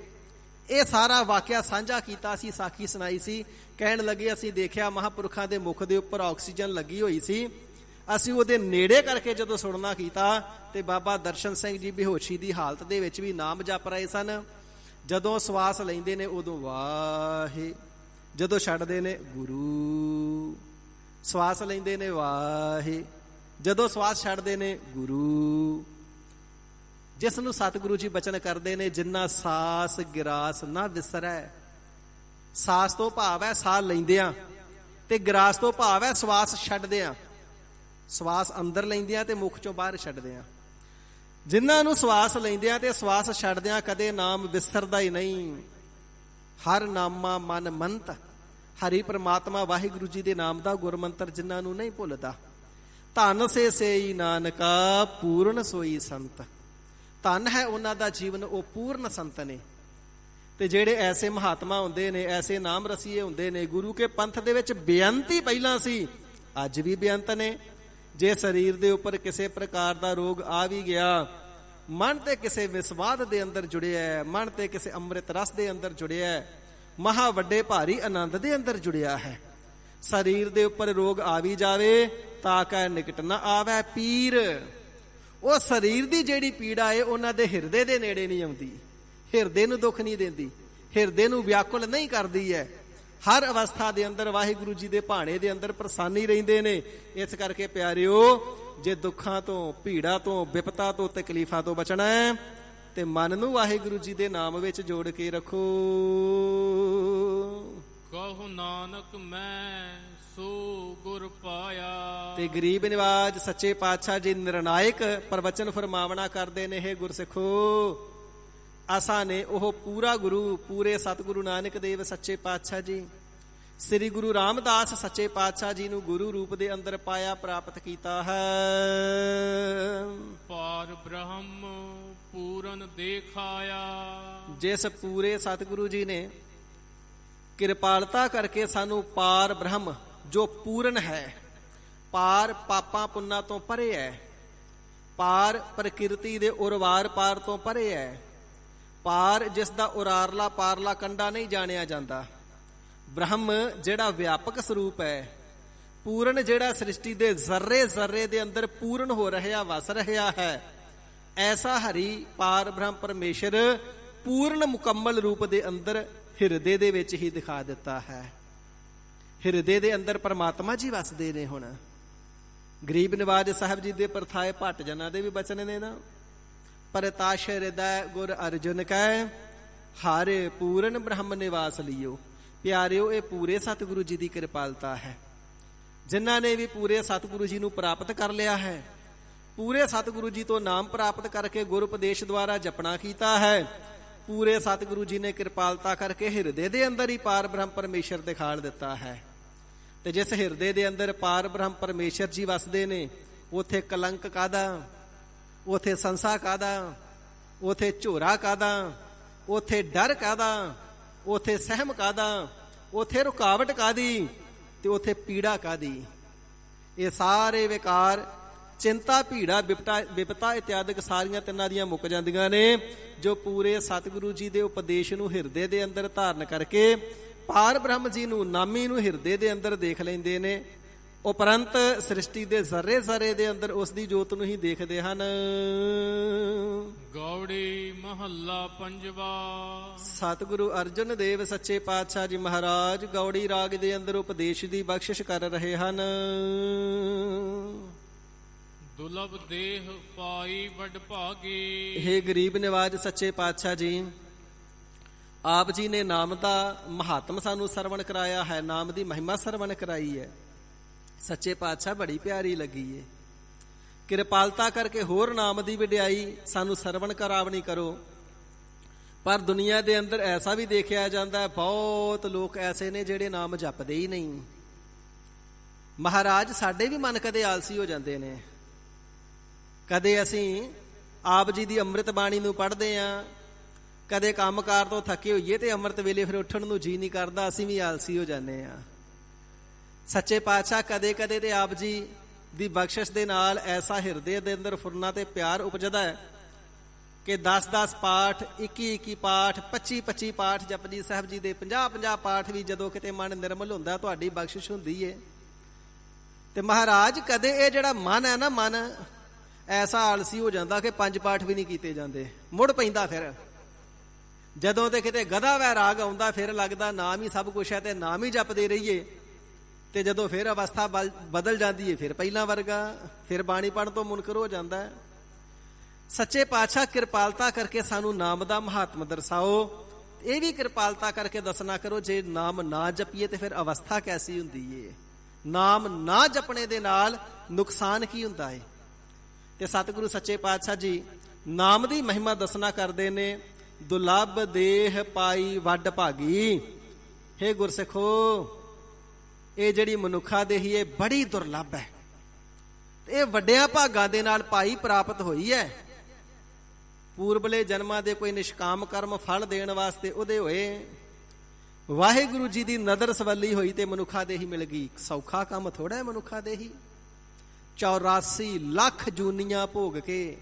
ਇਹ ਸਾਰਾ ਵਾਕਿਆ ਸਾਂਝਾ ਕੀਤਾ ਸੀ, ਸਾਖੀ ਸੁਣਾਈ ਸੀ। ਕਹਿਣ ਲੱਗੇ ਅਸੀਂ ਦੇਖਿਆ ਮਹਾਂਪੁਰਖਾਂ ਦੇ ਮੁਖ ਦੇ ਉੱਪਰ ਆਕਸੀਜਨ ਲੱਗੀ ਹੋਈ ਸੀ, ਅਸੀਂ ਉਹਦੇ ਨੇੜੇ ਕਰਕੇ ਜਦੋਂ ਸੁਣਨਾ ਕੀਤਾ ਤੇ ਬਾਬਾ ਦਰਸ਼ਨ ਸਿੰਘ ਜੀ ਬੇਹੋਸ਼ੀ ਦੀ ਹਾਲਤ ਦੇ ਵਿੱਚ ਵੀ ਨਾਮ ਜਪ ਰਹੇ ਸਨ। ਜਦੋਂ ਸਵਾਸ ਲੈਂਦੇ ਨੇ ਉਦੋਂ ਵਾਹੇ, ਜਦੋਂ ਛੱਡਦੇ ਨੇ ਗੁਰੂ, ਸਵਾਸ ਲੈਂਦੇ ਨੇ ਵਾਹੇ, ਜਦੋਂ ਸਵਾਸ ਛੱਡਦੇ ਨੇ ਗੁਰੂ। ਜਿਸ ਨੂੰ ਸਤਿਗੁਰੂ ਜੀ ਬਚਨ ਕਰਦੇ ਨੇ, ਜਿੰਨਾ ਸਾਸ ਗਿਰਾਸ ਨਾ ਵਿਸਰੈ। ਸਾਸ ਤੋਂ ਭਾਵ ਹੈ ਸਾਹ ਲੈਂਦਿਆਂ, ਤੇ ਗਿਰਾਸ ਤੋਂ ਭਾਵ ਹੈ ਸਵਾਸ ਛੱਡਦਿਆਂ। ਸਵਾਸ ਅੰਦਰ ਲੈਂਦਿਆਂ ਤੇ ਮੁਖ ਚੋਂ ਬਾਹਰ ਛੱਡਦਿਆਂ। ਜਿਨ੍ਹਾਂ ਨੂੰ ਸਵਾਸ ਲੈਂਦਿਆਂ ਤੇ ਸਵਾਸ ਛੱਡਦਿਆਂ ਕਦੇ ਨਾਮ ਵਿਸਰਦਾ ਹੀ ਨਹੀਂ। ਹਰ ਨਾਮਾ ਮਨ ਮੰਤ, ਹਰੀ ਪ੍ਰਮਾਤਮਾ ਵਾਹਿਗੁਰੂ ਜੀ ਦੇ ਨਾਮ ਦਾ ਗੁਰਮੰਤਰ ਜਿਨ੍ਹਾਂ ਨੂੰ ਨਹੀਂ ਭੁੱਲਦਾ। ਧਨ ਸੇ ਸੇਈ ਨਾਨਕਾ ਪੂਰਨ ਸੋਈ ਸੰਤ। ਧਨ ਹੈ ਉਹਨਾਂ ਦਾ ਜੀਵਨ, ਉਹ ਪੂਰਨ ਸੰਤ ਨੇ। ਤੇ ਜਿਹੜੇ ਐਸੇ ਮਹਾਤਮਾ ਹੁੰਦੇ ਨੇ, ਐਸੇ ਨਾਮ ਰਸੀਏ ਹੁੰਦੇ ਨੇ, ਗੁਰੂ ਕੇ ਪੰਥ ਦੇ ਵਿੱਚ ਬੇਅੰਤ ਹੀ ਪਹਿਲਾਂ ਸੀ, ਅੱਜ ਵੀ ਬੇਅੰਤ ਨੇ। ਜੇ ਸਰੀਰ ਦੇ ਉੱਪਰ ਕਿਸੇ ਪ੍ਰਕਾਰ ਦਾ ਰੋਗ ਆ ਵੀ ਗਿਆ, ਮਨ ਤੇ ਕਿਸੇ ਵਿਸਵਾਦ ਦੇ ਅੰਦਰ ਜੁੜਿਆ, ਮਨ ਤੇ ਕਿਸੇ ਅੰਮ੍ਰਿਤ ਰਸ ਦੇ ਅੰਦਰ ਜੁੜਿਆ, ਮਹਾ ਵੱਡੇ ਭਾਰੀ ਆਨੰਦ ਦੇ ਅੰਦਰ ਜੁੜਿਆ ਹੈ। ਸਰੀਰ ਦੇ ਉੱਪਰ ਰੋਗ ਆ ਵੀ ਜਾਵੇ ਤਾਂ ਕਹਿ ਨਿਕਟ ਨਾ ਆਵੈ ਪੀਰ। ਉਹ ਸਰੀਰ ਦੀ ਜਿਹੜੀ ਪੀੜਾ ਹੈ ਉਹਨਾਂ ਦੇ ਹਿਰਦੇ ਦੇ ਨੇੜੇ ਨਹੀਂ ਆਉਂਦੀ, ਹਿਰਦੇ ਨੂੰ ਦੁੱਖ ਨਹੀਂ ਦਿੰਦੀ, ਹਿਰਦੇ ਨੂੰ ਵਿਆਕੁਲ ਨਹੀਂ ਕਰਦੀ ਹੈ। ਹਰ ਅਵਸਥਾ ਦੇ ਅੰਦਰ ਵਾਹਿਗੁਰੂ ਜੀ ਦੇ ਭਾਣੇ ਦੇ ਅੰਦਰ ਪ੍ਰਸੰਨ ਰਹਿੰਦੇ ਨੇ। ਇਸ ਕਰਕੇ ਪਿਆਰਿਓ, ਜੇ ਦੁੱਖਾਂ ਤੋਂ, ਭੀੜਾ ਤੋਂ, ਵਿਪਤਾ ਤੋਂ, ਤਕਲੀਫਾਂ ਤੋਂ ਬਚਣਾ ਹੈ ਤੇ ਮਨ ਨੂੰ ਵਾਹਿਗੁਰੂ ਜੀ ਦੇ ਨਾਮ ਵਿੱਚ ਜੋੜ ਕੇ ਰੱਖੋ। ਕਹੋ ਨਾਨਕ ਮੈਂ ਸੋ ਗੁਰ ਪਾਇਆ। ਤੇ ਗਰੀਬ ਨਿਵਾਜ ਸੱਚੇ ਪਾਤਸ਼ਾਹ ਜੀ ਨਿਰਣਾਇਕ ਪ੍ਰਵਚਨ ਫਰਮਾਵਣਾ ਕਰਦੇ ਨੇ, ਹੇ ਗੁਰਸਿੱਖੋ, ਆਸਾ ਨੇ ਉਹ ਪੂਰਾ ਗੁਰੂ, ਪੂਰੇ ਸਤਿਗੁਰੂ ਨਾਨਕ ਦੇਵ ਸੱਚੇ ਪਾਤਸ਼ਾਹ ਜੀ, ਸ੍ਰੀ ਗੁਰੂ ਰਾਮਦਾਸ ਸੱਚੇ ਪਾਤਸ਼ਾਹ ਜੀ ਨੂੰ ਗੁਰੂ ਰੂਪ ਦੇ ਅੰਦਰ ਪਾਇਆ, ਪ੍ਰਾਪਤ ਕੀਤਾ ਹੈ। ਪਾਰ ਬ੍ਰਹਮ ਪੂਰਨ ਦੇਖਾਇਆ। ਜਿਸ ਪੂਰੇ ਸਤਿਗੁਰੂ ਜੀ ਨੇ ਕਿਰਪਾਲਤਾ ਕਰਕੇ ਸਾਨੂੰ ਪਾਰ ਬ੍ਰਹਮ ਜੋ ਪੂਰਨ ਹੈ, ਪਾਰ ਪਾਪਾਂ ਪੁੰਨਾਂ ਤੋਂ ਪਰੇ ਹੈ, ਪਾਰ ਪ੍ਰਕਿਰਤੀ ਦੇ ਉਰਵਾਰ ਪਾਰ ਤੋਂ ਪਰੇ ਹੈ, ਪਾਰ ਜਿਸ ਦਾ ਉਰਾਰਲਾ ਪਾਰਲਾ ਕੰਡਾ ਨਹੀਂ ਜਾਣਿਆ ਜਾਂਦਾ, ਬ੍ਰਹਮ ਜਿਹੜਾ ਵਿਆਪਕ ਸਰੂਪ ਹੈ, ਪੂਰਨ ਜਿਹੜਾ ਸ੍ਰਿਸ਼ਟੀ ਦੇ ਜ਼ਰਰੇ ਜ਼ਰਰੇ ਦੇ ਅੰਦਰ ਪੂਰਨ ਹੋ ਰਿਹਾ, ਵਸ ਰਿਹਾ ਹੈ, ਐਸਾ ਹਰੀ ਪਾਰ ਬ੍ਰਹਮ ਪਰਮੇਸ਼ਰ ਪੂਰਨ ਮੁਕੰਮਲ ਰੂਪ ਦੇ ਅੰਦਰ ਹਿਰਦੇ ਦੇ ਵਿੱਚ ਹੀ ਦਿਖਾ ਦਿੱਤਾ ਹੈ। ਹਿਰਦੇ ਦੇ ਅੰਦਰ ਪਰਮਾਤਮਾ ਜੀ ਵਸਦੇ ਨੇ। ਹੁਣ ਗਰੀਬ ਨਿਵਾਜ ਸਾਹਿਬ ਜੀ ਦੇ ਪਰਥਾਏ ਭੱਟ ਜਨਾਂ ਦੇ ਵੀ ਬਚਨ ਨੇ ਨਾ, ਪਰਤਾਸ਼ ਹਿਰਦੈ ਗੁਰ ਅਰਜੁਨ ਕੈ, ਹਰ ਪੂਰਨ ਬ੍ਰਹਮ ਨਿਵਾਸ ਲਿਓ। ਪਿਆਰਿਓ, ਇਹ ਪੂਰੇ ਸਤਿਗੁਰੂ ਜੀ ਦੀ ਕਿਰਪਾਲਤਾ ਹੈ। ਜਿਨ੍ਹਾਂ ਨੇ ਵੀ ਪੂਰੇ ਸਤਿਗੁਰੂ ਜੀ ਨੂੰ ਪ੍ਰਾਪਤ ਕਰ ਲਿਆ ਹੈ, ਪੂਰੇ ਸਤਿਗੁਰੂ ਜੀ ਤੋਂ ਨਾਮ ਪ੍ਰਾਪਤ ਕਰਕੇ ਗੁਰ ਉਪਦੇਸ਼ ਦੁਆਰਾ ਜਪਣਾ ਕੀਤਾ ਹੈ, ਪੂਰੇ ਸਤਿਗੁਰੂ ਜੀ ਨੇ ਕਿਰਪਾਲਤਾ ਕਰਕੇ ਹਿਰਦੇ ਦੇ ਅੰਦਰ ਹੀ ਪਾਰ ਬ੍ਰਹਮ ਪਰਮੇਸ਼ਰ ਦਿਖਾਲ ਦਿੱਤਾ ਹੈ। ਤੇ ਜਿਸ ਹਿਰਦੇ ਦੇ ਅੰਦਰ ਪਾਰ ਬ੍ਰਹਮ ਪਰਮੇਸ਼ਰ ਜੀ ਵਸਦੇ ਨੇ, ਉਥੇ ਕਲੰਕ ਕਾਹਦਾ, ਉਥੇ ਸੰਸਾ ਕਾਹਦਾ, ਉਥੇ ਝੋਰਾ ਕਾਹਦਾ, ਉਥੇ ਡਰ ਕਾਹਦਾ, ਉਥੇ ਸਹਿਮ ਕਾਹਦਾ, ਉਥੇ ਰੁਕਾਵਟ ਕਾਹਦੀ, ਤੇ ਉਥੇ ਪੀੜਾ ਕਾਹਦੀ। ਇਹ ਸਾਰੇ ਵਿਕਾਰ, ਚਿੰਤਾ, ਭੀੜਾ, ਵਿਪਤਾ ਇਤਿਆਦਿਕ ਸਾਰੀਆਂ ਤਿੰਨਾਂ ਦੀਆਂ ਮੁੱਕ ਜਾਂਦੀਆਂ ਨੇ ਜੋ ਪੂਰੇ ਸਤਿਗੁਰੂ ਜੀ ਦੇ ਉਪਦੇਸ਼ ਨੂੰ ਹਿਰਦੇ ਦੇ ਅੰਦਰ ਧਾਰਨ ਕਰਕੇ ਪਾਰ ਬ੍ਰਹਮ ਜੀ ਨੂੰ, ਨਾਮੀ ਨੂੰ ਹਿਰਦੇ ਦੇ ਅੰਦਰ ਦੇਖ ਲੈਂਦੇ ਨੇ। ਉਪਰੰਤ ਸ੍ਰਿਸ਼ਟੀ ਦੇ ਜ਼ਰੇ ਜ਼ਰੇ ਦੇ ਅੰਦਰ ਉਸ ਦੀ ਜੋਤ ਨੂੰ ਹੀ ਦੇਖਦੇ ਹਨ। ਗੌੜੀ ਮਹੱਲਾ ਪੰਜਵਾ। ਸਤਿਗੁਰੂ ਅਰਜਨ ਦੇਵ ਸੱਚੇ ਪਾਤਸ਼ਾਹ ਜੀ ਮਹਾਰਾਜ ਗੌੜੀ ਰਾਗ ਦੇ ਅੰਦਰ ਉਪਦੇਸ਼ ਦੀ ਬਖਸ਼ਿਸ਼ ਕਰ ਰਹੇ ਹਨ। ਦੁਲਬ ਦੇਹ ਪਾਈ ਵੱਡ ਭਾਗੀ। ਹੇ ਗਰੀਬ ਨਿਵਾਜ ਸੱਚੇ ਪਾਤਸ਼ਾਹ ਜੀ, ਆਪ ਜੀ ਨੇ ਨਾਮ ਦਾ ਮਹਾਤਮ ਸਾਨੂੰ ਸਰਵਣ ਕਰਾਇਆ ਹੈ, ਨਾਮ ਦੀ ਮਹਿਮਾ ਸਰਵਣ ਕਰਾਈ ਹੈ। ਸੱਚੇ ਪਾਤਸ਼ਾਹ ਬੜੀ ਪਿਆਰੀ ਲੱਗੀ ਏ। ਕਿਰਪਾਲਤਾ ਕਰਕੇ ਹੋਰ ਨਾਮ ਦੀ ਵਡਿਆਈ ਸਾਨੂੰ ਸਰਵਣ ਕਰਾਵਣੀ ਕਰੋ। ਪਰ ਦੁਨੀਆ ਦੇ ਅੰਦਰ ਐਸਾ ਵੀ ਦੇਖਿਆ ਜਾਂਦਾ, ਬਹੁਤ ਲੋਕ ਐਸੇ ਨੇ ਜਿਹੜੇ ਨਾਮ ਜਪਦੇ ਹੀ ਨਹੀਂ। ਮਹਾਰਾਜ ਸਾਡੇ ਵੀ ਮਨ ਕਦੇ ਆਲਸੀ ਹੋ ਜਾਂਦੇ ਨੇ। ਕਦੇ ਅਸੀਂ ਆਪ ਜੀ ਦੀ ਅੰਮ੍ਰਿਤ ਬਾਣੀ ਨੂੰ ਪੜ੍ਹਦੇ ਹਾਂ, ਕਦੇ ਕੰਮਕਾਰ ਤੋਂ ਥੱਕੇ ਹੋਈਏ ਤੇ ਅੰਮ੍ਰਿਤ ਵੇਲੇ ਫਿਰ ਉੱਠਣ ਨੂੰ ਜੀ ਨਹੀਂ ਕਰਦਾ, ਅਸੀਂ ਵੀ ਆਲਸੀ ਹੋ ਜਾਂਦੇ ਹਾਂ। ਸੱਚੇ ਪਾਤਸ਼ਾਹ ਕਦੇ ਕਦੇ ਤੇ ਆਪ ਜੀ ਦੀ ਬਖਸ਼ਿਸ਼ ਦੇ ਨਾਲ ਐਸਾ ਹਿਰਦੇ ਦੇ ਅੰਦਰ ਫੁਰਨਾ ਤੇ ਪਿਆਰ ਉਪਜਦਾ ਹੈ ਕਿ 10-10 ਪਾਠ, 21-21 ਪਾਠ, 25-25 ਪਾਠ ਜਪਜੀ ਸਾਹਿਬ ਜੀ ਦੇ, 50-50 ਪਾਠ ਵੀ ਜਦੋਂ ਕਿਤੇ ਮਨ ਨਿਰਮਲ ਹੁੰਦਾ ਤੁਹਾਡੀ ਬਖਸ਼ਿਸ਼ ਹੁੰਦੀ ਏ। ਤੇ ਮਹਾਰਾਜ ਕਦੇ ਇਹ ਜਿਹੜਾ ਮਨ ਹੈ ਨਾ, ਮਨ ਐਸਾ ਆਲਸੀ ਹੋ ਜਾਂਦਾ ਕਿ 5 ਪਾਠ ਵੀ ਨਹੀਂ ਕੀਤੇ ਜਾਂਦੇ, ਮੁੜ ਪੈਂਦਾ। ਫਿਰ ਜਦੋਂ ਤੇ ਕਿਤੇ ਗਧਾ ਵੈ ਰਾਗ ਆਉਂਦਾ ਫਿਰ ਲੱਗਦਾ ਨਾਮ ਹੀ ਸਭ ਕੁਛ ਹੈ ਤੇ ਨਾਮ ਹੀ ਜਪਦੇ ਰਹੀਏ। ਤੇ ਜਦੋਂ ਫਿਰ ਅਵਸਥਾ ਬਦਲ ਜਾਂਦੀ ਹੈ ਫਿਰ ਪਹਿਲਾਂ ਵਰਗਾ, ਫਿਰ ਬਾਣੀ ਪੜ੍ਹਨ ਤੋਂ ਮੁਨਕਰ ਹੋ ਜਾਂਦਾ ਹੈ। ਸੱਚੇ ਪਾਤਸ਼ਾਹ ਕਿਰਪਾਲਤਾ ਕਰਕੇ ਸਾਨੂੰ ਨਾਮ ਦਾ ਮਹਾਤਮ ਦਰਸਾਓ। ਇਹ ਵੀ ਕਿਰਪਾਲਤਾ ਕਰਕੇ ਦੱਸਣਾ ਕਰੋ ਜੇ ਨਾਮ ਨਾ ਜਪੀਏ ਤੇ ਫਿਰ ਅਵਸਥਾ ਕੈਸੀ ਹੁੰਦੀ ਏ, ਨਾਮ ਨਾ ਜਪਣੇ ਦੇ ਨਾਲ ਨੁਕਸਾਨ ਕੀ ਹੁੰਦਾ ਏ। ਤੇ ਸਤਿਗੁਰੂ ਸੱਚੇ ਪਾਤਸ਼ਾਹ ਜੀ ਨਾਮ ਦੀ ਮਹਿਮਾ ਦੱਸਣਾ ਕਰਦੇ ਨੇ। ਦੁਲੱਭ ਦੇਹ ਪਾਈ ਵੱਡ ਭਾਗੀ। ਹੇ ਗੁਰਸਿੱਖੋ, ਇਹ ਜਿਹੜੀ ਮਨੁੱਖਾ ਦੇਹੀ ਇਹ ਬੜੀ ਦੁਰਲੱਭ ਹੈ। ਇਹ ਵੱਡਿਆਂ ਭਾਗਾਂ ਦੇ ਨਾਲ ਭਾਈ ਪ੍ਰਾਪਤ ਹੋਈ ਹੈ। ਪੂਰਬਲੇ ਜਨਮਾਂ ਦੇ ਕੋਈ ਨਿਸ਼ਕਾਮ ਕਰਮ ਫਲ ਦੇਣ ਵਾਸਤੇ ਉਹਦੇ ਹੋਏ, ਵਾਹਿਗੁਰੂ ਜੀ ਦੀ ਨਦਰ ਸਵੱਲੀ ਹੋਈ ਤੇ ਮਨੁੱਖਾ ਦੇਹੀ ਮਿਲ ਗਈ। ਸੌਖਾ ਕੰਮ ਥੋੜਾ ਹੈ ਮਨੁੱਖਾ ਦੇਹੀ। 84 ਲੱਖ ਜੂਨੀਆਂ ਭੋਗ ਕੇ,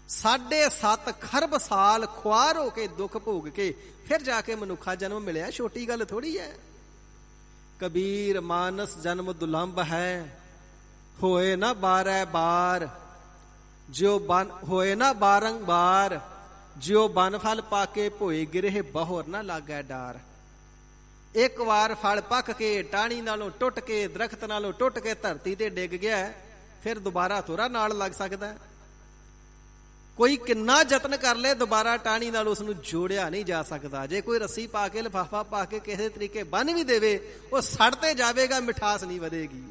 7.5 ਖਰਬ ਸਾਲ ਖੁਆਰ ਹੋ ਕੇ, ਦੁੱਖ ਭੋਗ ਕੇ ਫਿਰ ਜਾ ਕੇ ਮਨੁੱਖਾ ਜਨਮ ਮਿਲਿਆ। ਛੋਟੀ ਗੱਲ ਥੋੜੀ ਹੈ। ਕਬੀਰ ਮਾਨਸ ਜਨਮ ਦੁਲੰਭ ਹੈ, ਹੋਏ ਨਾ 12 ਬਾਰ, ਜਿਉ ਬਨ ਹੋਏ ਨਾ ਬਾਰੰਬਾਰ, ਜਿਉ ਬਨ ਫਲ ਪਾਕੇ ਭੋਏ ਗਿਰੇ ਬਹੁਰ ਨਾ ਲਾਗੈ ਡਾਰ। ਇੱਕ ਵਾਰ ਫਲ ਪੱਕ ਕੇ, ਟਾਹਣੀ ਨਾਲੋਂ ਟੁੱਟ ਕੇ, ਦਰਖਤ ਨਾਲੋਂ ਟੁੱਟ ਕੇ ਧਰਤੀ ਤੇ ਡਿੱਗ ਗਿਆ, ਫਿਰ ਦੁਬਾਰਾ ਥੋੜਾ ਨਾਲ ਲੱਗ ਸਕਦਾ। ਕੋਈ ਕਿੰਨਾ ਯਤਨ ਕਰ ਲੈ ਦੁਬਾਰਾ ਟਾਹਣੀ ਨਾਲ ਉਸ ਨੂੰ ਜੋੜਿਆ ਨਹੀਂ ਜਾ ਸਕਦਾ। ਜੇ ਕੋਈ ਰੱਸੀ ਪਾ ਕੇ, ਲਿਫਾਫਾ ਪਾ ਕੇ ਕਿਸੇ ਤਰੀਕੇ ਬੰਨ ਵੀ ਦੇਵੇ, ਉਹ ਸੜ ਤੇ ਜਾਵੇਗਾ, ਮਿਠਾਸ ਨਹੀਂ ਵਧੇਗੀ,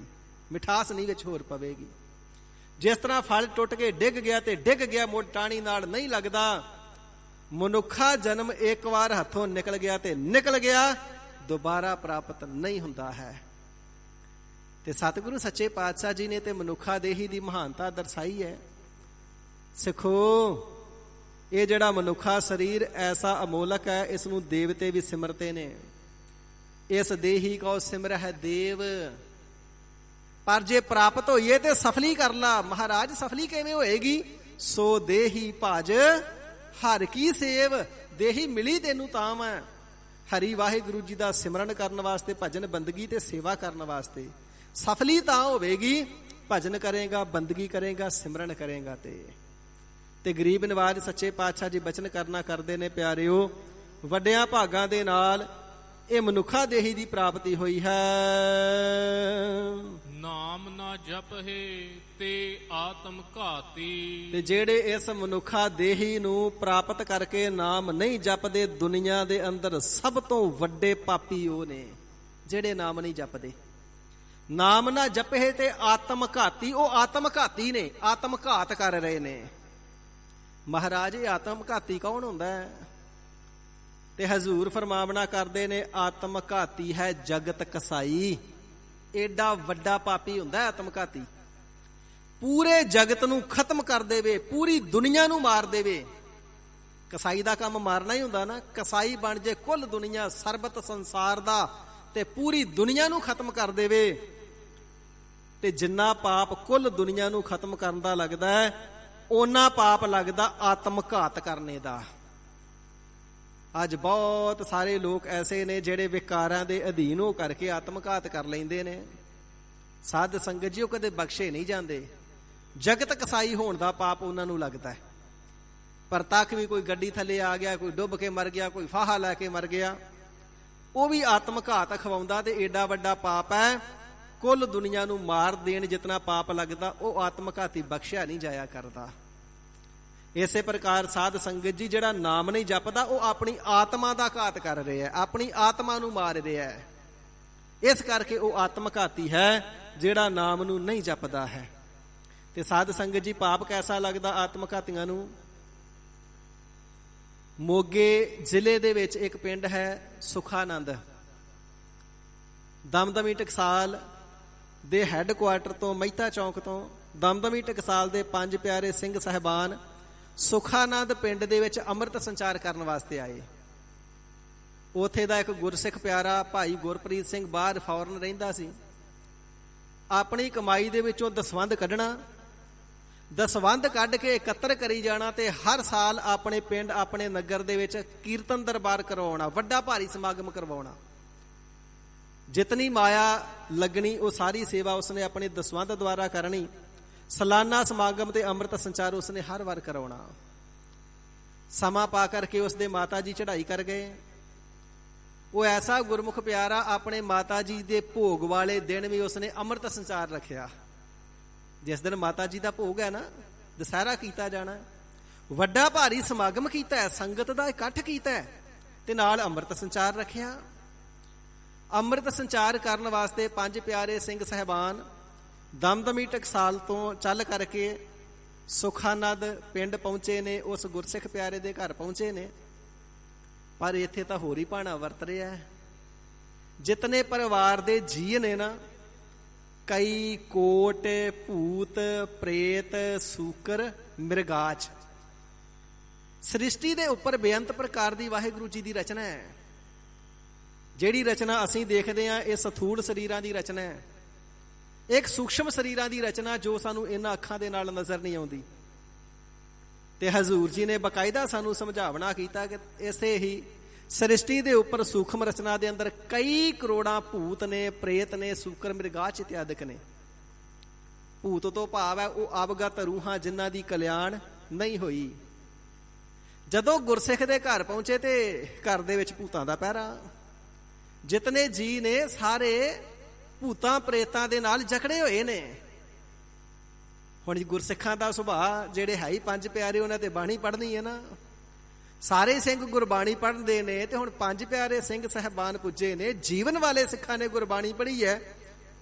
ਮਿਠਾਸ ਨਹੀਂ ਵਿੱਚ ਹੋਰ ਪਵੇਗੀ। ਜਿਸ ਤਰ੍ਹਾਂ ਫਲ ਟੁੱਟ ਕੇ ਡਿੱਗ ਗਿਆ ਤੇ ਡਿੱਗ ਗਿਆ, ਮੁੜ ਟਾਹਣੀ ਨਾਲ ਨਹੀਂ ਲੱਗਦਾ। ਮਨੁੱਖਾ ਜਨਮ ਇੱਕ ਵਾਰ ਹੱਥੋਂ ਨਿਕਲ ਗਿਆ ਤੇ ਨਿਕਲ ਗਿਆ, ਦੁਬਾਰਾ ਪ੍ਰਾਪਤ ਨਹੀਂ ਹੁੰਦਾ ਹੈ। ਤੇ ਸਤਿਗੁਰੂ ਸੱਚੇ ਪਾਤਸ਼ਾਹ ਜੀ ਨੇ ਤੇ ਮਨੁੱਖਾ ਦੇਹੀ ਦੀ ਮਹਾਨਤਾ ਦਰਸਾਈ ਹੈ। ਸਿੱਖੋ, ਇਹ ਜਿਹੜਾ ਮਨੁੱਖਾ ਸਰੀਰ ਐਸਾ ਅਮੋਲਕ ਹੈ, ਇਸ ਨੂੰ ਦੇਵਤੇ ਵੀ ਸਿਮਰਤੇ ਨੇ। ਇਸ ਦੇਹੀ ਕੋ ਸਿਮਰਹਿ ਦੇਵ। ਪਰ ਜੇ ਪ੍ਰਾਪਤ ਹੋਈਏ ਤੇ ਸਫਲੀ ਕਰ ਲਾ। ਮਹਾਰਾਜ ਸਫਲੀ ਕਿਵੇਂ ਹੋਏਗੀ? ਸੋ ਦੇਹੀ ਭਜ ਹਰ ਕੀ ਸੇਵ। ਦੇਹੀ ਮਿਲੀ ਤੈਨੂੰ ਤਾਂ ਮੈਂ ਹਰੀ ਵਾਹਿਗੁਰੂ ਜੀ ਦਾ ਸਿਮਰਨ ਕਰਨ ਵਾਸਤੇ, ਭਜਨ ਬੰਦਗੀ ਤੇ ਸੇਵਾ ਕਰਨ ਵਾਸਤੇ। ਸਫਲੀ ਤਾਂ ਹੋਵੇਗੀ ਭਜਨ ਕਰੇਗਾ, ਬੰਦਗੀ ਕਰੇਗਾ, ਸਿਮਰਨ ਕਰੇਗਾ। ਤੇ ਗਰੀਬ ਨਿਵਾਜ ਸੱਚੇ ਪਾਤਸ਼ਾਹ ਜੀ ਬਚਨ ਕਰਨਾ ਕਰਦੇ ਨੇ, ਪਿਆਰਿਓ, ਵੱਡਿਆਂ ਭਾਗਾਂ ਦੇ ਨਾਲ ਇਹ ਮਨੁੱਖਾ ਦੇਹੀ ਦੀ ਪ੍ਰਾਪਤੀ ਹੋਈ ਹੈ। ਨਾਮ ਨਾ ਜਪਹਿ ਤੇ ਆਤਮ ਘਾਤੀ। ਤੇ ਜਿਹੜੇ ਇਸ ਮਨੁੱਖਾ ਦੇਹੀ ਨੂੰ ਪ੍ਰਾਪਤ ਕਰਕੇ ਨਾਮ ਨਹੀਂ ਜਪਦੇ, ਦੁਨੀਆ ਦੇ ਅੰਦਰ ਸਭ ਤੋਂ ਵੱਡੇ ਪਾਪੀ ਉਹ ਨੇ ਜਿਹੜੇ ਨਾਮ ਨਹੀਂ ਜਪਦੇ। ਨਾਮ ਨਾ ਜਪੇ ਤੇ ਆਤਮ ਘਾਤੀ। ਉਹ ਆਤਮ ਘਾਤੀ ਨੇ, ਆਤਮ ਘਾਤ ਕਰ ਰਹੇ ਨੇ। ਮਹਾਰਾਜ, ਇਹ ਆਤਮ ਘਾਤੀ ਕੌਣ ਹੁੰਦਾ ਹੈ? ਤੇ ਹਜ਼ੂਰ ਫਰਮਾਵਨਾ ਕਰਦੇ ਨੇ, ਆਤਮ ਘਾਤੀ ਹੈ ਜਗਤ ਕਸਾਈ। एडा वड्डा पापी हुंदा आत्मघाती, पूरे जगत नूं खत्म कर देवे, पूरी दुनिया नूं मार देवे। कसाई दा काम मारना ही हुंदा ना, कसाई बन जे कुल दुनिया सरबत संसार दा ते पूरी दुनिया नूं खत्म कर देवे, ते जिन्ना पाप कुल दुनिया नूं खत्म करन दा लगदा है, ओना पाप लगदा आत्मघात करने दा। अज बहुत सारे लोग ऐसे ने जिहड़े विकारां दे अधीन हो करके आत्मघात कर लैंदे ने। साध संगत जी, कदे बख्शे नहीं जाते। जगत कसाई होण दा पाप उन्हां नूं लगदा है, पर तक भी कोई गड्डी थले आ गया, कोई डुब के मर गया, कोई फाहा लैके मर गया, वो भी आत्मघात खवाउंदा। ते एडा वड्डा पाप है, कुल दुनिया नूं मार देण जितना पाप लगदा, वो आत्मघाती बख्शिया नहीं जाया करदा। इसे प्रकार साध संगत जी, जिहड़ा नाम नहीं जपदा, वो अपनी आत्मा दा घात कर रहा है, अपनी आत्मा नूं मार रहा है। इस करके वो आत्मघाती है जिहड़ा नाम नूं नहीं जपदा है। ते साध संगत जी, पाप कैसा लगदा आत्मघातियां नूं? मोगे जिले दे विच एक पिंड है सुखानंद। दमदमी टकसाल दे हैडकुआर्टर तो, महिता चौक तो दमदमी टकसाल दे 5 प्यारे सिंह साहिबान सुखानंद पिंड दे विच अमृत संचार करने वास्ते आए। उत्थे दा एक गुरसिख प्यारा भाई गुरप्रीत सिंह बाहर फॉरन रहिंदा सी। अपनी कमाई दे विचों दसवंध कढना, दसवंध कढ के एकत्र करी जाना, ते हर साल अपने पिंड अपने नगर दे विच कीर्तन दरबार करवाउणा, वड्डा भारी समागम करवाउणा। जितनी माया लगनी वो सारी सेवा उसने अपने दसवंध द्वारा करनी। सालाना समागम ते अमृत संचार उसने हर बार करवाना। समा पा करके उसदे माता जी चढ़ाई कर गए। वो ऐसा गुरमुख प्यारा, अपने माता जी दे भोग वाले दिन भी उसने अमृत संचार रखिया। जिस दिन माता जी का भोग है ना, दशहरा किया जाना, वड्डा भारी समागम किया है, संगत का इकट्ठ किया है, ते नाल अमृत संचार रखिया। अमृत संचार करने वास्ते 5 प्यारे सिंह साहिबान दमदमी टकसाल तो चल करके सुखानंद पिंड पहुंचे ने। उस गुरसिख प्यारे दे घर पहुंचे ने, पर इत्थे तां होर ही भाना वरत रहा है। जितने परिवार दे जी ने ना, कई कोट भूत प्रेत सूकर मृगाच, सृष्टि दे उपर बेअंत प्रकार दी वाहिगुरू जी दी रचना है। जिहड़ी रचना असीं देखदे हां, इह सथूल शरीरां दी रचना है, एक सूक्ष्म शरीरां दी रचना जो सानू इन्हां अखां दे नाल नज़र नहीं आउंदी। ते हजूर जी ने बकायदा सानू समझावना कीता कि इसे ही सृष्टि दे उपर सूक्ष्म रचना दे अंदर कई करोड़ां भूत ने, प्रेत ने, सूकर मृगाच इत्यादिक ने। भूत तो भाव है वो अवगत रूहां जिन्हां दी कल्याण नहीं होई। जदों गुरसिख दे घर पहुंचे ते घर दे विच भूतां दा पहरा। जितने जी ने सारे भूतां प्रेतां दे नाल जकड़े होए ने। हुण गुरसिखां दा सुभाਅ जिहड़े है ही 5 प्यारे, उन्हां ते बाणी पढ़नी है ना। सारे सिंह गुरबाणी पढ़ते ने, ते हुण 5 प्यारे सिंह साहिबान पुजे ने। जीवन वाले सिखां ने गुरबाणी पढ़ी है,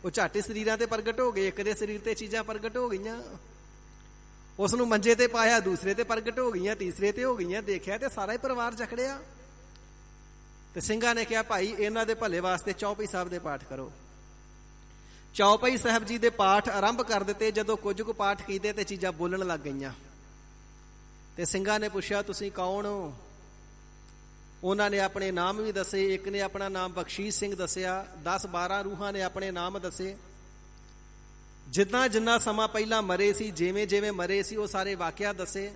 वो झट शरीरां ते प्रगट हो गए। एक दे शरीर ते चीज़ां प्रगट हो गईयां, उसनूं मंजे ते पाया, दूसरे ते प्रगट हो गईयां, तीसरे ते हो गईयां। देखिया ते सारा ही परिवार जकड़िया। ते सिंघां ने कहा, भाई इन्हां दे भले वास्ते चौपाई साहब दे पाठ करो। चौपाई साहब जी दे पाठ आरंभ कर दिते। जदों कुछ कु पाठ कीते ते चीज़ां बोलण लग गईयां। ते सिंघां ने पुछया, तुसीं कौन हो? उन्हां ने अपने नाम भी दसे। एक ने अपना नाम बख्शीश सिंह दसिया। 10-12 रूहां ने अपने नाम दसे। जिन्ना जिन्ना समा पहला मरे सी, जिवें जिवें मरे सी, वो सारे वाकिया दसे।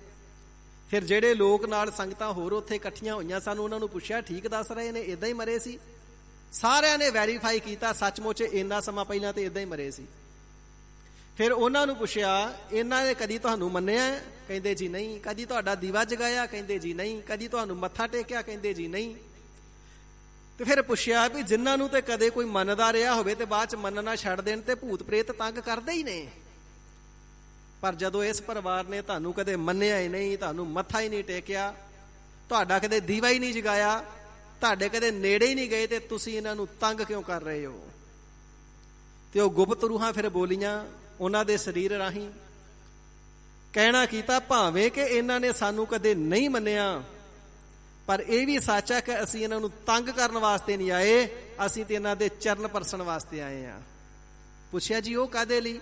फिर ਜਿਹੜੇ लोग नाल संगतां होर उत्थे इकट्ठियां होईयां सन, उन्हां नूं पुछया, ठीक दस रहे ने, इदां ही मरे सी? सारिਆਂ ने वैरीफाई किया, सचमुच इन्ना समा पहला तो इदां ही मरे सी। फिर उन्हां नूं पुछया, इन्हां ने कदी तुहानूं मन्निया? कहंदे जी नहीं। कदी तुहाडा दीवा जगाया? कहंदे जी नहीं। कदी तुहानूं मत्था टेकिया? कहंदे जी नहीं। तो फिर पुछया भी जिन्हां नूं ते कदे कोई मनदा रहा होवे ते बाद च मनना छड्ड देण ते भूत प्रेत तंग करदे ही ने, पर जदों इस परिवार ने तुहानूं कदे मन्निया ही नहीं, तुहानूं मत्था ही नहीं टेकिया, तुहाडा कदे दीवा ही नहीं जगाया, तुहाडे कदे नेड़े ही नहीं गए, ते तुसीं इन्हां नूं तंग क्यों कर रहे हो? ते ओह गुप्त रूहां फिर बोलियां उन्हां दे शरीर राहीं। कहना कीता, भावें कि इन्हां ने सानूं कदे नहीं मन्निया, पर यह भी सच है कि असीं इन्हां नूं तंग करन वास्ते नहीं आए, असीं ते इन्हां दे चरण परसण वास्ते आए हां। ਪੁੱਛਿਆ ਜੀ ਉਹ ਕਾਹਦੇ ਲਈ?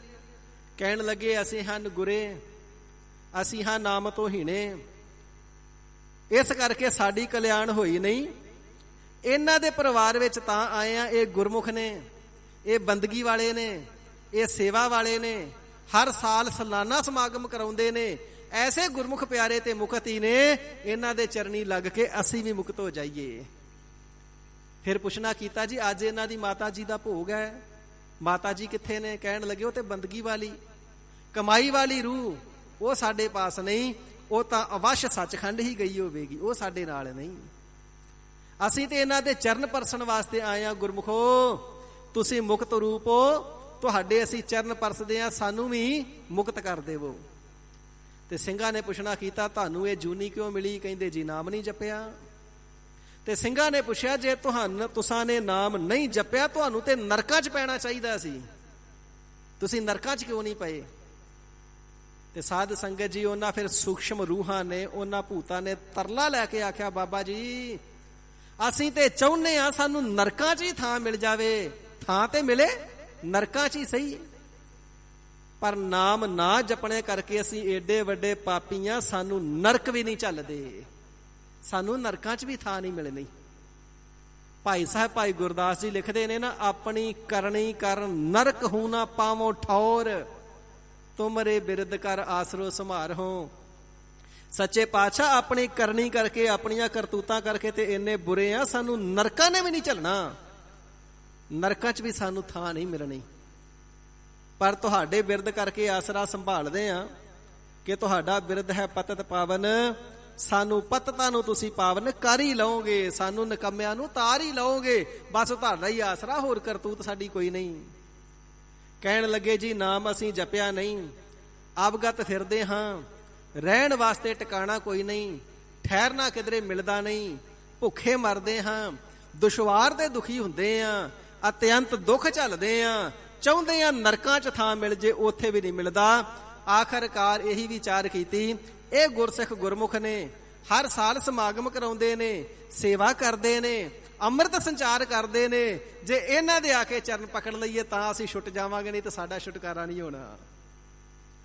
ਕਹਿਣ ਲੱਗੇ ਅਸੀਂ ਹਨ ਗੁਰੇ, ਅਸੀਂ ਹਾਂ ਨਾਮ ਤੋਂ ਹੀਣੇ, ਇਸ ਕਰਕੇ ਸਾਡੀ ਕਲਿਆਣ ਹੋਈ ਨਹੀਂ। ਇਹਨਾਂ ਦੇ ਪਰਿਵਾਰ ਵਿੱਚ ਤਾਂ ਆਏ ਆ, ਇਹ ਗੁਰਮੁਖ ਨੇ, ਇਹ ਬੰਦਗੀ ਵਾਲੇ ਨੇ, ਇਹ ਸੇਵਾ ਵਾਲੇ ਨੇ, ਹਰ ਸਾਲ ਸਾਲਾਨਾ ਸਮਾਗਮ ਕਰਾਉਂਦੇ ਨੇ। ਐਸੇ ਗੁਰਮੁਖ ਪਿਆਰੇ ਤੇ ਮੁਕਤੀ ਨੇ, ਇਹਨਾਂ ਦੇ ਚਰਨੀ ਲੱਗ ਕੇ ਅਸੀਂ ਵੀ ਮੁਕਤ ਹੋ ਜਾਈਏ। ਫਿਰ ਪੁੱਛਣਾ ਕੀਤਾ ਜੀ ਅੱਜ ਇਹਨਾਂ ਦੀ ਮਾਤਾ ਜੀ ਦਾ ਭੋਗ ਹੈ, ਮਾਤਾ ਜੀ ਕਿੱਥੇ ਨੇ? ਕਹਿਣ ਲੱਗੇ ਉਹ ਤੇ ਬੰਦਗੀ ਵਾਲੀ ਕਮਾਈ ਵਾਲੀ ਰੂਹ, ਉਹ ਸਾਡੇ ਪਾਸ ਨਹੀਂ, ਉਹ ਤਾਂ ਅਵਸ਼ ਸੱਚਖੰਡ ਹੀ ਗਈ ਹੋਵੇਗੀ, ਉਹ ਸਾਡੇ ਨਾਲ ਨਹੀਂ। ਅਸੀਂ ਤੇ ਇਹਨਾਂ ਦੇ ਚਰਨ ਪਰਸਣ ਵਾਸਤੇ ਆਏ ਆ। ਗੁਰਮੁਖੋ ਤੁਸੀਂ ਮੁਕਤ ਰੂਪ ਹੋ, ਤੁਹਾਡੇ ਅਸੀਂ ਚਰਨ ਪਰਸਦੇ ਆ, ਸਾਨੂੰ ਵੀ ਮੁਕਤ ਕਰ ਦੇਵੋ। ਤੇ ਸਿੰਘਾਂ ਨੇ ਪੁੱਛਣਾ ਕੀਤਾ ਤੁਹਾਨੂੰ ਇਹ ਜੂਨੀ ਕਿਉਂ ਮਿਲੀ? ਕਹਿੰਦੇ ਜੀ ਨਾਮ ਨਹੀਂ ਜਪਿਆ। ਤੇ ਸਿੰਘਾਂ ਨੇ ਪੁੱਛਿਆ ਜੇ ਤੁਸਾਂ ਨੇ ਨਾਮ ਨਹੀਂ ਜਪਿਆ ਤੁਹਾਨੂੰ ਤੇ ਨਰਕਾਂ 'ਚ ਪੈਣਾ ਚਾਹੀਦਾ ਸੀ, ਤੁਸੀਂ ਨਰਕਾਂ 'ਚ ਕਿਉਂ ਨਹੀਂ ਪਏ? ਤੇ ਸਾਧ ਸੰਗਤ ਜੀ ਉਹਨਾਂ ਫਿਰ ਸੂਖਸ਼ਮ ਰੂਹਾਂ ਨੇ, ਉਹਨਾਂ ਭੂਤਾਂ ਨੇ ਤਰਲਾ ਲੈ ਕੇ ਆਖਿਆ ਬਾਬਾ ਜੀ ਅਸੀਂ ਤੇ ਚਾਹੁੰਦੇ ਆ ਸਾਨੂੰ ਨਰਕਾਂ 'ਚ ਹੀ ਥਾਂ ਮਿਲ ਜਾਵੇ। ਥਾਂ ਤੇ ਮਿਲੇ ਨਰਕਾਂ 'ਚ ਹੀ ਸਹੀ, ਪਰ ਨਾਮ ਨਾ ਜਪਣੇ ਕਰਕੇ ਅਸੀਂ ਏਡੇ ਵੱਡੇ ਪਾਪੀਆਂ, ਸਾਨੂੰ ਨਰਕ ਵੀ ਨਹੀਂ ਝੱਲਦੇ, ਸਾਨੂੰ ਨਰਕਾਂ 'ਚ ਵੀ ਥਾਂ ਨਹੀਂ ਮਿਲਣੀ। ਭਾਈ ਸਾਹਿਬ ਭਾਈ ਗੁਰਦਾਸ ਜੀ ਲਿਖਦੇ ਨੇ ਨਾ, ਆਪਣੀ ਕਰਨੀ ਕਰ ਨਰਕ ਹੂੰ ਨਾ ਪਾਵੋ ਠੌਰ, ਤੁਮਰੇ ਬਿਰਦ ਕਰ ਆਸਰੋ ਸੰਭਾਰ ਹੋ। ਸੱਚੇ ਪਾਤਸ਼ਾਹ ਆਪਣੀ ਕਰਨੀ ਕਰਕੇ, ਆਪਣੀਆਂ ਕਰਤੂਤਾਂ ਕਰਕੇ ਤੇ ਇੰਨੇ ਬੁਰੇ ਆ, ਸਾਨੂੰ ਨਰਕਾਂ ਨੇ ਵੀ ਨਹੀਂ ਝੱਲਣਾ, ਨਰਕਾਂ 'ਚ ਵੀ ਸਾਨੂੰ ਥਾਂ ਨਹੀਂ ਮਿਲਣੀ। ਪਰ ਤੁਹਾਡੇ ਬਿਰਦ ਕਰਕੇ ਆਸਰਾ ਸੰਭਾਲਦੇ ਆ ਕਿ ਤੁਹਾਡਾ ਬਿਰਦ ਹੈ ਪਤਤ ਪਾਵਨ, ਸਾਨੂੰ ਪਤਤਾਂ ਨੂੰ ਤੁਸੀਂ ਪਾਵਨ ਕਰ ਹੀ ਲਓਗੇ, ਸਾਨੂੰ ਨਿਕੰਮਿਆਂ ਨੂੰ ਤਾਰ ਹੀ ਲਓਗੇ, ਬਸ ਤੁਹਾਡਾ ਹੀ ਆਸਰਾ, ਹੋਰ ਕਰਤੂਤ ਸਾਡੀ ਕੋਈ ਨਹੀਂ। ਕਹਿਣ ਲੱਗੇ ਜੀ ਨਾਮ ਅਸੀਂ ਜਪਿਆ ਨਹੀਂ, ਅਵਗਤ ਫਿਰਦੇ ਹਾਂ, ਰਹਿਣ ਵਾਸਤੇ ਟਿਕਾਣਾ ਕੋਈ ਨਹੀਂ, ਠਹਿਰਨਾ ਕਿਧਰੇ ਮਿਲਦਾ ਨਹੀਂ, ਭੁੱਖੇ ਮਰਦੇ ਹਾਂ, ਦੁਸ਼ਵਾਰ ਦੇ ਦੁਖੀ ਹੁੰਦੇ ਆ, ਅਤਿਅੰਤ ਦੁੱਖ ਝੱਲਦੇ ਆ, ਚਾਹੁੰਦੇ ਆ ਨਰਕਾਂ 'ਚ ਥਾਂ ਮਿਲ ਜੇ, ਉੱਥੇ ਵੀ ਨਹੀਂ ਮਿਲਦਾ। ਆਖਰਕਾਰ ਇਹੀ ਵਿਚਾਰ ਕੀਤੀ, ਇਹ ਗੁਰਸਿੱਖ ਗੁਰਮੁਖ ਨੇ, ਹਰ ਸਾਲ ਸਮਾਗਮ ਕਰਾਉਂਦੇ ਨੇ, ਸੇਵਾ ਕਰਦੇ ਨੇ, ਅੰਮ੍ਰਿਤ ਸੰਚਾਰ ਕਰਦੇ ਨੇ, ਜੇ ਇਹਨਾਂ ਦੇ ਆ ਕੇ ਚਰਨ ਪਕੜ ਲਈਏ ਤਾਂ ਅਸੀਂ ਛੁੱਟ ਜਾਵਾਂਗੇ, ਨਹੀਂ ਤਾਂ ਸਾਡਾ ਛੁਟਕਾਰਾ ਨਹੀਂ ਹੋਣਾ।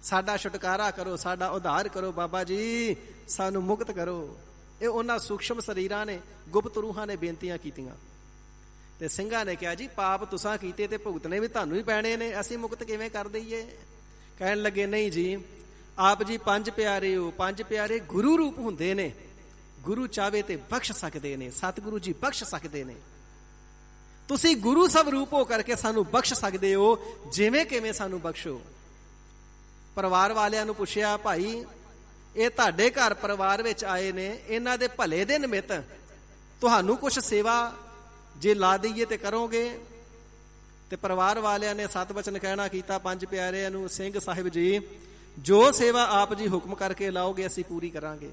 ਸਾਡਾ ਛੁਟਕਾਰਾ ਕਰੋ, ਸਾਡਾ ਉਧਾਰ ਕਰੋ ਬਾਬਾ ਜੀ, ਸਾਨੂੰ ਮੁਕਤ ਕਰੋ। ਇਹ ਉਹਨਾਂ ਸੂਖਸ਼ਮ ਸਰੀਰਾਂ ਨੇ, ਗੁਪਤ ਰੂਹਾਂ ਨੇ ਬੇਨਤੀਆਂ ਕੀਤੀਆਂ। ਤੇ ਸਿੰਘਾਂ ਨੇ ਕਿਹਾ ਜੀ ਪਾਪ ਤੁਸਾਂ ਕੀਤੇ ਤੇ ਭੁਗਤਣੇ ਵੀ ਤੁਹਾਨੂੰ ਹੀ ਪੈਣੇ ਨੇ, ਅਸੀਂ ਮੁਕਤ ਕਿਵੇਂ ਕਰ ਦਈਏ? ਕਹਿਣ ਲੱਗੇ ਨਹੀਂ ਜੀ, ਆਪ ਜੀ ਪੰਜ ਪਿਆਰੇ ਹੋ, ਪੰਜ ਪਿਆਰੇ ਗੁਰੂ ਰੂਪ ਹੁੰਦੇ ਨੇ, ਗੁਰੂ ਚਾਵੇ ਤੇ ਬਖਸ਼ ਸਕਦੇ ਨੇ, ਸਤਿਗੁਰੂ ਜੀ ਬਖਸ਼ ਸਕਦੇ ਨੇ, ਤੁਸੀਂ ਗੁਰੂ ਸਵਰੂਪ ਹੋ ਕਰਕੇ ਸਾਨੂੰ ਬਖਸ਼ ਸਕਦੇ ਹੋ, ਜਿਵੇਂ ਕਿਵੇਂ ਸਾਨੂੰ ਬਖਸ਼ੋ। ਪਰਿਵਾਰ ਵਾਲਿਆਂ ਨੂੰ ਪੁੱਛਿਆ ਭਾਈ ਇਹ ਤੁਹਾਡੇ ਘਰ ਪਰਿਵਾਰ ਵਿੱਚ ਆਏ ਨੇ, ਇਹਨਾਂ ਦੇ ਭਲੇ ਦੇ ਨਿਮਿਤ ਤੁਹਾਨੂੰ ਕੁਛ ਸੇਵਾ ਜੇ ਲਾ ਦਈਏ ਤੇ ਕਰੋਗੇ? ਤੇ ਪਰਿਵਾਰ ਵਾਲਿਆਂ ਨੇ ਸਤ ਬਚਨ ਕਹਿਣਾ ਕੀਤਾ ਪੰਜ ਪਿਆਰਿਆਂ ਨੂੰ, ਸਿੰਘ ਸਾਹਿਬ ਜੀ ਜੋ ਸੇਵਾ ਆਪ ਜੀ ਹੁਕਮ ਕਰਕੇ ਲਾਓਗੇ ਅਸੀਂ ਪੂਰੀ ਕਰਾਂਗੇ।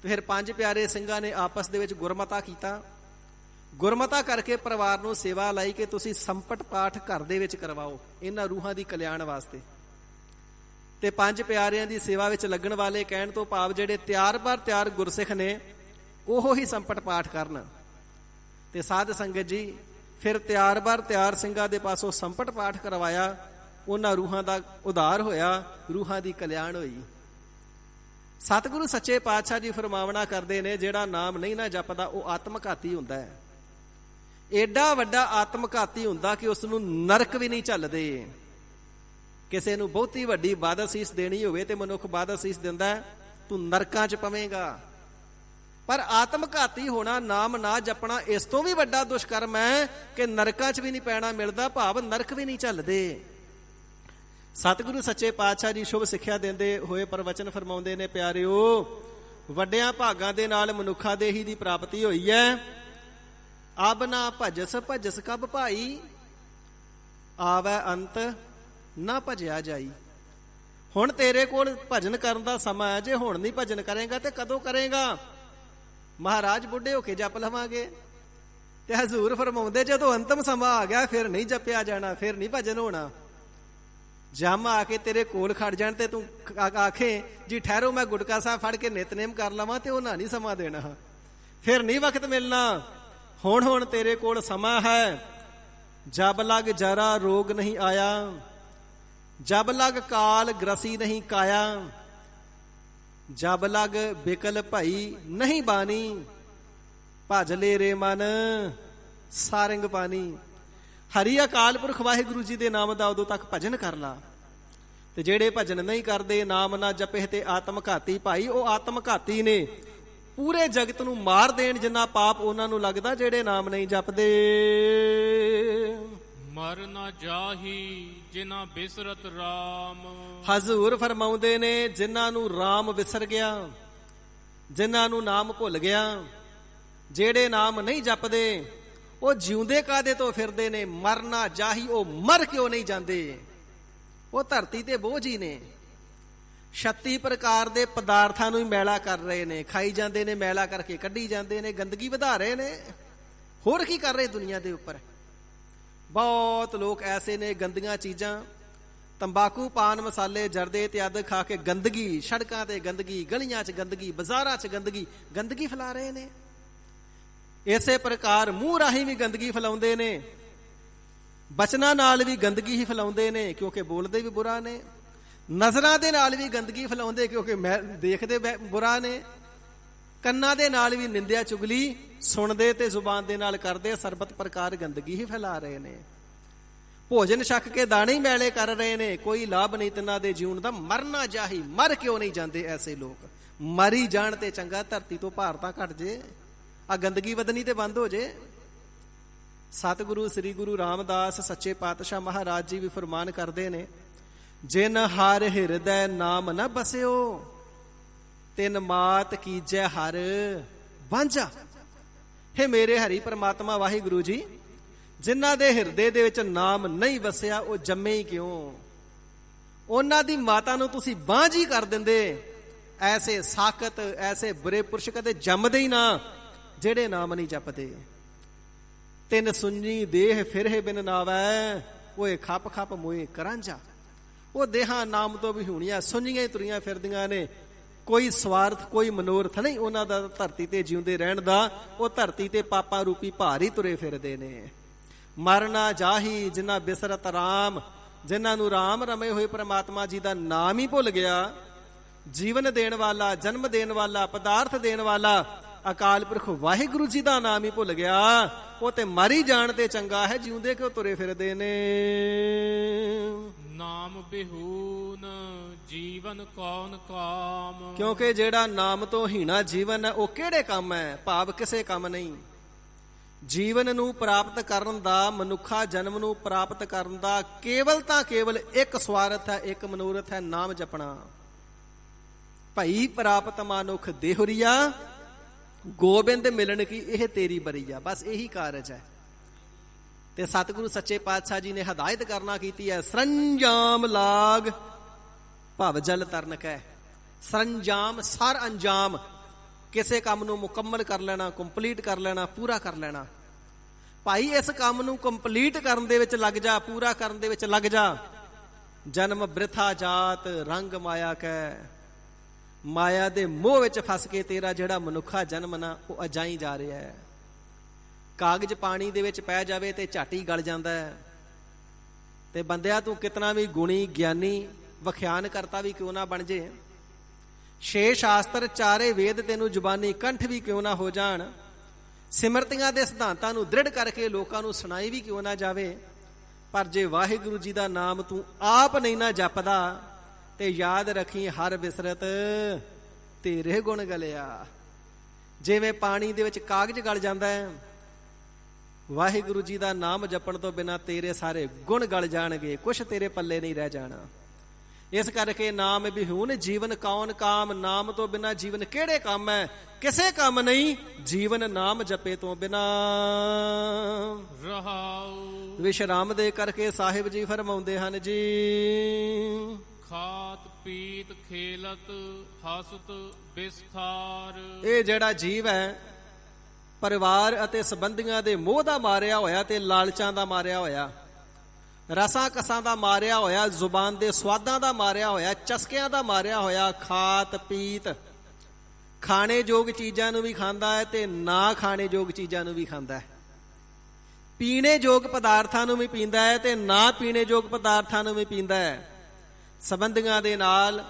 ਤੇ ਫਿਰ ਪੰਜ ਪਿਆਰੇ ਸਿੰਘਾਂ ਨੇ ਆਪਸ ਦੇ ਵਿੱਚ ਗੁਰਮਤਾ ਕੀਤਾ, ਗੁਰਮਤਾ ਕਰਕੇ ਪਰਿਵਾਰ ਨੂੰ ਸੇਵਾ ਲਾਈ ਕਿ ਤੁਸੀਂ ਸੰਪਟ ਪਾਠ ਘਰ ਦੇ ਵਿੱਚ ਕਰਵਾਓ ਇਹਨਾਂ ਰੂਹਾਂ ਦੀ ਕਲਿਆਣ ਵਾਸਤੇ। ਤੇ ਪੰਜ ਪਿਆਰਿਆਂ ਦੀ ਸੇਵਾ ਵਿੱਚ ਲੱਗਣ ਵਾਲੇ, ਕਹਿਣ ਤੋਂ ਭਾਵ ਜਿਹੜੇ ਤਿਆਰ ਬਰ ਤਿਆਰ ਗੁਰਸਿੱਖ ਨੇ, ਉਹ ਹੀ ਸੰਪਟ ਪਾਠ ਕਰਨ। ਤੇ ਸਾਧ ਸੰਗਤ ਜੀ ਫਿਰ ਤਿਆਰ ਬਰ ਤਿਆਰ ਸਿੰਘਾਂ ਦੇ ਪਾਸੋਂ ਸੰਪਟ ਪਾਠ ਕਰਵਾਇਆ, ਉਹਨਾਂ ਰੂਹਾਂ ਦਾ ਉਧਾਰ ਹੋਇਆ, ਰੂਹਾਂ ਦੀ ਕਲਿਆਣ ਹੋਈ। ਸਤਿਗੁਰੂ ਸੱਚੇ ਪਾਤਸ਼ਾਹ ਜੀ ਫਰਮਾਵਣਾ ਕਰਦੇ ਨੇ, ਜਿਹੜਾ ਨਾਮ ਨਹੀਂ ਨਾ ਜਪਦਾ ਉਹ ਆਤਮਘਾਤੀ ਹੁੰਦਾ ਹੈ। ਏਡਾ ਵੱਡਾ ਆਤਮਘਾਤੀ ਹੁੰਦਾ ਕਿ ਉਸ ਨੂੰ ਨਰਕ ਵੀ ਨਹੀਂ ਝੱਲਦੇ। ਕਿਸੇ ਨੂੰ ਬਹੁਤੀ ਵੱਡੀ ਬਾਦਸੀਸ ਦੇਣੀ ਹੋਵੇ ਤੇ ਮਨੁੱਖ ਬਾਦਸੀਸ ਦਿੰਦਾ, ਤੂੰ ਨਰਕਾਂ 'ਚ ਪਵੇਂਗਾ। ਪਰ ਆਤਮਘਾਤੀ ਹੋਣਾ, ਨਾਮ ਨਾ ਜਪਣਾ, ਇਸ ਤੋਂ ਵੀ ਵੱਡਾ ਦੁਸ਼ਕਰਮ ਹੈ ਕਿ ਨਰਕਾਂ 'ਚ ਵੀ ਨਹੀਂ ਪੈਣਾ ਮਿਲਦਾ, ਭਾਵ ਨਰਕ ਵੀ ਨਹੀਂ ਝੱਲਦੇ। ਸਤਿਗੁਰੂ ਸੱਚੇ ਪਾਤਸ਼ਾਹ ਜੀ ਸ਼ੁਭ ਸਿੱਖਿਆ ਦਿੰਦੇ ਹੋਏ ਪ੍ਰਵਚਨ ਫਰਮਾਉਂਦੇ ਨੇ, ਪਿਆਰਿਓ ਵੱਡਿਆਂ ਭਾਗਾਂ ਦੇ ਨਾਲ ਮਨੁੱਖਾ ਦੇਹੀ ਦੀ ਪ੍ਰਾਪਤੀ ਹੋਈ ਹੈ। ਅਬ ਨਾ ਭਜਸ ਭਜਸ ਕਬ ਭਾਈ, ਆਵੈ ਅੰਤ ਨਾ ਭਜਿਆ ਜਾਈ। ਹੁਣ ਤੇਰੇ ਕੋਲ ਭਜਨ ਕਰਨ ਦਾ ਸਮਾਂ ਹੈ, ਜੇ ਹੁਣ ਨਹੀਂ ਭਜਨ ਕਰੇਗਾ ਤੇ ਕਦੋਂ ਕਰੇਗਾ? ਮਹਾਰਾਜ ਬੁੱਢੇ ਹੋ ਕੇ ਜਪ ਲਵਾਂਗੇ। ਤੇ ਹਜ਼ੂਰ ਫਰਮਾਉਂਦੇ ਜਦੋਂ ਅੰਤਮ ਸਮਾਂ ਆ ਗਿਆ ਫਿਰ ਨਹੀਂ ਜਪਿਆ ਜਾਣਾ, ਫਿਰ ਨਹੀਂ ਭਜਨ ਹੋਣਾ। ਜਮ ਆ ਕੇ ਤੇਰੇ ਕੋਲ ਖੜ ਜਾਣ ਤੇ ਤੂੰ ਆਖੇ ਜੀ ਠਹਿਰੋ ਮੈਂ ਗੁਟਕਾ ਸਾਹਿਬ ਫੜ ਕੇ ਨਿਤਨੇਮ ਕਰ ਲਵਾਂ, ਤੇ ਉਹਨਾਂ ਨਹੀਂ ਸਮਾਂ ਦੇਣਾ, ਫਿਰ ਨਹੀਂ ਵਕਤ ਮਿਲਣਾ। ਹੁਣ ਤੇਰੇ ਕੋਲ ਸਮਾਂ ਹੈ, जब लग जरा रोग नहीं आया, जब लग काल ग्रसी नहीं काया, जब लग बिकल भई नहीं बानी, भज ले रे मन सारंग पानी। हरि अकाल पुरख वाहिगुरु जी दे नाम दा उदों तक भजन कर ला, ते जेड़े भजन नहीं करते, नाम ना जपे ते आत्म घाती भाई, वो आत्म घाती ने, पूरे जगत नूं मार देण जिन्ना पाप उन्हां नूं लगदा जेड़े नाम नहीं जपदे। मर ना जाही जिन्हां बिसरत राम, हजूर फरमाउंदे ने जिन्हां नूं राम विसर गया, जिन्हां नूं नाम भुल गया, जेड़े नाम नहीं जपदे वो जिउंदे कादे तो फिरदे ने। मरना जाही, वो मर क्यों नहीं जाते, वो धरती ते बोझ ही ने। 36 प्रकार दे पदार्थां नूं ही मैला कर रहे ने, खाई जाते ने, मैला करके कड्ढी जाते ने, गंदगी वधा रहे ने। होर की कर रहे दुनिया दे उपर? बहुत लोग ऐसे ने गंदियां चीज़ां, तंबाकू पान मसाले जरदे इत्यादि खा के गंदगी, सड़कां ते गंदगी, गलियां च गंदगी, बाजारां च गंदगी, गंदगी फैला रहे ने। इसे प्रकार मूँह राही भी गंदगी फैलाउंदे ने, बचनां नाल भी गंदगी ही फैलाउंदे ने, क्योंकि बोलदे भी बुरा ने। नज़रां दे नाल भी गंदगी फैलाउंदे, क्योंकि देखदे बुरा ने। कन्नां दे नाल भी निंदिया चुगली सुनदे ते जुबान दे नाल करदे, सरबत प्रकार गंदगी ही फैला रहे ने। भोजन छक के दाने ही मैले कर रहे ने, कोई लाभ नहीं तिन्हां दे जीवन दा। मरना जाही, मर क्यों नहीं जाते ऐसे लोग? मरी जाण ते चंगा धरती तो भार तां घट जे, आ गंदगी वधनी ते बंद हो जे। सतगुरु श्री गुरु रामदास सच्चे पातशाह महाराज जी भी फरमान करते ने, जिन हर हिरदय नाम न बसियो, तिन मात कीजै हर बांझा। हे मेरे हरि परमात्मा वाहिगुरु जी, जिन्हां दे हिरदे दे विच नाम नहीं वसिया, वो जम्मे ही क्यों? उन्हां दी माता नूं तुसीं बांझ ही कर दिंदे। ऐसे साकत, ऐसे बुरे पुरुष कदे जमदे ही ना जेड़े नाम नहीं जपदे। तिन सुनी देह फिरहे बिन नावै, ओए खप खप मोए करांझा। वो देहां नाम तो भी होणियां, सुनियां ही तुरियां फिरदियां ने। कोई स्वार्थ, कोई मनोरथ नहीं उन्हां दा धरती ते जिउंदे रहण दा। वो धरती ते पापा रूपी भार ही तुरे फिरदे ने। मरना जाही जिन्हां बिसरत राम, जिन्हां नूं राम रमे होए परमात्मा जी दा नाम ही भुल गया। जीवन देण वाला, जन्म देण वाला, पदार्थ देण वाला अकाल पुरख वाहिगुरु जी दा नाम ही भुल गया। वो ते मरी जाण ते चंगा है, जिउंदे क्यों तुरे फिरदे ने। नाम बिहून जीवन कौन काम, क्योंकि जेड़ा नाम तो हीना जीवन है, वो केड़े काम है? भाव किसे काम नहीं। जीवन नूं प्राप्त करन दा, मनुखा जन्म नूं प्राप्त करन दा केवल तां केवल एक स्वार्थ है, एक मनोरथ है, नाम जपना। भई प्राप्त मानुख देहुरिया, गोबिंद मिलन की यह तेरी बरीया। बस यही कारज है। ते सतगुरु सच्चे पातशाह जी ने हदायत करना की है, सरंजाम लाग भव जल तरन कै। सरंजाम सर अंजाम, किसे काम नूं मुकम्मल कर लेना, कंप्लीट कर लेना, पूरा कर लेना। भाई इस काम नूं कंप्लीट करन दे विच लग जा, पूरा करन दे विच लग जा। जन्म बृथा जात रंग माया कै। माया दे मोह विच फस के तेरा जेड़ा मनुखा जन्म ना, वो अजाई जा रहा है। कागज पानी दे विच पै जावे ते झट ही गल जांदा है। ते बंदिया तू कितना भी गुणी ज्ञानी वख्यान करता भी क्यों ना बन जे, 6 शास्त्र 4 वेद तेनू जुबानी कंठ भी क्यों ना हो जाण, सिमरतियां दे सिद्धांतां नू दृढ़ करके लोकां नू सुनाई भी क्यों ना जावे, पर जे वाहिगुरु जी दा नाम तू आप नहीं ना जपदा ते याद रखी हर बिसरत तेरे गुण गलिया। जिवें पानी दे विच कागज गल जांदा है, वाहिगुरु जी दा नाम जपण तो बिना तेरे सारे गुण गल जाणगे, कुछ तेरे पल्ले नहीं रह जाना। इस करके नाम बिहून जीवन कौन काम। नाम तो बिना जीवन केड़े काम है? किसे काम नहीं। जीवन नाम जपे तो बिना रहाऊ। विश्राम दे करके साहिब जी फरमाउंदे हन जी, खात पीत खेलत हसत बिस्तार। ये जेड़ा जीव है परिवार ਅਤੇ ਸੰਬੰਧੀਆਂ ਦੇ ਮੋਹ ਦਾ ਮਾਰਿਆ ਹੋਇਆ ਤੇ ਲਾਲਚਾਂ ਦਾ ਮਾਰਿਆ ਹੋਇਆ, ਰਸਾਂ ਕਸਾਂ ਦਾ ਮਾਰਿਆ ਹੋਇਆ, ਜ਼ੁਬਾਨ ਦੇ ਸਵਾਦਾਂ ਦਾ ਮਾਰਿਆ ਹੋਇਆ, ਚਸਕਿਆਂ ਦਾ ਮਾਰਿਆ ਹੋਇਆ, ਖਾਤ ਪੀਤ, ਖਾਣੇ ਯੋਗ ਚੀਜ਼ਾਂ ਨੂੰ ਵੀ ਖਾਂਦਾ ਹੈ ਤੇ ਨਾ ਖਾਣੇ ਯੋਗ ਚੀਜ਼ਾਂ ਨੂੰ ਵੀ ਖਾਂਦਾ ਹੈ। ਪੀਣੇ ਯੋਗ ਪਦਾਰਥਾਂ ਨੂੰ ਵੀ ਪੀਂਦਾ ਹੈ ਤੇ ਨਾ ਪੀਣੇ ਯੋਗ ਪਦਾਰਥਾਂ ਨੂੰ ਵੀ ਪੀਂਦਾ ਹੈ। ਸੰਬੰਧੀਆਂ ਦੇ ਨਾਲ,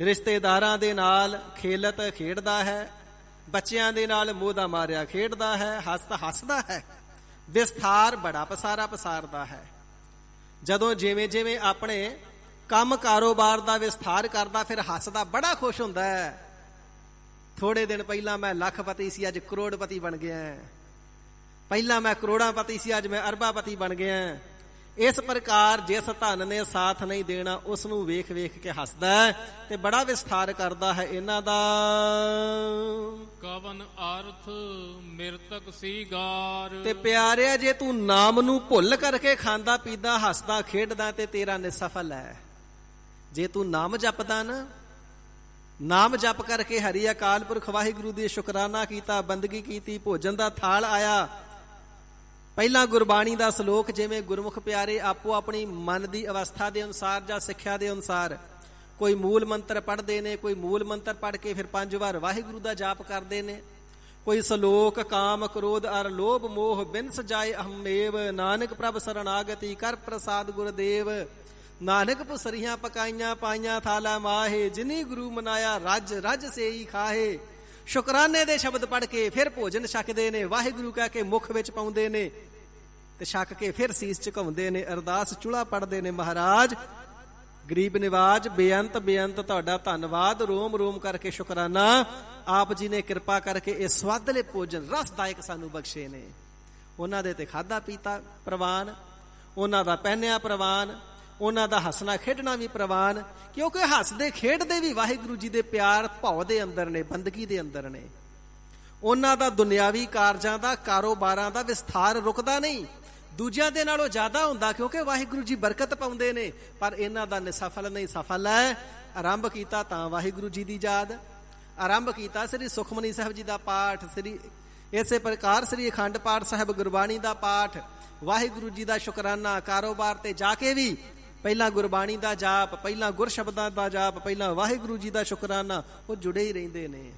ਰਿਸ਼ਤੇਦਾਰਾਂ ਦੇ ਨਾਲ ਖੇਲਤ ਖੇਡਦਾ ਹੈ, ਬੱਚਿਆਂ ਦੇ ਨਾਲ ਮੋਹ ਦਾ ਮਾਰਿਆ ਖੇਡਦਾ ਹੈ, ਹੱਸਦਾ ਹੈ, ਵਿਸਥਾਰ ਬੜਾ ਪਸਾਰਾ ਪਸਾਰਦਾ ਹੈ। ਜਦੋਂ ਜਿਵੇਂ ਜਿਵੇਂ ਆਪਣੇ ਕੰਮ ਕਾਰੋਬਾਰ ਦਾ ਵਿਸਥਾਰ ਕਰਦਾ ਫਿਰ ਹੱਸਦਾ ਬੜਾ ਖੁਸ਼ ਹੁੰਦਾ ਹੈ। ਥੋੜੇ ਦਿਨ ਪਹਿਲਾਂ ਮੈਂ ਲੱਖਪਤੀ ਸੀ, ਅੱਜ ਕਰੋੜਪਤੀ ਬਣ ਗਿਆ। ਪਹਿਲਾਂ ਮੈਂ ਕਰੋੜਾਂਪਤੀ ਸੀ, ਅੱਜ ਮੈਂ ਅਰਬਾਪਤੀ ਬਣ ਗਿਆ। ਇਸ ਪ੍ਰਕਾਰ ਜਿਸ ਧਨ ਨੇ ਸਾਥ ਨਹੀਂ ਦੇਣਾ ਉਸ ਨੂੰ ਵੇਖ ਵੇਖ ਕੇ ਹੱਸਦਾ ਹੈ ਤੇ ਬੜਾ ਵਿਸਥਾਰ ਕਰਦਾ ਹੈ ਇਹਨਾਂ ਦਾ। ਕਵਨ ਅਰਥ ਮਿਰਤਕ ਸੀਗਾਰ। ਤੇ ਪਿਆਰਿਆ, ਜੇ ਤੂੰ ਨਾਮ ਨੂੰ ਭੁੱਲ ਕਰਕੇ ਖਾਂਦਾ ਪੀਂਦਾ ਹੱਸਦਾ ਖੇਡਦਾ ਤੇ ਤੇਰਾ ਨਿਸਫਲ ਹੈ। ਜੇ ਤੂੰ ਨਾਮ ਜਪਦਾ ਨਾ, ਨਾਮ ਜਪ ਕਰਕੇ ਹਰੀ ਅਕਾਲ ਪੁਰਖ ਵਾਹਿਗੁਰੂ ਦੀ ਸ਼ੁਕਰਾਨਾ ਕੀਤਾ, ਬੰਦਗੀ ਕੀਤੀ, ਭੋਜਨ ਦਾ ਥਾਲ ਆਇਆ, ਪਹਿਲਾਂ ਗੁਰਬਾਣੀ ਦਾ ਸ਼ਲੋਕ, ਜਿਵੇਂ ਗੁਰਮੁਖ ਪਿਆਰੇ ਆਪੋ ਆਪਣੀ ਮਨ ਦੀ ਅਵਸਥਾ ਦੇ ਅਨੁਸਾਰ ਜਾਂ ਸਿੱਖਿਆ ਦੇ ਅਨੁਸਾਰ ਕੋਈ ਮੂਲ ਮੰਤਰ ਪੜ੍ਹਦੇ ਨੇ, ਕੋਈ ਮੂਲ ਮੰਤਰ ਪੜ੍ਹ ਕੇ ਫਿਰ 5 ਵਾਰ ਵਾਹਿਗੁਰੂ ਦਾ ਜਾਪ ਕਰਦੇ ਨੇ, ਕੋਈ ਸ਼ਲੋਕ ਕਾਮ ਕ੍ਰੋਧ ਅਰ ਲੋਭ ਮੋਹ ਬਿਨ ਸਜਾਏ ਅਹਮੇਵ, ਨਾਨਕ ਪ੍ਰਭ ਸਰਣਾਗਤੀ ਕਰ ਪ੍ਰਸਾਦ ਗੁਰਦੇਵ, ਨਾਨਕ ਪੁਸਰੀਆਂ ਪਕਾਈਆਂ ਪਾਈਆਂ ਥਾਲਾ ਮਾਹੇ, ਜਿਨੀ ਗੁਰੂ ਮਨਾਇਆ ਰੱਜ ਰੱਜ ਸੇਈ ਖਾਹੇ। ਸ਼ੁਕਰਾਨੇ ਦੇ ਸ਼ਬਦ ਪੜ੍ਹ ਕੇ ਫਿਰ ਭੋਜਨ ਛਕਦੇ ਨੇ, ਵਾਹਿਗੁਰੂ ਕਹਿ ਕੇ ਮੁਖ ਵਿੱਚ ਪਾਉਂਦੇ ਨੇ ਤੇ ਛਕ ਕੇ ਫਿਰ ਸੀਸ ਝੁਕਾਉਂਦੇ ਨੇ, ਅਰਦਾਸ ਚੂਲਾ ਪੜ੍ਹਦੇ ਨੇ। ਮਹਾਰਾਜ ਗਰੀਬ ਨਿਵਾਜ ਬੇਅੰਤ ਬੇਅੰਤ ਤੁਹਾਡਾ ਧੰਨਵਾਦ, ਰੋਮ ਰੋਮ ਕਰਕੇ ਸ਼ੁਕਰਾਨਾ, ਆਪ ਜੀ ਨੇ ਕਿਰਪਾ ਕਰਕੇ ਇਹ ਸਵਾਦਲੇ ਭੋਜਨ ਰਸਦਾਇਕ ਸਾਨੂੰ ਬਖਸ਼ੇ ਨੇ। ਉਹਨਾਂ ਦੇ ਤੇ ਖਾਧਾ ਪੀਤਾ ਪ੍ਰਵਾਨ, ਉਹਨਾਂ ਦਾ ਪਹਿਨਿਆ ਪ੍ਰਵਾਨ, ਉਹਨਾਂ ਦਾ ਹੱਸਣਾ ਖੇਡਣਾ ਵੀ ਪ੍ਰਵਾਨ, ਕਿਉਂਕਿ ਹੱਸਦੇ ਖੇਡਦੇ ਵੀ ਵਾਹਿਗੁਰੂ ਜੀ ਦੇ ਪਿਆਰ ਭਾਵ ਦੇ ਅੰਦਰ ਨੇ, ਬੰਦਗੀ ਦੇ ਅੰਦਰ ਨੇ। ਉਹਨਾਂ ਦਾ ਦੁਨਿਆਵੀ ਕਾਰਜਾਂ ਦਾ, ਕਾਰੋਬਾਰਾਂ ਦਾ ਵਿਸਥਾਰ ਰੁਕਦਾ ਨਹੀਂ, ਦੂਜਿਆਂ ਦੇ ਨਾਲੋਂ ਜ਼ਿਆਦਾ ਹੁੰਦਾ, ਕਿਉਂਕਿ ਵਾਹਿਗੁਰੂ ਜੀ ਬਰਕਤ ਪਾਉਂਦੇ ਨੇ। ਪਰ ਇਹਨਾਂ ਦਾ ਨਿਸਫਲ ਨਹੀਂ, ਸਫਲ ਹੈ। ਆਰੰਭ ਕੀਤਾ ਤਾਂ ਵਾਹਿਗੁਰੂ ਜੀ ਦੀ ਯਾਦ, ਆਰੰਭ ਕੀਤਾ ਸ੍ਰੀ ਸੁਖਮਨੀ ਸਾਹਿਬ ਜੀ ਦਾ ਪਾਠ, ਇਸੇ ਪ੍ਰਕਾਰ ਸ੍ਰੀ ਅਖੰਡ ਪਾਠ ਸਾਹਿਬ ਗੁਰਬਾਣੀ ਦਾ ਪਾਠ, ਵਾਹਿਗੁਰੂ ਜੀ ਦਾ ਸ਼ੁਕਰਾਨਾ, ਕਾਰੋਬਾਰ ਤੇ ਜਾ ਕੇ ਵੀ ਪਹਿਲਾਂ ਗੁਰਬਾਣੀ ਦਾ ਜਾਪ, ਪਹਿਲਾਂ ਗੁਰ ਸ਼ਬਦਾਂ ਦਾ ਜਾਪ, ਪਹਿਲਾਂ ਵਾਹਿਗੁਰੂ ਜੀ ਦਾ ਸ਼ੁਕਰਾਨਾ, ਉਹ ਜੁੜੇ ਹੀ ਰਹਿੰਦੇ ਨੇ।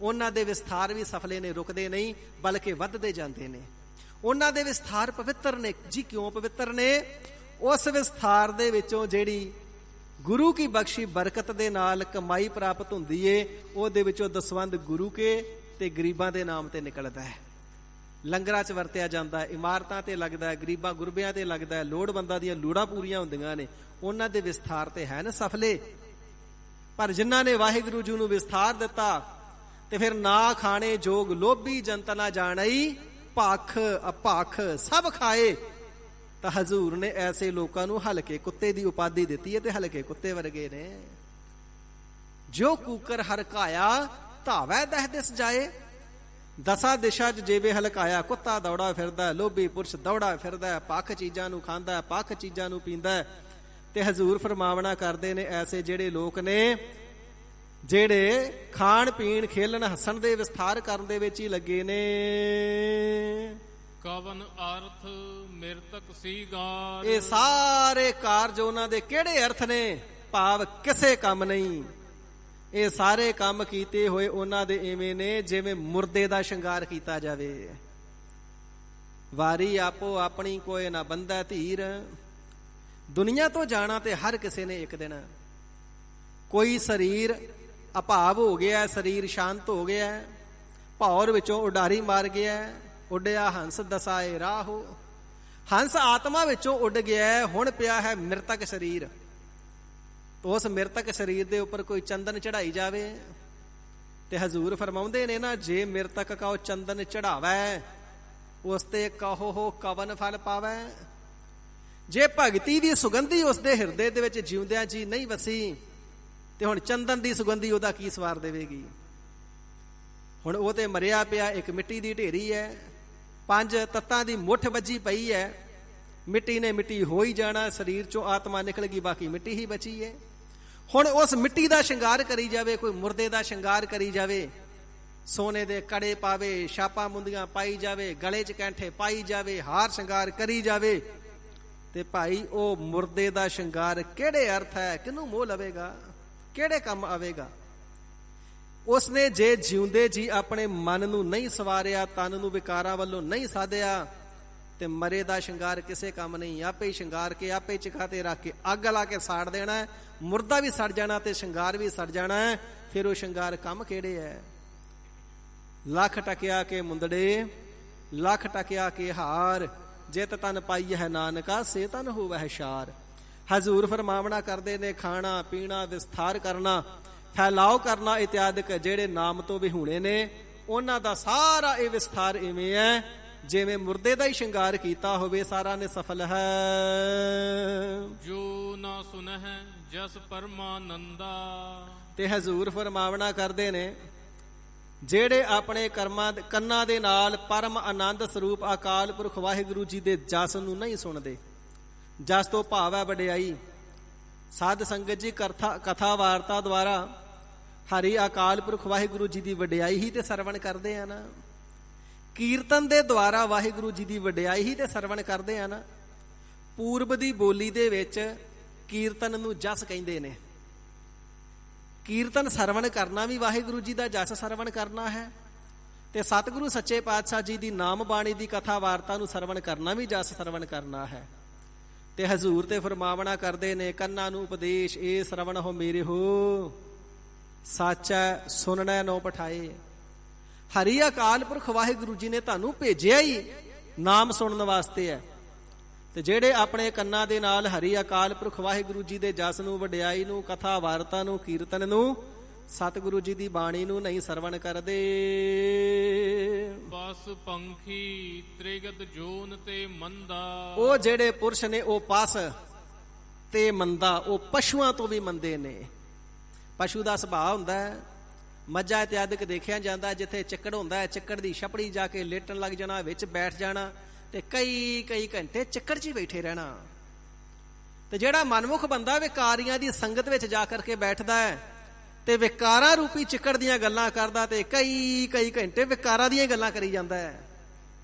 ਉਹਨਾਂ ਦੇ ਵਿਸਥਾਰ ਵੀ ਸਫਲੇ ਨੇ, ਰੁਕਦੇ ਨਹੀਂ ਬਲਕਿ ਵੱਧਦੇ ਜਾਂਦੇ ਨੇ। ਉਹਨਾਂ ਦੇ ਵਿਸਥਾਰ ਪਵਿੱਤਰ ਨੇ ਜੀ। ਕਿਉਂ ਪਵਿੱਤਰ ਨੇ? ਉਸ ਵਿਸਥਾਰ ਦੇ ਵਿੱਚੋਂ ਜਿਹੜੀ ਗੁਰੂ ਕੀ ਬਖਸ਼ੀ ਬਰਕਤ ਦੇ ਨਾਲ ਕਮਾਈ ਪ੍ਰਾਪਤ ਹੁੰਦੀ ਏ, ਉਹਦੇ ਵਿੱਚੋਂ ਦਸਵੰਧ ਗੁਰੂ ਕੇ ਤੇ ਗਰੀਬਾਂ ਦੇ ਨਾਮ ਤੇ ਨਿਕਲਦਾ ਹੈ, ਲੰਗਰਾਂ 'ਚ ਵਰਤਿਆ ਜਾਂਦਾ, ਇਮਾਰਤਾਂ ਤੇ ਲੱਗਦਾ, ਗਰੀਬਾਂ ਗੁਰਬਿਆਂ ਤੇ ਲੱਗਦਾ, ਲੋੜਵੰਦਾਂ ਦੀਆਂ ਲੋੜਾਂ ਪੂਰੀਆਂ ਹੁੰਦੀਆਂ ਨੇ। ਉਹਨਾਂ ਦੇ ਵਿਸਥਾਰ ਤੇ ਹੈ ਨਾ ਸਫਲੇ। ਪਰ ਜਿਨ੍ਹਾਂ ਨੇ ਵਾਹਿਗੁਰੂ ਜੀ ਨੂੰ ਵਿਸਥਾਰ ਦਿੱਤਾ ਤੇ ਫਿਰ ਨਾ ਖਾਣੇ ਜੋਗ ਲੋਭੀ ਜੰਤ ਨਾ ਜਾਣਈ, ਭਖ ਅਭਖ ਸਭ ਖਾਏ, ਤਾਂ ਹਜ਼ੂਰ ਨੇ ਐਸੇ ਲੋਕਾਂ ਨੂੰ ਹਲਕੇ ਕੁੱਤੇ ਦੀ ਉਪਾਧੀ ਦਿੱਤੀ ਹੈ ਤੇ ਹਲਕੇ ਕੁੱਤੇ ਵਰਗੇ ਨੇ। ਜੋ ਕੂਕਰ ਹਰਕਾਇਆ ਧਾਵੈ ਦਹਿ ਦਿਸ ਜਾਏ, ਦਸਾਂ ਦਿਸ਼ਾ 'ਚ ਜਿਵੇਂ ਹਲਕਾਇਆ ਕੁੱਤਾ ਦੌੜਾ ਫਿਰਦਾ, ਲੋਭੀ ਪੁਰਸ਼ ਦੌੜਾ ਫਿਰਦਾ, ਭਖ ਚੀਜ਼ਾਂ ਨੂੰ ਖਾਂਦਾ, ਭਖ ਚੀਜ਼ਾਂ ਨੂੰ ਪੀਂਦਾ। ਤੇ ਹਜ਼ੂਰ ਫਰਮਾਵਣਾ ਕਰਦੇ ਨੇ ਐਸੇ ਜਿਹੜੇ ਲੋਕ ਨੇ ਜਿਹੜੇ ਖਾਣ ਪੀਣ ਖੇਲਣ ਹੱਸਣ ਦੇ ਵਿਸਥਾਰ ਕਰਨ ਦੇ ਵਿੱਚ ਹੀ ਲੱਗੇ ਨੇ। ਕਵਨ ਅਰਥ ਮਿਰਤਕ ਸੀਗਾਰ। ਇਹ ਸਾਰੇ ਕਾਰਜ ਉਹਨਾਂ ਦੇ ਕਿਹੜੇ ਅਰਥ ਨੇ? ਭਾਵ ਕਿਸੇ ਕੰਮ ਨਹੀਂ। ਇਹ ਸਾਰੇ ਕੰਮ ਕੀਤੇ ਹੋਏ ਉਹਨਾਂ ਦੇ ਇਵੇਂ ਨੇ ਜਿਵੇਂ ਮੁਰਦੇ ਦਾ ਸ਼ਿੰਗਾਰ ਕੀਤਾ ਜਾਵੇ। ਵਾਰੀ ਆਪੋ ਆਪਣੀ ਕੋਈ ਨਾ ਬੰਦਾ ਧੀਰ। ਦੁਨੀਆ ਤੋਂ ਜਾਣਾ ਤੇ ਹਰ ਕਿਸੇ ਨੇ ਇੱਕ ਦਿਨ। ਕੋਈ ਸਰੀਰ ਅਭਾਵ ਹੋ ਗਿਆ, ਸਰੀਰ ਸ਼ਾਂਤ ਹੋ ਗਿਆ, ਭੌਰ ਵਿੱਚੋਂ ਉਡਾਰੀ ਮਾਰ ਗਿਆ, ਉੱਡਿਆ ਹੰਸ ਦਸਾਏ ਰਾਹੋ। ਹੰਸ ਆਤਮਾ ਵਿੱਚੋਂ ਉੱਡ ਗਿਆ, ਹੁਣ ਪਿਆ ਹੈ ਮਿਰਤਕ ਸਰੀਰ। ਉਸ ਮਿਰਤਕ ਸਰੀਰ ਦੇ ਉੱਪਰ ਕੋਈ ਚੰਦਨ ਚੜਾਈ ਜਾਵੇ ਤੇ ਹਜ਼ੂਰ ਫਰਮਾਉਂਦੇ ਨੇ ਨਾ, ਜੇ ਮਿਰਤਕ ਕਾ ਉਹ ਚੰਦਨ ਚੜਾਵੈ ਉਸ ਤੇ ਕਹੋ ਹੋ ਕਵਨ ਫਲ ਪਾਵੈ। ਜੇ ਭਗਤੀ ਦੀ ਸੁਗੰਧੀ ਉਸਦੇ ਹਿਰਦੇ ਦੇ ਵਿੱਚ ਜਿਉਂਦਿਆਂ ਜੀ ਨਹੀਂ ਵਸੀ ਤੇ ਹੁਣ ਚੰਦਨ ਦੀ ਸੁਗੰਧੀ ਉਹਦਾ ਕੀ ਸਵਾਰ ਦੇਵੇਗੀ। ਹੁਣ ਉਹ ਤੇ ਮਰਿਆ ਪਿਆ ਇੱਕ ਮਿੱਟੀ ਦੀ ਢੇਰੀ ਹੈ, 5 ਤੱਤਾਂ ਦੀ ਮੁੱਠ ਵੱਜੀ ਪਈ ਹੈ। ਮਿੱਟੀ ਨੇ ਮਿੱਟੀ ਹੋ ਹੀ ਜਾਣਾ, ਸਰੀਰ ਚੋਂ ਆਤਮਾ ਨਿਕਲ ਗਈ, ਬਾਕੀ ਮਿੱਟੀ ਹੀ ਬਚੀ ਹੈ। ਹੁਣ ਉਸ ਮਿੱਟੀ ਦਾ ਸ਼ਿੰਗਾਰ ਕਰੀ ਜਾਵੇ, ਕੋਈ ਮੁਰਦੇ ਦਾ ਸ਼ਿੰਗਾਰ ਕਰੀ ਜਾਵੇ, ਸੋਨੇ ਦੇ ਕੜੇ ਪਾਵੇ, ਛਾਪਾਂ ਮੁੰਦੀਆਂ ਪਾਈ ਜਾਵੇ, ਗਲੇ 'ਚ ਕੈਂਠੇ ਪਾਈ ਜਾਵੇ, ਹਾਰ ਸ਼ਿੰਗਾਰ ਕਰੀ ਜਾਵੇ, ਤੇ ਭਾਈ ਉਹ ਮੁਰਦੇ ਦਾ ਸ਼ਿੰਗਾਰ ਕਿਹੜੇ ਅਰਥ ਹੈ? ਕਿਹਨੂੰ ਮੋਹ ਲਵੇਗਾ? ਕਿਹੜੇ ਕੰਮ ਆਵੇਗਾ? ਉਸਨੇ ਜੇ ਜਿਉਂਦੇ ਜੀ ਆਪਣੇ ਮਨ ਨੂੰ ਨਹੀਂ ਸਵਾਰਿਆ, ਤਨ ਨੂੰ ਵਿਕਾਰਾਂ ਵੱਲੋਂ ਨਹੀਂ ਸਾਧਿਆ, ਤੇ ਮਰੇ ਦਾ ਸ਼ਿੰਗਾਰ ਕਿਸੇ ਕੰਮ ਨਹੀਂ। ਆਪੇ ਹੀ ਸ਼ਿੰਗਾਰ ਕੇ ਆਪੇ ਚਿਖਾ ਤੇ ਰੱਖ ਕੇ ਅੱਗ ਲਾ ਕੇ ਸਾੜ ਦੇਣਾ, ਮੁਰਦਾ ਵੀ ਸੜ ਜਾਣਾ ਤੇ ਸ਼ਿੰਗਾਰ ਵੀ ਸੜ ਜਾਣਾ। ਫਿਰ ਉਹ ਸ਼ਿੰਗਾਰ ਕੰਮ ਕਿਹੜੇ ਹੈ? ਲੱਖ ਟਕਿਆ ਕੇ ਮੁੰਦੜੇ, ਲੱਖ ਟਕਿਆ ਕੇ ਹਾਰ, ਜਿਤ ਤਨ ਪਾਈ ਹੈ ਨਾਨਕਾ ਸੇ ਤਨ ਹੋਵੈ ਸ਼ਾਰ। ਹਜ਼ੂਰ ਫਰਮਾਵਣਾ ਕਰਦੇ ਨੇ ਖਾਣਾ ਪੀਣਾ ਵਿਸਥਾਰ ਕਰਨਾ ਫੈਲਾਓ ਕਰਨਾ ਇਤਿਆਦਿਕ ਜਿਹੜੇ ਨਾਮ ਤੋਂ ਵਿਹੂਣੇ ਨੇ, ਉਹਨਾਂ ਦਾ ਸਾਰਾ ਇਹ ਵਿਸਥਾਰ ਇਵੇਂ ਹੈ ਜਿਵੇਂ ਮੁਰਦੇ ਦਾ ਹੀ ਸ਼ਿੰਗਾਰ ਕੀਤਾ ਹੋਵੇ। ਸਾਰਾ ਨੇ ਸਫਲ ਹੈ। ਜੋ ਨਾ ਸੁਨਹਿ ਜਸ ਪਰਮਾਨੰਦਾ। ਤੇ ਹਜ਼ੂਰ ਫਰਮਾਵਣਾ ਕਰਦੇ ਨੇ ਜਿਹੜੇ ਆਪਣੇ ਕਰਮਾਂ ਕੰਨਾਂ ਦੇ ਨਾਲ ਪਰਮ ਆਨੰਦ ਸਰੂਪ ਅਕਾਲ ਪੁਰਖ ਵਾਹਿਗੁਰੂ ਜੀ ਦੇ ਜਸ ਨੂੰ ਨਹੀਂ ਸੁਣਦੇ। ਜਸ ਤੋਂ ਭਾਵ ਹੈ ਵਡਿਆਈ। ਸਾਧ ਸੰਗਤ ਜੀ ਕਥਾ ਵਾਰਤਾ ਦੁਆਰਾ ਹਰੀ ਅਕਾਲ ਪੁਰਖ ਵਾਹਿਗੁਰੂ ਜੀ ਦੀ ਵਡਿਆਈ ਹੀ ਤੇ ਸਰਵਣ ਕਰਦੇ ਆ ਨਾ। ਕੀਰਤਨ ਦੇ ਦੁਆਰਾ ਵਾਹਿਗੁਰੂ ਜੀ ਦੀ ਵਡਿਆਈ ਹੀ ਤੇ ਸਰਵਣ ਕਰਦੇ ਆ ਨਾ। ਪੂਰਬ ਦੀ ਬੋਲੀ ਦੇ ਵਿੱਚ ਕੀਰਤਨ ਨੂੰ ਜਸ ਕਹਿੰਦੇ ਨੇ। ਕੀਰਤਨ ਸਰਵਣ ਕਰਨਾ ਵੀ ਵਾਹਿਗੁਰੂ ਜੀ ਦਾ ਜਸ ਸਰਵਣ ਕਰਨਾ ਹੈ, ਤੇ ਸਤਿਗੁਰੂ ਸੱਚੇ ਪਾਤਸ਼ਾਹ ਜੀ ਦੀ ਨਾਮ ਬਾਣੀ ਦੀ ਕਥਾ ਵਾਰਤਾ ਨੂੰ ਸਰਵਣ ਕਰਨਾ ਵੀ ਜਸ ਸਰਵਣ ਕਰਨਾ ਹੈ। ਤੇ ਹਜ਼ੂਰ ਤੇ ਫਰਮਾਵਣਾ ਕਰਦੇ ਨੇ ਕੰਨਾਂ ਨੂੰ ਉਪਦੇਸ਼ ਇਹ ਸਰਵਣ ਹੋ ਮੇਰੇ ਹੋ, ਸਾਚਾ ਸੁਣਨਾ ਨੋ ਪਠਾਏ। ਹਰੀ ਅਕਾਲ ਪੁਰਖ ਵਾਹਿਗੁਰੂ ਜੀ ਨੇ ਤੁਹਾਨੂੰ ਭੇਜਿਆ ਹੀ ਨਾਮ ਸੁਣਨ ਵਾਸਤੇ ਹੈ। ਤੇ ਜਿਹੜੇ ਆਪਣੇ ਕੰਨਾਂ ਦੇ ਨਾਲ ਹਰੀ ਅਕਾਲ ਪੁਰਖ ਵਾਹਿਗੁਰੂ ਜੀ ਦੇ ਜਸ ਨੂੰ ਵਡਿਆਈ ਨੂੰ ਕਥਾ ਵਾਰਤਾ ਨੂੰ ਕੀਰਤਨ ਨੂੰ ਸਤਿਗੁਰੂ ਜੀ ਦੀ ਬਾਣੀ ਨੂੰ ਨਹੀਂ ਸਰਵਣ ਕਰਦੇ। ਪਸ ਪੰਖੀ ਤ੍ਰਿਗਤ ਜੋਨ ਤੇ ਮੰਦਾ। ਉਹ ਜਿਹੜੇ ਪੁਰਸ਼ ਨੇ ਉਹ ਪਸ ਤੇ ਮੰਦਾ, ਉਹ ਪਸ਼ੂਆਂ ਤੋਂ ਵੀ ਮੰਦੇ ਨੇ। ਪਸ਼ੂ ਦਾ ਸੁਭਾਅ ਹੁੰਦਾ ਹੈ, ਮੱਝਾਂ ਇਤਿਆਦਿਕ ਦੇਖਿਆ ਜਾਂਦਾ ਜਿੱਥੇ ਚਿੱਕੜ ਹੁੰਦਾ ਹੈ, ਚਿੱਕੜ ਦੀ ਛਪੜੀ ਜਾ ਕੇ ਲੇਟਣ ਲੱਗ ਜਾਣਾ, ਵਿੱਚ ਬੈਠ ਜਾਣਾ ਤੇ ਕਈ ਘੰਟੇ ਚਿੱਕੜ 'ਚ ਹੀ ਬੈਠੇ ਰਹਿਣਾ। ਤੇ ਜਿਹੜਾ ਮਨਮੁਖ ਬੰਦਾ ਵਿਕਾਰੀਆਂ ਦੀ ਸੰਗਤ ਵਿੱਚ ਜਾ ਕਰਕੇ ਬੈਠਦਾ ਹੈ ਤੇ ਵਿਕਾਰਾਂ ਰੂਪੀ ਚਿੱਕੜ ਦੀਆਂ ਗੱਲਾਂ ਕਰਦਾ ਤੇ ਕਈ ਘੰਟੇ ਵਿਕਾਰਾਂ ਦੀਆਂ ਗੱਲਾਂ ਕਰੀ ਜਾਂਦਾ ਹੈ।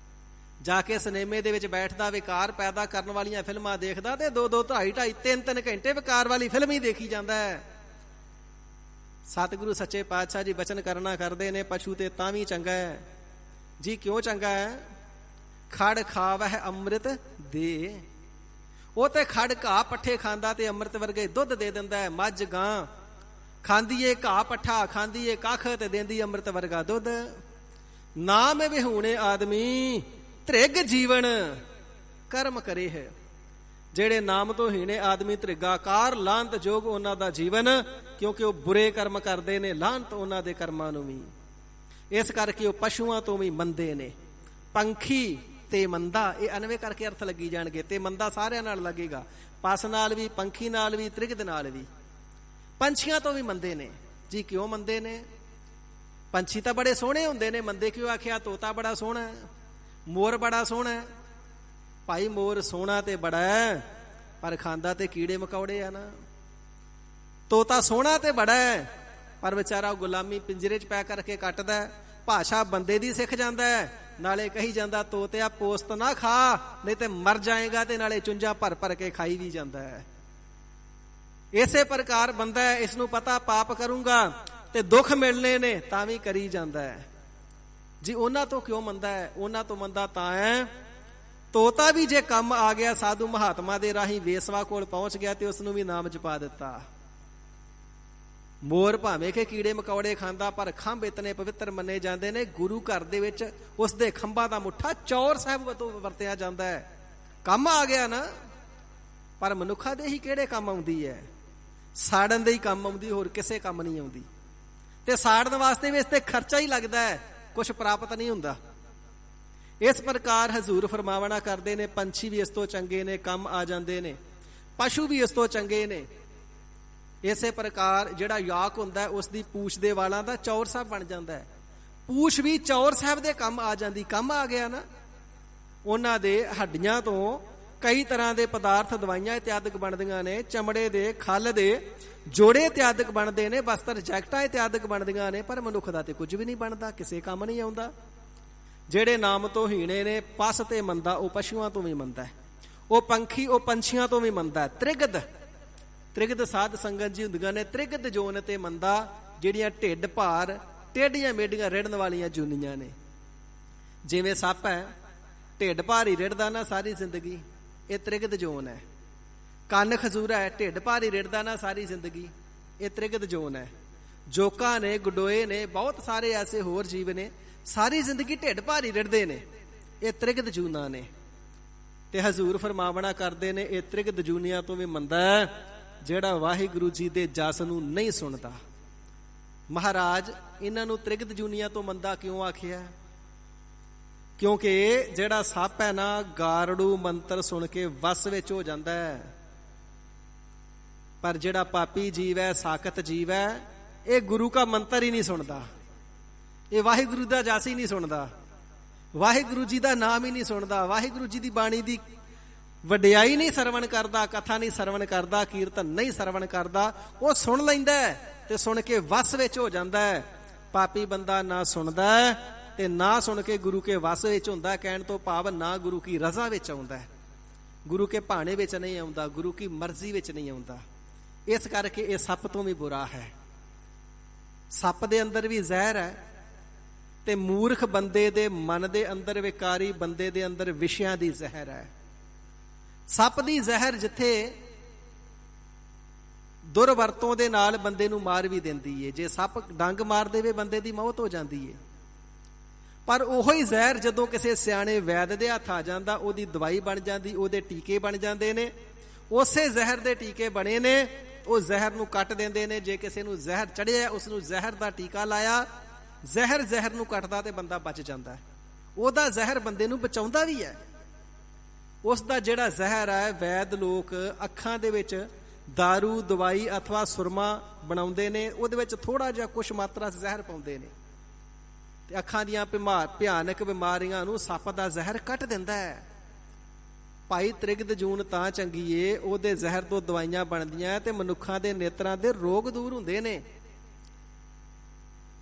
ਜਾ ਕੇ ਸਿਨੇਮੇ ਦੇ ਵਿੱਚ ਬੈਠਦਾ, ਵਿਕਾਰ ਪੈਦਾ ਕਰਨ ਵਾਲੀਆਂ ਫਿਲਮਾਂ ਦੇਖਦਾ ਤੇ 2-2, 2.5, 3-3 ਘੰਟੇ ਵਿਕਾਰ ਵਾਲੀ ਫਿਲਮ ਹੀ ਦੇਖੀ ਜਾਂਦਾ ਹੈ। ਸਤਿਗੁਰੂ ਸੱਚੇ ਪਾਤਸ਼ਾਹ ਜੀ ਬਚਨ ਕਰਨਾ ਕਰਦੇ ਨੇ ਪਸ਼ੂ ਤੇ ਤਾਂ ਵੀ ਚੰਗਾ ਹੈ ਜੀ। ਕਿਉਂ ਚੰਗਾ ਹੈ? ਖੜ ਖਾਵਹਿ ਅੰਮ੍ਰਿਤ ਦੇ। ਉਹ ਤੇ ਖੜ ਘਾਹ ਪੱਠੇ ਖਾਂਦਾ ਤੇ ਅੰਮ੍ਰਿਤ ਵਰਗੇ ਦੁੱਧ ਦੇ ਦਿੰਦਾ ਹੈ। ਮੱਝ ਗਾਂ ਖਾਂਦੀ ਏ ਘਾਹ ਪੱਠਾ, ਖਾਂਦੀ ਏ ਕੱਖ ਤੇ ਦੇਂਦੀ ਅੰਮ੍ਰਿਤ ਵਰਗਾ ਦੁੱਧ। ਨਾਮ ਵਿਹੂਣੇ ਆਦਮੀ ਤ੍ਰਿਗ ਜੀਵਨ ਕਰਮ ਕਰੇ ਹੈ। ਜਿਹੜੇ ਨਾਮ ਤੋਂ ਹੀਣੇ ਆਦਮੀ ਤ੍ਰਿਗਾਕਾਰ ਲਾਹਨਤ ਜੋਗ ਉਹਨਾਂ ਦਾ ਜੀਵਨ, ਕਿਉਂਕਿ ਉਹ ਬੁਰੇ ਕਰਮ ਕਰਦੇ ਨੇ, ਲਾਹਨਤ ਉਹਨਾਂ ਦੇ ਕਰਮਾਂ ਨੂੰ ਵੀ। ਇਸ ਕਰਕੇ ਉਹ ਪਸ਼ੂਆਂ ਤੋਂ ਵੀ ਮੰਦੇ ਨੇ। ਪੰਖੀ ਤੇ ਮੰਦਾ ਇਹ ਅਨਵੇਂ ਕਰਕੇ ਅਰਥ ਲੱਗੀ ਜਾਣਗੇ। ਤੇ ਮੰਦਾ ਸਾਰਿਆਂ ਨਾਲ ਲੱਗੇਗਾ, ਪਸ ਨਾਲ ਵੀ, ਪੰਖੀ ਨਾਲ ਵੀ, ਤ੍ਰਿਗਦ ਨਾਲ ਵੀ। ਪੰਛੀਆਂ ਤੋਂ ਵੀ ਮੰਦੇ ਨੇ ਜੀ। ਕਿਉਂ ਮੰਦੇ ਨੇ? ਪੰਛੀ ਤਾਂ ਬੜੇ ਸੋਹਣੇ ਹੁੰਦੇ ਨੇ, ਮੰਦੇ ਕਿਉਂ ਆਖਿਆ? ਤੋਤਾ ਬੜਾ ਸੋਹਣਾ, ਮੋਰ ਬੜਾ ਸੋਹਣਾ। ਭਾਈ ਮੋਰ ਸੋਹਣਾ ਤੇ ਬੜਾ ਹੈ, ਪਰ ਖਾਂਦਾ ਤੇ ਕੀੜੇ ਮਕੌੜੇ ਆ ਨਾ। ਤੋਤਾ ਸੋਹਣਾ ਤੇ ਬੜਾ ਹੈ, ਪਰ ਵਿਚਾਰਾ ਉਹ ਗੁਲਾਮੀ ਪਿੰਜਰੇ 'ਚ ਪੈ ਕਰਕੇ ਕੱਟਦਾ। ਭਾਸ਼ਾ ਬੰਦੇ ਦੀ ਸਿੱਖ ਜਾਂਦਾ ਹੈ, ਨਾਲੇ ਕਹੀ ਜਾਂਦਾ ਤੋਤਿਆ ਪੋਸਤ ਨਾ ਖਾ ਨਹੀਂ ਤੇ ਮਰ ਜਾਏਗਾ, ਤੇ ਨਾਲੇ ਚੁੰਝਾਂ ਭਰ ਕੇ ਖਾਈ ਵੀ ਜਾਂਦਾ ਹੈ। ਇਸੇ ਪ੍ਰਕਾਰ ਬੰਦਾ ਹੈ, ਇਸ ਨੂੰ ਪਤਾ ਪਾਪ ਕਰੂੰਗਾ ਤੇ ਦੁੱਖ ਮਿਲਣੇ ਨੇ ਤਾਂ ਵੀ ਕਰੀ ਜਾਂਦਾ ਹੈ ਜੀ। ਉਹਨਾਂ ਤੋਂ ਕਿਉਂ ਮੰਦਾ ਹੈ? ਉਹਨਾਂ ਤੋਂ ਮੰਦਾ ਤਾਂ ਹੈ, ਤੋਤਾ ਵੀ ਜੇ ਕੰਮ ਆ ਗਿਆ ਸਾਧੂ ਮਹਾਤਮਾ ਦੇ ਰਾਹੀਂ ਵੇਸਵਾ ਕੋਲ ਪਹੁੰਚ ਗਿਆ ਤੇ ਉਸ ਨੂੰ ਵੀ ਨਾਮ ਜਪਾ ਦਿੱਤਾ। ਮੋਰ ਭਾਵੇਂ ਕਿ ਕੀੜੇ ਮਕੌੜੇ ਖਾਂਦਾ, ਪਰ ਖੰਭ ਇਤਨੇ ਪਵਿੱਤਰ ਮੰਨੇ ਜਾਂਦੇ ਨੇ। ਗੁਰੂ ਘਰ ਦੇ ਵਿੱਚ ਉਸ ਦੇ ਖੰਭਾਂ ਦਾ ਮੁੱਠਾ ਚੌਰ ਸਾਹਿਬ ਵਜੋਂ ਵਰਤਿਆ ਜਾਂਦਾ ਹੈ। ਕੰਮ ਆ ਗਿਆ ਨਾ। ਪਰ ਮਨੁੱਖਾਂ ਦੇ ਹੀ ਕਿਹੜੇ ਕੰਮ ਆਉਂਦੀ ਹੈ? ਸਾੜਨ ਦੇ ਹੀ ਕੰਮ ਆਉਂਦੀ, ਹੋਰ ਕਿਸੇ ਕੰਮ ਨਹੀਂ ਆਉਂਦੀ। ਤੇ ਸਾੜਨ ਵਾਸਤੇ ਵੀ ਇਸ ਤੇ ਖਰਚਾ ਹੀ ਲੱਗਦਾ ਹੈ, ਕੁਛ ਪ੍ਰਾਪਤ ਨਹੀਂ ਹੁੰਦਾ। ਇਸ ਪ੍ਰਕਾਰ ਹਜ਼ੂਰ ਫਰਮਾਵਣਾ ਕਰਦੇ ਨੇ ਪੰਛੀ ਵੀ ਇਸ ਤੋਂ ਚੰਗੇ ਨੇ, ਕੰਮ ਆ ਜਾਂਦੇ ਨੇ। ਪਸ਼ੂ ਵੀ ਇਸ ਤੋਂ ਚੰਗੇ ਨੇ। ਇਸੇ ਪ੍ਰਕਾਰ ਜਿਹੜਾ ਯਾਕ ਹੁੰਦਾ ਹੈ ਉਸ ਦੀ ਪੂਛ ਦੇ ਵਾਲਾਂ ਦਾ ਚੌਰ ਸਾਹਿਬ ਬਣ ਜਾਂਦਾ ਹੈ। ਪੂਛ ਵੀ ਚੌਰ ਸਾਹਿਬ ਦੇ ਕੰਮ ਆ ਜਾਂਦੀ। ਕੰਮ ਆ ਗਿਆ ਨਾ। ਉਹਨਾਂ ਦੇ ਹੱਡੀਆਂ ਤੋਂ ਕਈ ਤਰ੍ਹਾਂ ਦੇ ਪਦਾਰਥ, ਦਵਾਈਆਂ ਇਤਿਆਦਿਕ ਬਣਦੀਆਂ ਨੇ। ਚਮੜੇ ਦੇ, ਖੱਲ ਦੇ ਜੋੜੇ ਇਤਿਆਦਿਕ ਬਣਦੇ ਨੇ, ਬਸਤਰ ਜੈਕਟਾਂ ਇਤਿਆਦਿਕ ਬਣਦੀਆਂ ਨੇ। ਪਰ ਮਨੁੱਖ ਦਾ ਤੇ ਕੁਝ ਵੀ ਨਹੀਂ ਬਣਦਾ, ਕਿਸੇ ਕੰਮ ਨਹੀਂ ਆਉਂਦਾ। ਜਿਹੜੇ ਨਾਮ ਤੋਂ ਹੀਣੇ ਨੇ, ਪਸ ਤੇ ਮੰਦਾ, ਉਹ ਪਸ਼ੂਆਂ ਤੋਂ ਵੀ ਮੰਦਾ ਹੈ। ਉਹ ਪੰਖੀ, ਉਹ ਪੰਛੀਆਂ ਤੋਂ ਵੀ ਮੰਦਾ ਹੈ। ਤ੍ਰਿਗਦ ਸਾਧ ਸੰਗਤ ਜੀ ਹੁੰਦੀਆਂ ਨੇ। ਤ੍ਰਿਗਦ ਜੋਨ ਤੇ ਮੰਦਾ, ਜਿਹੜੀਆਂ ਢਿੱਡ ਭਾਰ, ਟੇਢੀਆਂ ਮੇਢੀਆਂ ਰਿੜਨ ਵਾਲੀਆਂ ਜੂਨੀਆਂ ਨੇ। ਜਿਵੇਂ ਸੱਪ ਹੈ, ਢਿੱਡ ਭਾਰੀ ਰਿੜਦਾ ਨਾ ਸਾਰੀ ਜ਼ਿੰਦਗੀ, ਇਹ ਤ੍ਰਿਗਦ ਜੋਨ ਹੈ। ਕੰਨ ਖਜ਼ੂਰਾ ਹੈ, ਢਿੱਡ ਭਾਰੀ ਰਿੜਦਾ ਨਾ ਸਾਰੀ ਜ਼ਿੰਦਗੀ, ਇਹ ਤ੍ਰਿਗਦ ਜੋਨ ਹੈ। ਜੋਕਾਂ ਨੇ, ਗਡੋਏ ਨੇ, ਬਹੁਤ ਸਾਰੇ ਐਸੇ ਹੋਰ ਜੀਵ ਨੇ, ਸਾਰੀ ਜ਼ਿੰਦਗੀ ਢਿੱਡ ਭਾਰੀ ਰਿੜਦੇ ਨੇ, ਇਹ ਤ੍ਰਿਗਦ ਜੂਨਾਂ ਨੇ। ਤੇ ਹਜ਼ੂਰ ਫਰਮਾਵਣਾ ਕਰਦੇ ਨੇ, ਇਹ ਤ੍ਰਿਗਦ ਜੂਨੀਆਂ ਤੋਂ ਵੀ ਮੰਦਾ ਹੈ ਜਿਹੜਾ ਵਾਹਿਗੁਰੂ ਜੀ ਦੇ ਜਸ ਨੂੰ ਨਹੀਂ ਸੁਣਦਾ। ਮਹਾਰਾਜ ਇਹਨਾਂ ਨੂੰ ਤ੍ਰਿਗਦ ਜੂਨੀਆਂ ਤੋਂ ਮੰਦਾ ਕਿਉਂ ਆਖਿਆ? ਕਿਉਂਕਿ ਜਿਹੜਾ ਸੱਪ ਹੈ ਨਾ, ਗਾਰੜੂ ਮੰਤਰ ਸੁਣ ਕੇ ਵਸ ਵਿੱਚ ਹੋ ਜਾਂਦਾ ਹੈ, ਪਰ ਜਿਹੜਾ ਪਾਪੀ ਜੀਵ ਹੈ, ਸਾਕਤ ਜੀਵ ਹੈ, ਇਹ ਗੁਰੂ ਕਾ ਮੰਤਰ ਹੀ ਨਹੀਂ ਸੁਣਦਾ, ਇਹ ਵਾਹਿਗੁਰੂ ਦਾ ਜਸ ਹੀ ਨਹੀਂ ਸੁਣਦਾ, ਵਾਹਿਗੁਰੂ ਜੀ ਦਾ ਨਾਮ ਹੀ ਨਹੀਂ ਸੁਣਦਾ, ਵਾਹਿਗੁਰੂ ਜੀ ਦੀ ਬਾਣੀ ਦੀ ਵਡਿਆਈ ਨਹੀਂ ਸਰਵਣ ਕਰਦਾ, ਕਥਾ ਨਹੀਂ ਸਰਵਣ ਕਰਦਾ, ਕੀਰਤਨ ਨਹੀਂ ਸਰਵਣ ਕਰਦਾ। ਉਹ ਸੁਣ ਲੈਂਦਾ ਤੇ ਸੁਣ ਕੇ ਵਸ ਵਿੱਚ ਹੋ ਜਾਂਦਾ ਹੈ। ਪਾਪੀ ਬੰਦਾ ਨਾ ਸੁਣਦਾ ਤੇ ਨਾ ਸੁਣ ਕੇ ਗੁਰੂ ਕੇ ਵਸ ਵਿੱਚ ਹੁੰਦਾ। ਕਹਿਣ ਤੋਂ ਭਾਵ ਨਾ ਗੁਰੂ ਕੀ ਰਜ਼ਾ ਵਿੱਚ ਆਉਂਦਾ, ਗੁਰੂ ਕੇ ਭਾਣੇ ਵਿੱਚ ਨਹੀਂ ਆਉਂਦਾ, ਗੁਰੂ ਕੀ ਮਰਜ਼ੀ ਵਿੱਚ ਨਹੀਂ ਆਉਂਦਾ। ਇਸ ਕਰਕੇ ਇਹ ਸੱਪ ਤੋਂ ਵੀ ਬੁਰਾ ਹੈ। ਸੱਪ ਦੇ ਅੰਦਰ ਵੀ ਜ਼ਹਿਰ ਹੈ ਤੇ ਮੂਰਖ ਬੰਦੇ ਦੇ ਮਨ ਦੇ ਅੰਦਰ, ਵਿਕਾਰੀ ਬੰਦੇ ਦੇ ਅੰਦਰ ਵਿਸ਼ਿਆਂ ਦੀ ਜ਼ਹਿਰ ਹੈ। ਸੱਪ ਦੀ ਜ਼ਹਿਰ ਜਿੱਥੇ ਦੁਰਵਰਤੋਂ ਦੇ ਨਾਲ ਬੰਦੇ ਨੂੰ ਮਾਰ ਵੀ ਦਿੰਦੀ ਏ, ਜੇ ਸੱਪ ਡੰਗ ਮਾਰ ਦੇਵੇ ਬੰਦੇ ਦੀ ਮੌਤ ਹੋ ਜਾਂਦੀ ਏ। ਪਰ ਉਹੋ ਹੀ ਜ਼ਹਿਰ ਜਦੋਂ ਕਿਸੇ ਸਿਆਣੇ ਵੈਦ ਦੇ ਹੱਥ ਆ ਜਾਂਦਾ, ਉਹਦੀ ਦਵਾਈ ਬਣ ਜਾਂਦੀ, ਉਹਦੇ ਟੀਕੇ ਬਣ ਜਾਂਦੇ ਨੇ। ਉਸੇ ਜ਼ਹਿਰ ਦੇ ਟੀਕੇ ਬਣੇ ਨੇ, ਉਹ ਜ਼ਹਿਰ ਨੂੰ ਕੱਟ ਦਿੰਦੇ ਨੇ। ਜੇ ਕਿਸੇ ਨੂੰ ਜ਼ਹਿਰ ਚੜਿਆ, ਉਸ ਨੂੰ ਜ਼ਹਿਰ ਦਾ ਟੀਕਾ ਲਾਇਆ, ਜ਼ਹਿਰ ਨੂੰ ਕੱਟਦਾ ਤੇ ਬੰਦਾ ਬਚ ਜਾਂਦਾ ਹੈ। ਉਹਦਾ ਜ਼ਹਿਰ ਬੰਦੇ ਨੂੰ ਬਚਾਉਂਦਾ ਵੀ ਹੈ। ਉਸ ਦਾ ਜਿਹੜਾ ਜ਼ਹਿਰ ਹੈ, ਵੈਦ ਲੋਕ ਅੱਖਾਂ ਦੇ ਵਿੱਚ ਦਾਰੂ, ਦਵਾਈ ਅਥਵਾ ਸੁਰਮਾ ਬਣਾਉਂਦੇ ਨੇ, ਉਹਦੇ ਵਿੱਚ ਥੋੜਾ ਜਿਹਾ ਕੁਛ ਮਾਤਰਾ ਜ਼ਹਿਰ ਪਾਉਂਦੇ ਨੇ ਤੇ ਅੱਖਾਂ ਦੀਆਂ ਭਿਆਨਕ ਬਿਮਾਰੀਆਂ ਨੂੰ ਸੱਪ ਦਾ ਜ਼ਹਿਰ ਕੱਟ ਦਿੰਦਾ ਹੈ। ਭਾਈ ਤ੍ਰਿਗਦ ਜੂਨ ਤਾਂ ਚੰਗੀ ਏ, ਉਹਦੇ ਜ਼ਹਿਰ ਤੋਂ ਦਵਾਈਆਂ ਬਣਦੀਆਂ ਤੇ ਮਨੁੱਖਾਂ ਦੇ ਨੇਤਰਾਂ ਦੇ ਰੋਗ ਦੂਰ ਹੁੰਦੇ ਨੇ।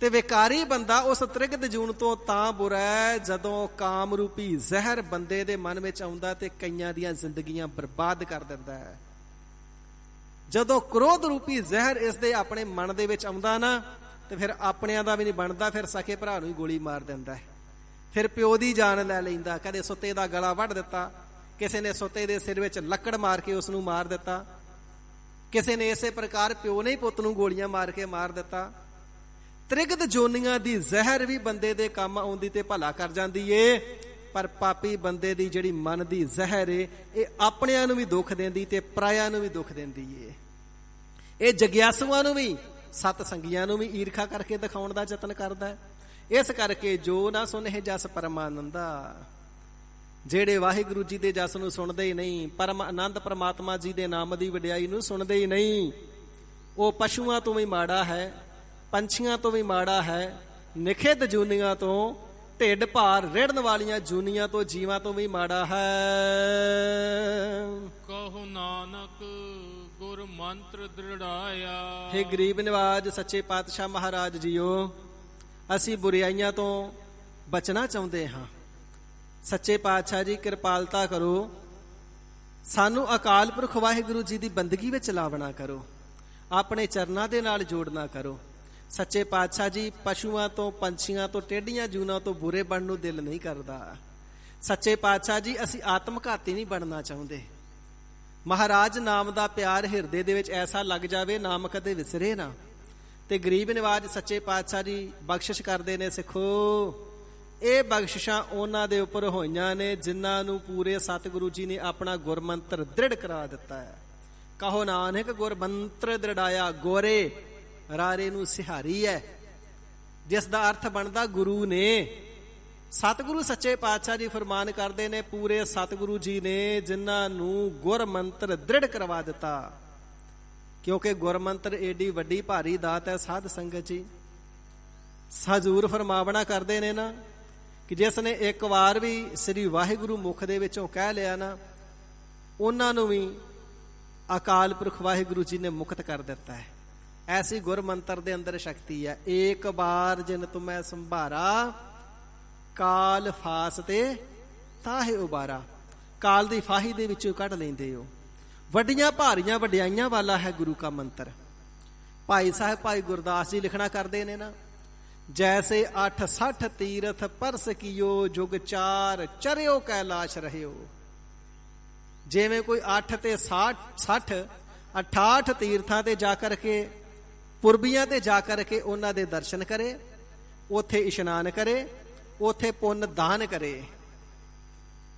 ਤੇ ਵਿਕਾਰੀ ਬੰਦਾ ਉਸ ਤ੍ਰਿਗਦ ਜੂਨ ਤੋਂ ਤਾਂ ਬੁਰਾ ਹੈ ਜਦੋਂ ਕਾਮ ਰੂਪੀ ਜ਼ਹਿਰ ਬੰਦੇ ਦੇ ਮਨ ਵਿੱਚ ਆਉਂਦਾ ਤੇ ਕਈਆਂ ਦੀਆਂ ਜ਼ਿੰਦਗੀਆਂ ਬਰਬਾਦ ਕਰ ਦਿੰਦਾ ਹੈ। ਜਦੋਂ ਕ੍ਰੋਧ ਰੂਪੀ ਜ਼ਹਿਰ ਇਸ ਦੇ ਆਪਣੇ ਮਨ ਦੇ ਵਿੱਚ ਆਉਂਦਾ ਨਾ, ਤੇ ਫਿਰ ਆਪਣਿਆਂ ਦਾ ਵੀ ਨਹੀਂ ਬਣਦਾ, ਫਿਰ ਸਕੇ ਭਰਾ ਨੂੰ ਹੀ ਗੋਲੀ ਮਾਰ ਦਿੰਦਾ ਹੈ। ਫਿਰ ਪਿਓ ਦੀ ਜਾਨ ਲੈ ਲੈਂਦਾ। ਕਦੇ ਸੁੱਤੇ ਦਾ ਗਲਾ ਵੱਢ ਦਿੱਤਾ, ਕਿਸੇ ਨੇ ਸੁੱਤੇ ਦੇ ਸਿਰ ਵਿੱਚ ਲੱਕੜ ਮਾਰ ਕੇ ਉਸ ਨੂੰ ਮਾਰ ਦਿੱਤਾ, ਕਿਸੇ ਨੇ ਇਸੇ ਪ੍ਰਕਾਰ ਪਿਓ ਨੇ ਹੀ ਪੁੱਤ ਨੂੰ ਗੋਲੀਆਂ ਮਾਰ ਕੇ ਮਾਰ ਦਿੱਤਾ। ਤ੍ਰਿਗਦ ਜੋਨੀਆਂ ਦੀ ਜ਼ਹਿਰ ਵੀ ਬੰਦੇ ਦੇ ਕੰਮ ਆਉਂਦੀ ਤੇ ਭਲਾ ਕਰ ਜਾਂਦੀ ਏ, ਪਰ ਪਾਪੀ ਬੰਦੇ ਦੀ ਜਿਹੜੀ ਮਨ ਦੀ ਜ਼ਹਿਰ ਏ, ਇਹ ਆਪਣਿਆਂ ਨੂੰ ਵੀ ਦੁੱਖ ਦਿੰਦੀ ਤੇ ਪਰਾਇਆਂ ਨੂੰ ਵੀ ਦੁੱਖ ਦਿੰਦੀ ਏ। ਇਹ ਜਗਿਆਸੂਆਂ ਨੂੰ ਵੀ, ਸਤ ਸੰਗੀਆਂ ਨੂੰ ਵੀ ਈਰਖਾ ਕਰਕੇ ਦਿਖਾਉਣ ਦਾ ਯਤਨ ਕਰਦਾ ਹੈ। ਇਸ ਕਰਕੇ ਜੋ ਨਾ ਸੁਣੇ ਜਸ ਪਰਮਾਨੰਦਾ, ਜਿਹੜੇ ਵਾਹਿਗੁਰੂ ਜੀ ਦੇ ਜਸ ਨੂੰ ਸੁਣਦੇ ਹੀ ਨਹੀਂ, ਪਰਮ ਆਨੰਦ ਪਰਮਾਤਮਾ ਜੀ ਦੇ ਨਾਮ ਦੀ ਵਡਿਆਈ ਨੂੰ ਸੁਣਦੇ ਹੀ ਨਹੀਂ, ਉਹ ਪਸ਼ੂਆਂ ਤੋਂ ਵੀ ਮਾੜਾ ਹੈ, ਪੰਛੀਆਂ ਤੋਂ ਵੀ ਮਾੜਾ ਹੈ, ਨਿਖਿਧ ਜੂਨੀਆਂ ਤੋਂ, ਢਿੱਡ ਭਾਰ ਰਿੜਨ ਵਾਲੀਆਂ ਜੂਨੀਆਂ ਤੋਂ, ਜੀਵਾਂ ਤੋਂ ਵੀ ਮਾੜਾ ਹੈ। ਕਹੋ ਨਾਨਕ ਗੁਰ ਮੰਤਰ ਦ੍ਰਿੜਾਇਆ। ਹੇ ਗਰੀਬ ਨਿਵਾਜ ਸੱਚੇ ਪਾਤਸ਼ਾਹ ਮਹਾਰਾਜ ਜੀਓ, ਅਸੀਂ ਬੁਰਾਈਆਂ ਤੋਂ ਬਚਣਾ ਚਾਹੁੰਦੇ ਹਾਂ। ਸੱਚੇ ਪਾਤਸ਼ਾਹ ਜੀ ਕਿਰਪਾਲਤਾ ਕਰੋ, ਸਾਨੂੰ ਅਕਾਲ ਪੁਰਖ ਵਾਹਿਗੁਰੂ ਜੀ ਦੀ ਬੰਦਗੀ ਵਿੱਚ ਲਾਵਣਾ ਕਰੋ, ਆਪਣੇ ਚਰਨਾਂ ਦੇ ਨਾਲ ਜੋੜਨਾ ਕਰੋ। ਸੱਚੇ ਪਾਤਸ਼ਾਹ ਜੀ ਪਸ਼ੂਆਂ ਤੋਂ, ਪੰਛੀਆਂ ਤੋਂ, ਟੇਢੀਆਂ ਜੂਨਾਂ ਤੋਂ ਬੁਰੇ ਬਣਨ ਨੂੰ ਦਿਲ ਨਹੀਂ ਕਰਦਾ। ਸੱਚੇ ਪਾਤਸ਼ਾਹ ਜੀ ਅਸੀਂ ਆਤਮਘਾਤੀ ਨਹੀਂ ਬਣਨਾ ਚਾਹੁੰਦੇ। ਮਹਾਰਾਜ ਨਾਮ ਦਾ ਪਿਆਰ ਹਿਰਦੇ ਦੇ ਵਿੱਚ ਐਸਾ ਲੱਗ ਜਾਵੇ, ਨਾਮ ਕਦੇ ਵਿਸਰੇ ਨਾ। ਤੇ ਗਰੀਬ ਨਿਵਾਜ ਸੱਚੇ ਪਾਤਸ਼ਾਹ ਜੀ ਬਖਸ਼ਿਸ਼ ਕਰਦੇ ਨੇ। ਸਿੱਖੋ, ਇਹ ਬਖਸ਼ਿਸ਼ਾਂ ਉਹਨਾਂ ਦੇ ਉੱਪਰ ਹੋਈਆਂ ਨੇ ਜਿਨ੍ਹਾਂ ਨੂੰ ਪੂਰੇ ਸਤਿਗੁਰੂ ਜੀ ਨੇ ਆਪਣਾ ਗੁਰਮੰਤਰ ਦ੍ਰਿੜ ਕਰਾ ਦਿੱਤਾ ਹੈ। ਕਹੋ ਨਾਨਕ ਗੁਰਮੰਤਰ ਦ੍ਰਿੜਾਇਆ, ਗੋਰੇ ਰਾਰੇ ਨੂੰ ਸਿਹਾਰੀ ਹੈ, ਜਿਸ ਦਾ ਅਰਥ ਬਣਦਾ ਗੁਰੂ ਨੇ। ਸਤਿਗੁਰੂ ਸੱਚੇ ਪਾਤਸ਼ਾਹ ਜੀ ਫਰਮਾਨ ਕਰਦੇ ਨੇ, ਪੂਰੇ ਸਤਿਗੁਰੂ ਜੀ ਨੇ ਜਿਨ੍ਹਾਂ ਨੂੰ ਗੁਰਮੰਤਰ ਦ੍ਰਿੜ ਕਰਵਾ ਦਿੱਤਾ। ਕਿਉਂਕਿ ਗੁਰਮੰਤਰ ਏਡੀ ਵੱਡੀ ਭਾਰੀ ਦਾਤ ਹੈ ਸਾਧ ਸੰਗਤ ਜੀ। ਹਜ਼ੂਰ ਫਰਮਾਵਣਾ ਕਰਦੇ ਨੇ ਨਾ ਕਿ ਜਿਸ ਨੇ ਇੱਕ ਵਾਰ ਵੀ ਸ੍ਰੀ ਵਾਹਿਗੁਰੂ ਮੁਖ ਦੇ ਵਿੱਚੋਂ ਕਹਿ ਲਿਆ ਨਾ, ਉਹਨਾਂ ਨੂੰ ਵੀ ਅਕਾਲ ਪੁਰਖ ਵਾਹਿਗੁਰੂ ਜੀ ਨੇ ਮੁਕਤ ਕਰ ਦਿੱਤਾ ਹੈ। ਐਸੀ ਗੁਰਮੰਤਰ ਦੇ ਅੰਦਰ ਸ਼ਕਤੀ ਹੈ। ਏਕ ਬਾਰ ਜਿਨ ਤੁਮੈ ਸੰਭਾਰਾ, ਕਾਲ ਫਾਸ ਤੇ ਤਾਹੇ ਉਬਾਰਾ। ਕਾਲ ਦੀ ਫਾਹੀ ਦੇ ਵਿੱਚੋਂ ਕੱਢ ਲੈਂਦੇ ਹੋ। ਵੱਡੀਆਂ ਭਾਰੀਆਂ ਵਡਿਆਈਆਂ ਵਾਲਾ ਹੈ ਗੁਰੂ ਕਾ ਮੰਤਰ। ਭਾਈ ਸਾਹਿਬ ਭਾਈ ਗੁਰਦਾਸ ਜੀ ਲਿਖਣਾ ਕਰਦੇ ਨੇ ਨਾ ਜੈਸੇ 68 ਤੀਰਥ ਪਰਸ ਕੀਓ ਜੁਗ 4 ਚਰਿਓ ਕੈਲਾਸ਼ ਰਹਿਓ। ਜਿਵੇਂ ਕੋਈ 8 ਤੇ 60 68 ਤੀਰਥਾਂ ਤੇ ਜਾ ਕਰਕੇ, ਪੁਰਬੀਆਂ ਤੇ ਜਾ ਕਰਕੇ ਉਹਨਾਂ ਦੇ ਦਰਸ਼ਨ ਕਰੇ, ਉਥੇ ਇਸ਼ਨਾਨ ਕਰੇ, ਉਥੇ ਪੁੰਨ ਦਾਨ ਕਰੇ,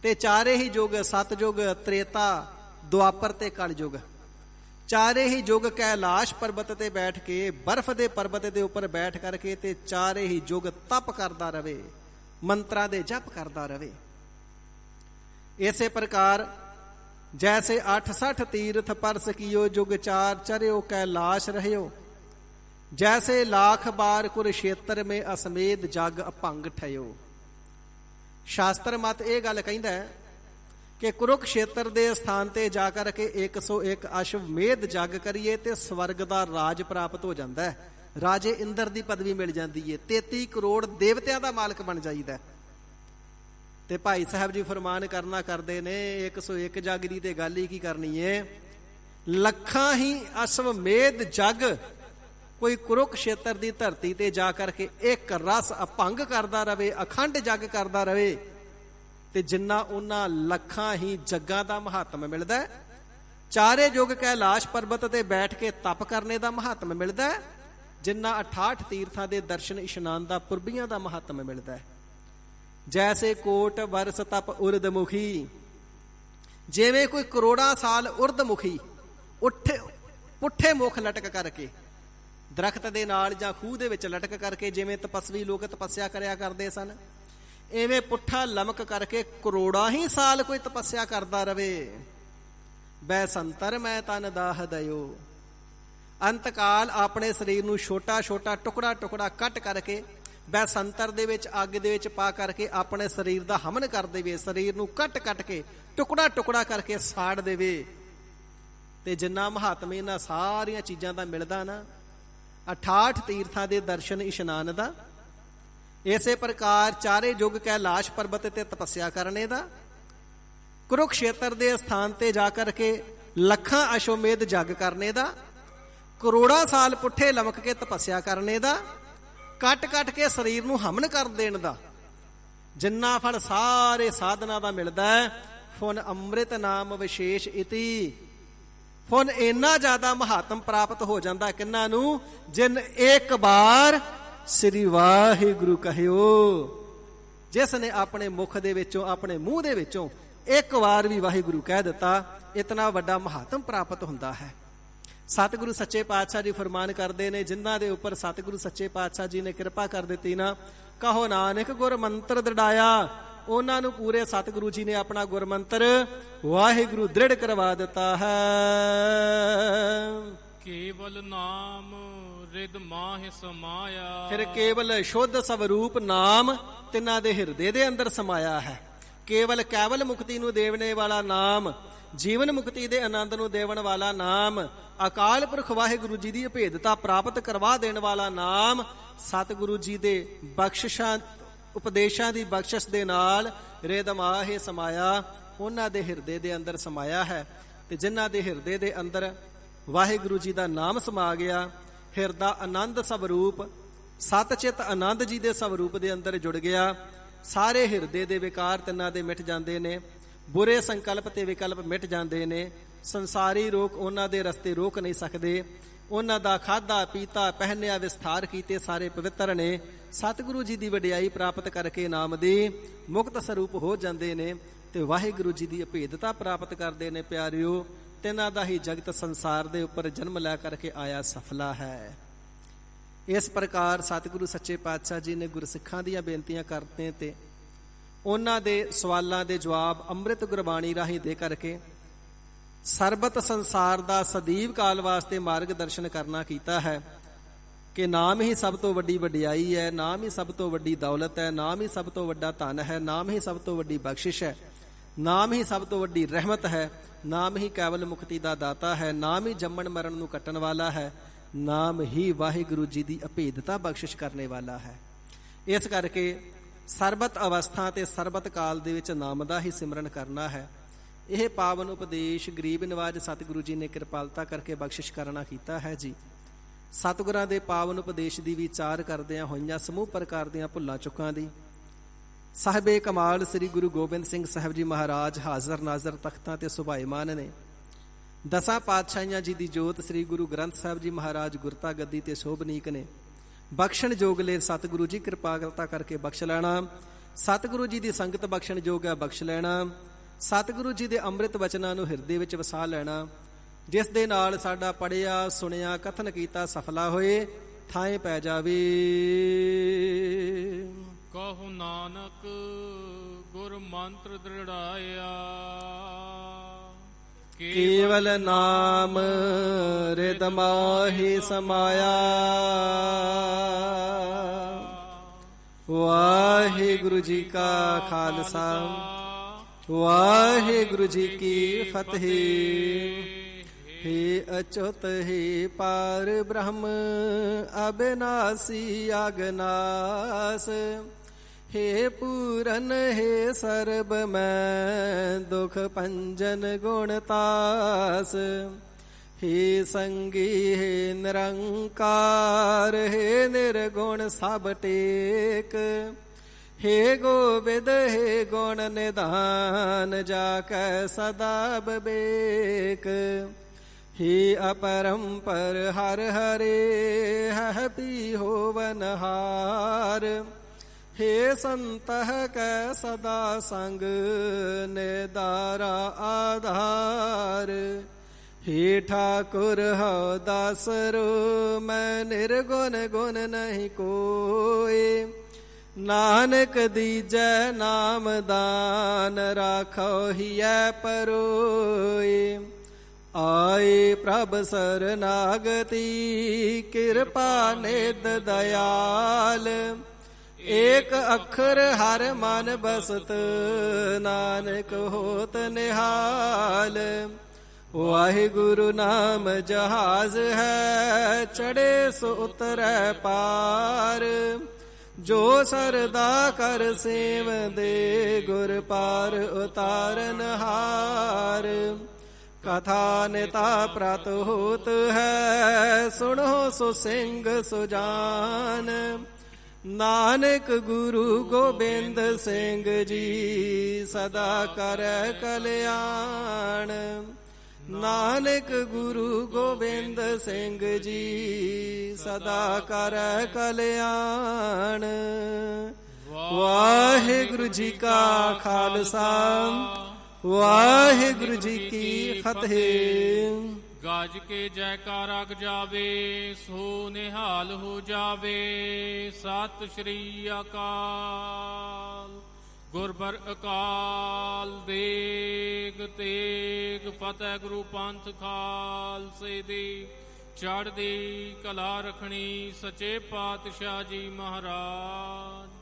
ਤੇ ਚਾਰੇ ਹੀ ਯੁਗ ਸਤਯੁਗ, ਤ੍ਰੇਤਾ, ਦੁਆਪਰ ਤੇ ਕਲਯੁਗ, ਚਾਰੇ ਹੀ ਯੁਗ ਕੈਲਾਸ਼ ਪਰਬਤ ਤੇ ਬੈਠ ਕੇ, ਬਰਫ਼ ਦੇ ਪਰਬਤ ਦੇ ਉੱਪਰ ਬੈਠ ਕਰਕੇ, ਤੇ ਚਾਰੇ ਹੀ ਯੁਗ ਤਪ ਕਰਦਾ ਰਵੇ, ਮੰਤਰਾਂ ਦੇ ਜਪ ਕਰਦਾ ਰਵੇ। ਇਸੇ ਪ੍ਰਕਾਰ ਜੈਸੇ 68 ਤੀਰਥ ਪਰਸ ਕੀਓ ਜੁਗ 4 ਚਰਿਓ ਕੈਲਾਸ਼ ਰਹਿਓ। ਜੈਸੇ ਲਾਖ ਬਾਰ ਕੁਰਸ਼ੇਤਰ ਮੇ ਅਸਮੇਧ ਜਗ ਅਭੰਗ ਠਇਓ। ਸ਼ਾਸਤਰ ਮਤ ਇਹ ਗੱਲ ਕਹਿੰਦਾ ਹੈ ਕਿ ਕੁਰੂਕਸ਼ੇਤਰ ਦੇ ਸਥਾਨ ਤੇ ਜਾ ਕਰਕੇ 101 ਅਸ਼ਵਮੇਧ ਜਗ ਕਰੀਏ ਤੇ ਸਵਰਗ ਦਾ ਰਾਜ ਪ੍ਰਾਪਤ ਹੋ ਜਾਂਦਾ ਹੈ। ਰਾਜੇ ਇੰਦਰ ਦੀ ਪਦਵੀ ਮਿਲ ਜਾਂਦੀ ਹੈ, 33 ਕਰੋੜ ਦੇਵਤਿਆਂ ਦਾ ਮਾਲਕ ਬਣ ਜਾਈਦਾ। ਤੇ ਭਾਈ ਸਾਹਿਬ ਜੀ ਫਰਮਾਨ ਕਰਨਾ ਕਰਦੇ ਨੇ, 101 ਜਗ ਦੀ ਤੇ ਗੱਲ ਹੀ ਕੀ ਕਰਨੀ ਏ, ਲੱਖਾਂ ਹੀ ਅਸ਼ਵਮੇਧ ਜਗ ਕੋਈ ਕੁਰੂਕਸ਼ੇਤਰ ਦੀ ਧਰਤੀ ਤੇ ਜਾ ਕਰਕੇ ਇੱਕ ਰਸ ਅਭੰਗ ਕਰਦਾ ਰਵੇ, ਅਖੰਡ ਜਗ ਕਰਦਾ ਰਵੇ, ਤੇ ਜਿੰਨਾ ਉਹਨਾਂ ਲੱਖਾਂ ਹੀ ਜੱਗਾਂ ਦਾ ਮਹਾਤਮ ਮਿਲਦਾ। ਚਾਰੇ ਯੁਗ ਕੈਲਾਸ਼ ਪਰਬਤ ਤੇ ਬੈਠ ਕੇ ਤਪ ਕਰਨੇ ਦਾ ਮਹਾਤਮ ਮਿਲਦਾ, ਜਿੰਨਾ 68 ਤੀਰਥਾਂ ਦੇ ਦਰਸ਼ਨ ਇਸ਼ਨਾਨ ਦਾ, ਪੁਰਬੀਆਂ ਦਾ ਮਹਾਤਮ ਮਿਲਦਾ। ਜੈਸੇ ਕੋਟ ਵਰਸ ਤਪ ਉਰਦਮੁਖੀ। ਜਿਵੇਂ ਕੋਈ ਕਰੋੜਾਂ ਸਾਲ ਉਰਦਮੁਖੀ ਪੁੱਠੇ ਮੁਖ ਲਟਕ ਕਰਕੇ, ਦਰਖਤ ਦੇ ਨਾਲ ਜਾਂ ਖੂਹ ਦੇ ਵਿੱਚ ਲਟਕ ਕਰਕੇ, ਜਿਵੇਂ ਤਪਸਵੀ ਲੋਕ ਤਪੱਸਿਆ ਕਰਿਆ ਕਰਦੇ ਸਨ, ਐਵੇਂ ਪੁੱਠਾ ਲਮਕ ਕਰਕੇ ਕਰੋੜਾਂ ਹੀ ਸਾਲ ਕੋਈ ਤਪੱਸਿਆ ਕਰਦਾ ਰਵੇ। ਬੈ ਸੰਤਰ ਮੈਂ ਤਨ ਦਾਹ ਦਇਓ। ਅੰਤਕਾਲ ਆਪਣੇ ਸਰੀਰ ਨੂੰ ਛੋਟਾ ਛੋਟਾ ਟੁਕੜਾ ਟੁਕੜਾ ਕੱਟ ਕਰਕੇ ਬੈ ਸੰਤਰ ਦੇ ਵਿੱਚ, ਅੱਗ ਦੇ ਵਿੱਚ ਪਾ ਕਰਕੇ ਆਪਣੇ ਸਰੀਰ ਦਾ ਹਮਨ ਕਰ ਦੇਵੇ, ਸਰੀਰ ਨੂੰ ਕੱਟ ਕੱਟ ਕੇ ਟੁਕੜਾ ਟੁਕੜਾ ਕਰਕੇ ਸਾੜ ਦੇਵੇ। ਤੇ ਜਿੰਨਾ ਮਹਾਤਮ ਇਹਨਾਂ ਸਾਰੀਆਂ ਚੀਜ਼ਾਂ ਦਾ ਮਿਲਦਾ ਨਾ, 68 ਤੀਰਥਾਂ ਦੇ ਦਰਸ਼ਨ ਇਸ਼ਨਾਨ ਦਾ, ਇਸੇ ਪ੍ਰਕਾਰ ਚਾਰੇ ਯੁਗ ਕੈਲਾਸ਼ ਪਰਬਤ ਤੇ ਤਪੱਸਿਆ ਕਰਨੇ ਦਾ, ਕੁਰੂਕਸ਼ੇਤਰ ਦੇ ਸਥਾਨ ਤੇ ਜਾ ਕਰਕੇ ਲੱਖਾਂ ਅਸ਼ਵਮੇਧ ਜਗ ਕਰਨੇ ਦਾ, ਕਰੋੜਾਂ ਸਾਲ ਪੁੱਠੇ ਲਮਕ ਕੇ ਤਪੱਸਿਆ ਕਰਨੇ ਦਾ, ਕੱਟ ਕੱਟ ਕੇ ਸਰੀਰ ਨੂੰ ਹਮਨ ਕਰ ਦੇਣ ਦਾ, ਜਿੰਨਾ ਫਲ ਸਾਰੇ ਸਾਧਨਾ ਦਾ ਮਿਲਦਾ ਹੈ। ਫੁਨ ਅੰਮ੍ਰਿਤ ਨਾਮ ਵਿਸ਼ੇਸ਼ ਇਤੀ। ਫੁਨ ਇੰਨਾ ਜ਼ਿਆਦਾ ਮਹਾਤਮ ਪ੍ਰਾਪਤ ਹੋ ਜਾਂਦਾ ਕਿੰਨਾਂ ਨੂੰ, ਜਿਨ ਇੱਕ ਵਾਰ ਸ੍ਰੀ ਵਾਹਿਗੁਰੂ ਕਹਿਓ। ਜਿਸ ਨੇ ਆਪਣੇ ਮੁਖ ਦੇ ਵਿੱਚੋਂ, ਆਪਣੇ ਮੂੰਹ ਦੇ ਵਿੱਚੋਂ ਇੱਕ ਵਾਰ ਵੀ ਵਾਹਿਗੁਰੂ ਕਹਿ ਦਿੱਤਾ, ਇਤਨਾ ਵੱਡਾ ਮਹਾਤਮ ਪ੍ਰਾਪਤ ਹੁੰਦਾ ਹੈ। ਸਤਿਗੁਰੂ ਸੱਚੇ ਪਾਤਸ਼ਾਹ ਜੀ ਫਰਮਾਨ ਕਰਦੇ ਨੇ, ਜਿਨ੍ਹਾਂ ਦੇ ਉੱਪਰ ਸਤਿਗੁਰੂ ਸੱਚੇ ਪਾਤਸ਼ਾਹ ਜੀ ਨੇ ਕਿਰਪਾ ਕਰ ਦਿੱਤੀ ਨਾ, ਕਹੋ ਨਾਨਕ ਗੁਰ ਮੰਤਰ ਦ੍ਰਿੜਾਇਆ। ਉਹਨਾਂ ਨੂੰ ਪੂਰੇ ਸਤਿਗੁਰੂ ਜੀ ਨੇ ਆਪਣਾ ਗੁਰਮੰਤਰ ਵਾਹਿਗੁਰੂ ਦ੍ਰਿੜ ਕਰਵਾ ਦਿੱਤਾ ਹੈ। ਕੇਵਲ ਨਾਮ ਰਿਦ ਮਾਹਿ ਸਮਾਇਆ। ਫਿਰ ਕੇਵਲ ਸ਼ੁੱਧ ਸਵਰੂਪ ਨਾਮ ਤਿੰਨਾਂ ਦੇ ਹਿਰਦੇ ਦੇ ਅੰਦਰ ਸਮਾਇਆ ਹੈ। ਕੇਵਲ ਮੁਕਤੀ ਨੂੰ ਦੇਵਨੇ ਵਾਲਾ ਨਾਮ, ਜੀਵਨ ਮੁਕਤੀ ਦੇ ਆਨੰਦ ਨੂੰ ਦੇਵਣ ਵਾਲਾ ਨਾਮ, ਅਕਾਲ ਪੁਰਖ ਵਾਹਿਗੁਰੂ ਜੀ ਦੀ ਅਭੇਦਤਾ ਪ੍ਰਾਪਤ ਕਰਵਾ ਦੇਣ ਵਾਲਾ ਨਾਮ, ਸਤਿਗੁਰੂ ਜੀ ਦੇ ਬਖਸ਼ਿਸ਼ਾਂ ਉਪਦੇਸ਼ਾਂ ਦੀ ਬਖਸ਼ਿਸ਼ ਦੇ ਨਾਲ ਰਿਦ ਮਾਹਿ ਸਮਾਇਆ, ਉਹਨਾਂ ਦੇ ਹਿਰਦੇ ਦੇ ਅੰਦਰ ਸਮਾਇਆ ਹੈ। ਤੇ ਜਿਨ੍ਹਾਂ ਦੇ ਹਿਰਦੇ ਦੇ ਅੰਦਰ ਵਾਹਿਗੁਰੂ ਜੀ ਦਾ ਨਾਮ ਸਮਾ ਗਿਆ, ਹਿਰਦਾ ਆਨੰਦ ਸਵਰੂਪ ਸਤਚਿਤ ਆਨੰਦ ਜੀ ਦੇ ਸਵਰੂਪ ਦੇ ਅੰਦਰ ਜੁੜ ਗਿਆ, ਸਾਰੇ ਹਿਰਦੇ ਦੇ ਵਿਕਾਰ ਤਿੰਨਾਂ ਦੇ ਮਿਟ ਜਾਂਦੇ ਨੇ, ਬੁਰੇ ਸੰਕਲਪ ਤੇ ਵਿਕਲਪ ਮਿਟ ਜਾਂਦੇ ਨੇ, ਸੰਸਾਰੀ ਰੋਗ ਉਹਨਾਂ ਦੇ ਰਸਤੇ ਰੋਕ ਨਹੀਂ ਸਕਦੇ, ਉਹਨਾਂ ਦਾ ਖਾਧਾ ਪੀਤਾ ਪਹਿਨਿਆ ਵਿਸਥਾਰ ਕੀਤੇ ਸਾਰੇ ਪਵਿੱਤਰ ਨੇ, ਸਤਿਗੁਰੂ ਜੀ ਦੀ ਵਡਿਆਈ ਪ੍ਰਾਪਤ ਕਰਕੇ ਨਾਮ ਦੇ ਮੁਕਤ ਸਰੂਪ ਹੋ ਜਾਂਦੇ ਨੇ ਤੇ ਵਾਹਿਗੁਰੂ ਜੀ ਦੀ ਅਭੇਦਤਾ ਪ੍ਰਾਪਤ ਕਰਦੇ ਨੇ। ਪਿਆਰਿਓ, ਤਿੰਨਾਂ ਦਾ ਹੀ ਜਗਤ ਸੰਸਾਰ ਦੇ ਉੱਪਰ ਜਨਮ ਲੈ ਕਰਕੇ ਆਇਆ ਸਫਲਾ ਹੈ। ਇਸ ਪ੍ਰਕਾਰ ਸਤਿਗੁਰੂ ਸੱਚੇ ਪਾਤਸ਼ਾਹ ਜੀ ਨੇ ਗੁਰਸਿੱਖਾਂ ਦੀਆਂ ਬੇਨਤੀਆਂ ਕਰਦੇ ਤੇ ਉਹਨਾਂ ਦੇ ਸਵਾਲਾਂ ਦੇ ਜਵਾਬ ਅੰਮ੍ਰਿਤ ਗੁਰਬਾਣੀ ਰਾਹੀਂ ਦੇ ਕਰਕੇ ਸਰਬਤ ਸੰਸਾਰ ਦਾ ਸਦੀਵ ਕਾਲ ਵਾਸਤੇ ਮਾਰਗ ਦਰਸ਼ਨ ਕਰਨਾ ਕੀਤਾ ਹੈ ਕਿ ਨਾਮ ਹੀ ਸਭ ਤੋਂ ਵੱਡੀ ਵਡਿਆਈ ਹੈ, ਨਾਮ ਹੀ ਸਭ ਤੋਂ ਵੱਡੀ ਦੌਲਤ ਹੈ, ਨਾਮ ਹੀ ਸਭ ਤੋਂ ਵੱਡਾ ਧਨ ਹੈ, ਨਾਮ ਹੀ ਸਭ ਤੋਂ ਵੱਡੀ ਬਖਸ਼ਿਸ਼ ਹੈ, ਨਾਮ ਹੀ ਸਭ ਤੋਂ ਵੱਡੀ ਰਹਿਮਤ ਹੈ, ਨਾਮ ਹੀ ਕੇਵਲ ਮੁਕਤੀ ਦਾ ਦਾਤਾ ਹੈ, ਨਾਮ ਹੀ ਜੰਮਣ ਮਰਨ ਨੂੰ ਕੱਟਣ ਵਾਲਾ ਹੈ, ਨਾਮ ਹੀ ਵਾਹਿਗੁਰੂ ਜੀ ਦੀ ਅਭੇਦਤਾ ਬਖਸ਼ਿਸ਼ ਕਰਨੇ ਵਾਲਾ ਹੈ। ਇਸ ਕਰਕੇ ਸਰਬਤ ਅਵਸਥਾ ਤੇ ਸਰਬਤ ਕਾਲ ਦੇ ਵਿੱਚ ਨਾਮ ਦਾ ਹੀ ਸਿਮਰਨ ਕਰਨਾ ਹੈ। ਇਹ ਪਾਵਨ ਉਪਦੇਸ਼ ਗਰੀਬ ਨਿਵਾਜ ਸਤਿਗੁਰੂ ਜੀ ਨੇ ਕਿਰਪਾਲਤਾ ਕਰਕੇ ਬਖਸ਼ਿਸ਼ ਕਰਨਾ ਕੀਤਾ ਹੈ ਜੀ। ਸਤਿਗੁਰਾਂ ਦੇ ਪਾਵਨ ਉਪਦੇਸ਼ ਦੀ ਵਿਚਾਰ ਕਰਦਿਆਂ ਹੋਈਆਂ ਸਮੂਹ ਪ੍ਰਕਾਰ ਦੀਆਂ ਭੁੱਲਾਂ ਚੁੱਕਾਂ ਦੀ ਸਾਹਿਬੇ ਕਮਾਲ ਸ੍ਰੀ ਗੁਰੂ ਗੋਬਿੰਦ ਸਿੰਘ ਸਾਹਿਬ ਜੀ ਮਹਾਰਾਜ ਹਾਜ਼ਰ ਨਾਜ਼ਰ ਤਖਤਾਂ ਤੇ ਸੁਭਾਈਮਾਨ ਨੇ। ਦਸਾਂ ਪਾਤਸ਼ਾਹੀਆਂ ਜੀ ਦੀ ਜੋਤ ਸ੍ਰੀ ਗੁਰੂ ਗ੍ਰੰਥ ਸਾਹਿਬ ਜੀ ਮਹਾਰਾਜ ਗੁਰਤਾ ਗੱਦੀ ਤੇ ਸ਼ੋਭਨੀਕ ਨੇ। ਬਖਸ਼ਣ ਜੋਗਲੇ ਸਤਿਗੁਰੂ ਜੀ ਕਿਰਪਾਲਤਾ ਕਰਕੇ ਬਖਸ਼ ਲੈਣਾ। ਸਤਿਗੁਰੂ ਜੀ ਦੀ ਸੰਗਤ ਬਖਸ਼ਣ ਯੋਗ ਹੈ, ਬਖਸ਼ ਲੈਣਾ। ਸਤਿਗੁਰੂ ਜੀ ਦੇ ਅੰਮ੍ਰਿਤ ਵਚਨਾਂ ਨੂੰ ਹਿਰਦੇ ਵਿੱਚ ਵਸਾ ਲੈਣਾ, ਜਿਸ ਦੇ ਨਾਲ ਸਾਡਾ ਪੜਿਆ ਸੁਣਿਆ ਕਥਨ ਕੀਤਾ ਸਫਲਾ ਹੋਏ, ਥਾਂ ਪੈ ਜਾਵੇ। ਕਹੋ ਨਾਨਕ ਗੁਰ ਮੰਤਰ ਦ੍ਰਿੜਾਇਆ, ਕੇਵਲ ਨਾਮ ਰਿਦ ਮਾਹੀ ਸਮਾਇਆ। ਵਾਹਿਗੁਰੂ ਜੀ ਕਾ ਖਾਲਸਾ, ਵਾਹਿਗੁਰੂ ਜੀ ਕੀ ਫਤਿਹ। हे अच्युत हे पार ब्रह्म अविनाशी अगनास, हे पूरन हे सर्ब मैं दुख पंजन गुणतास। हे संगी हे निरंकार, हे निर्गुण सब टेक। हे गोविंद हे गुण निधान, जाकै सदा विवेक। हे अपरंपर हर हरे है पी होवनहार। हे संतह कै सदा संग निदारा आधार। हे ठाकुर हौ दासरो मैं निर्गुण गुण नहीं कोय। नानक दीजै नाम दान, राखो हियै परोय। आए प्रभ सरनागति, कृपा निध दयाल। एक अखर हर मन बसत, नानक होत निहाल। वाहिगुरु नाम जहाज है, चढ़े सो उतरै पार। जो सरदा कर सेव दे, गुर पार उतारन हार। कथा निता प्रत होत है, सुनो सो सिंह सुजान। नानक गुरु गोबिंद सिंह जी, सदा कर कल्याण। नानक गुरु गोबिंद सिंह जी, सदा कर कल्याण। वाहिगुरु जी का खालसा, वाहिगुरु जी की फतेह। गाज के जयकारा जावे, सो निहाल हो जावे। सत श्री अकाल। गुरबर अकाल देग तेग, फतेह गुरु पंथ खालसे दी। चढ़दी कला रखनी, सचे पातशाह जी महाराज।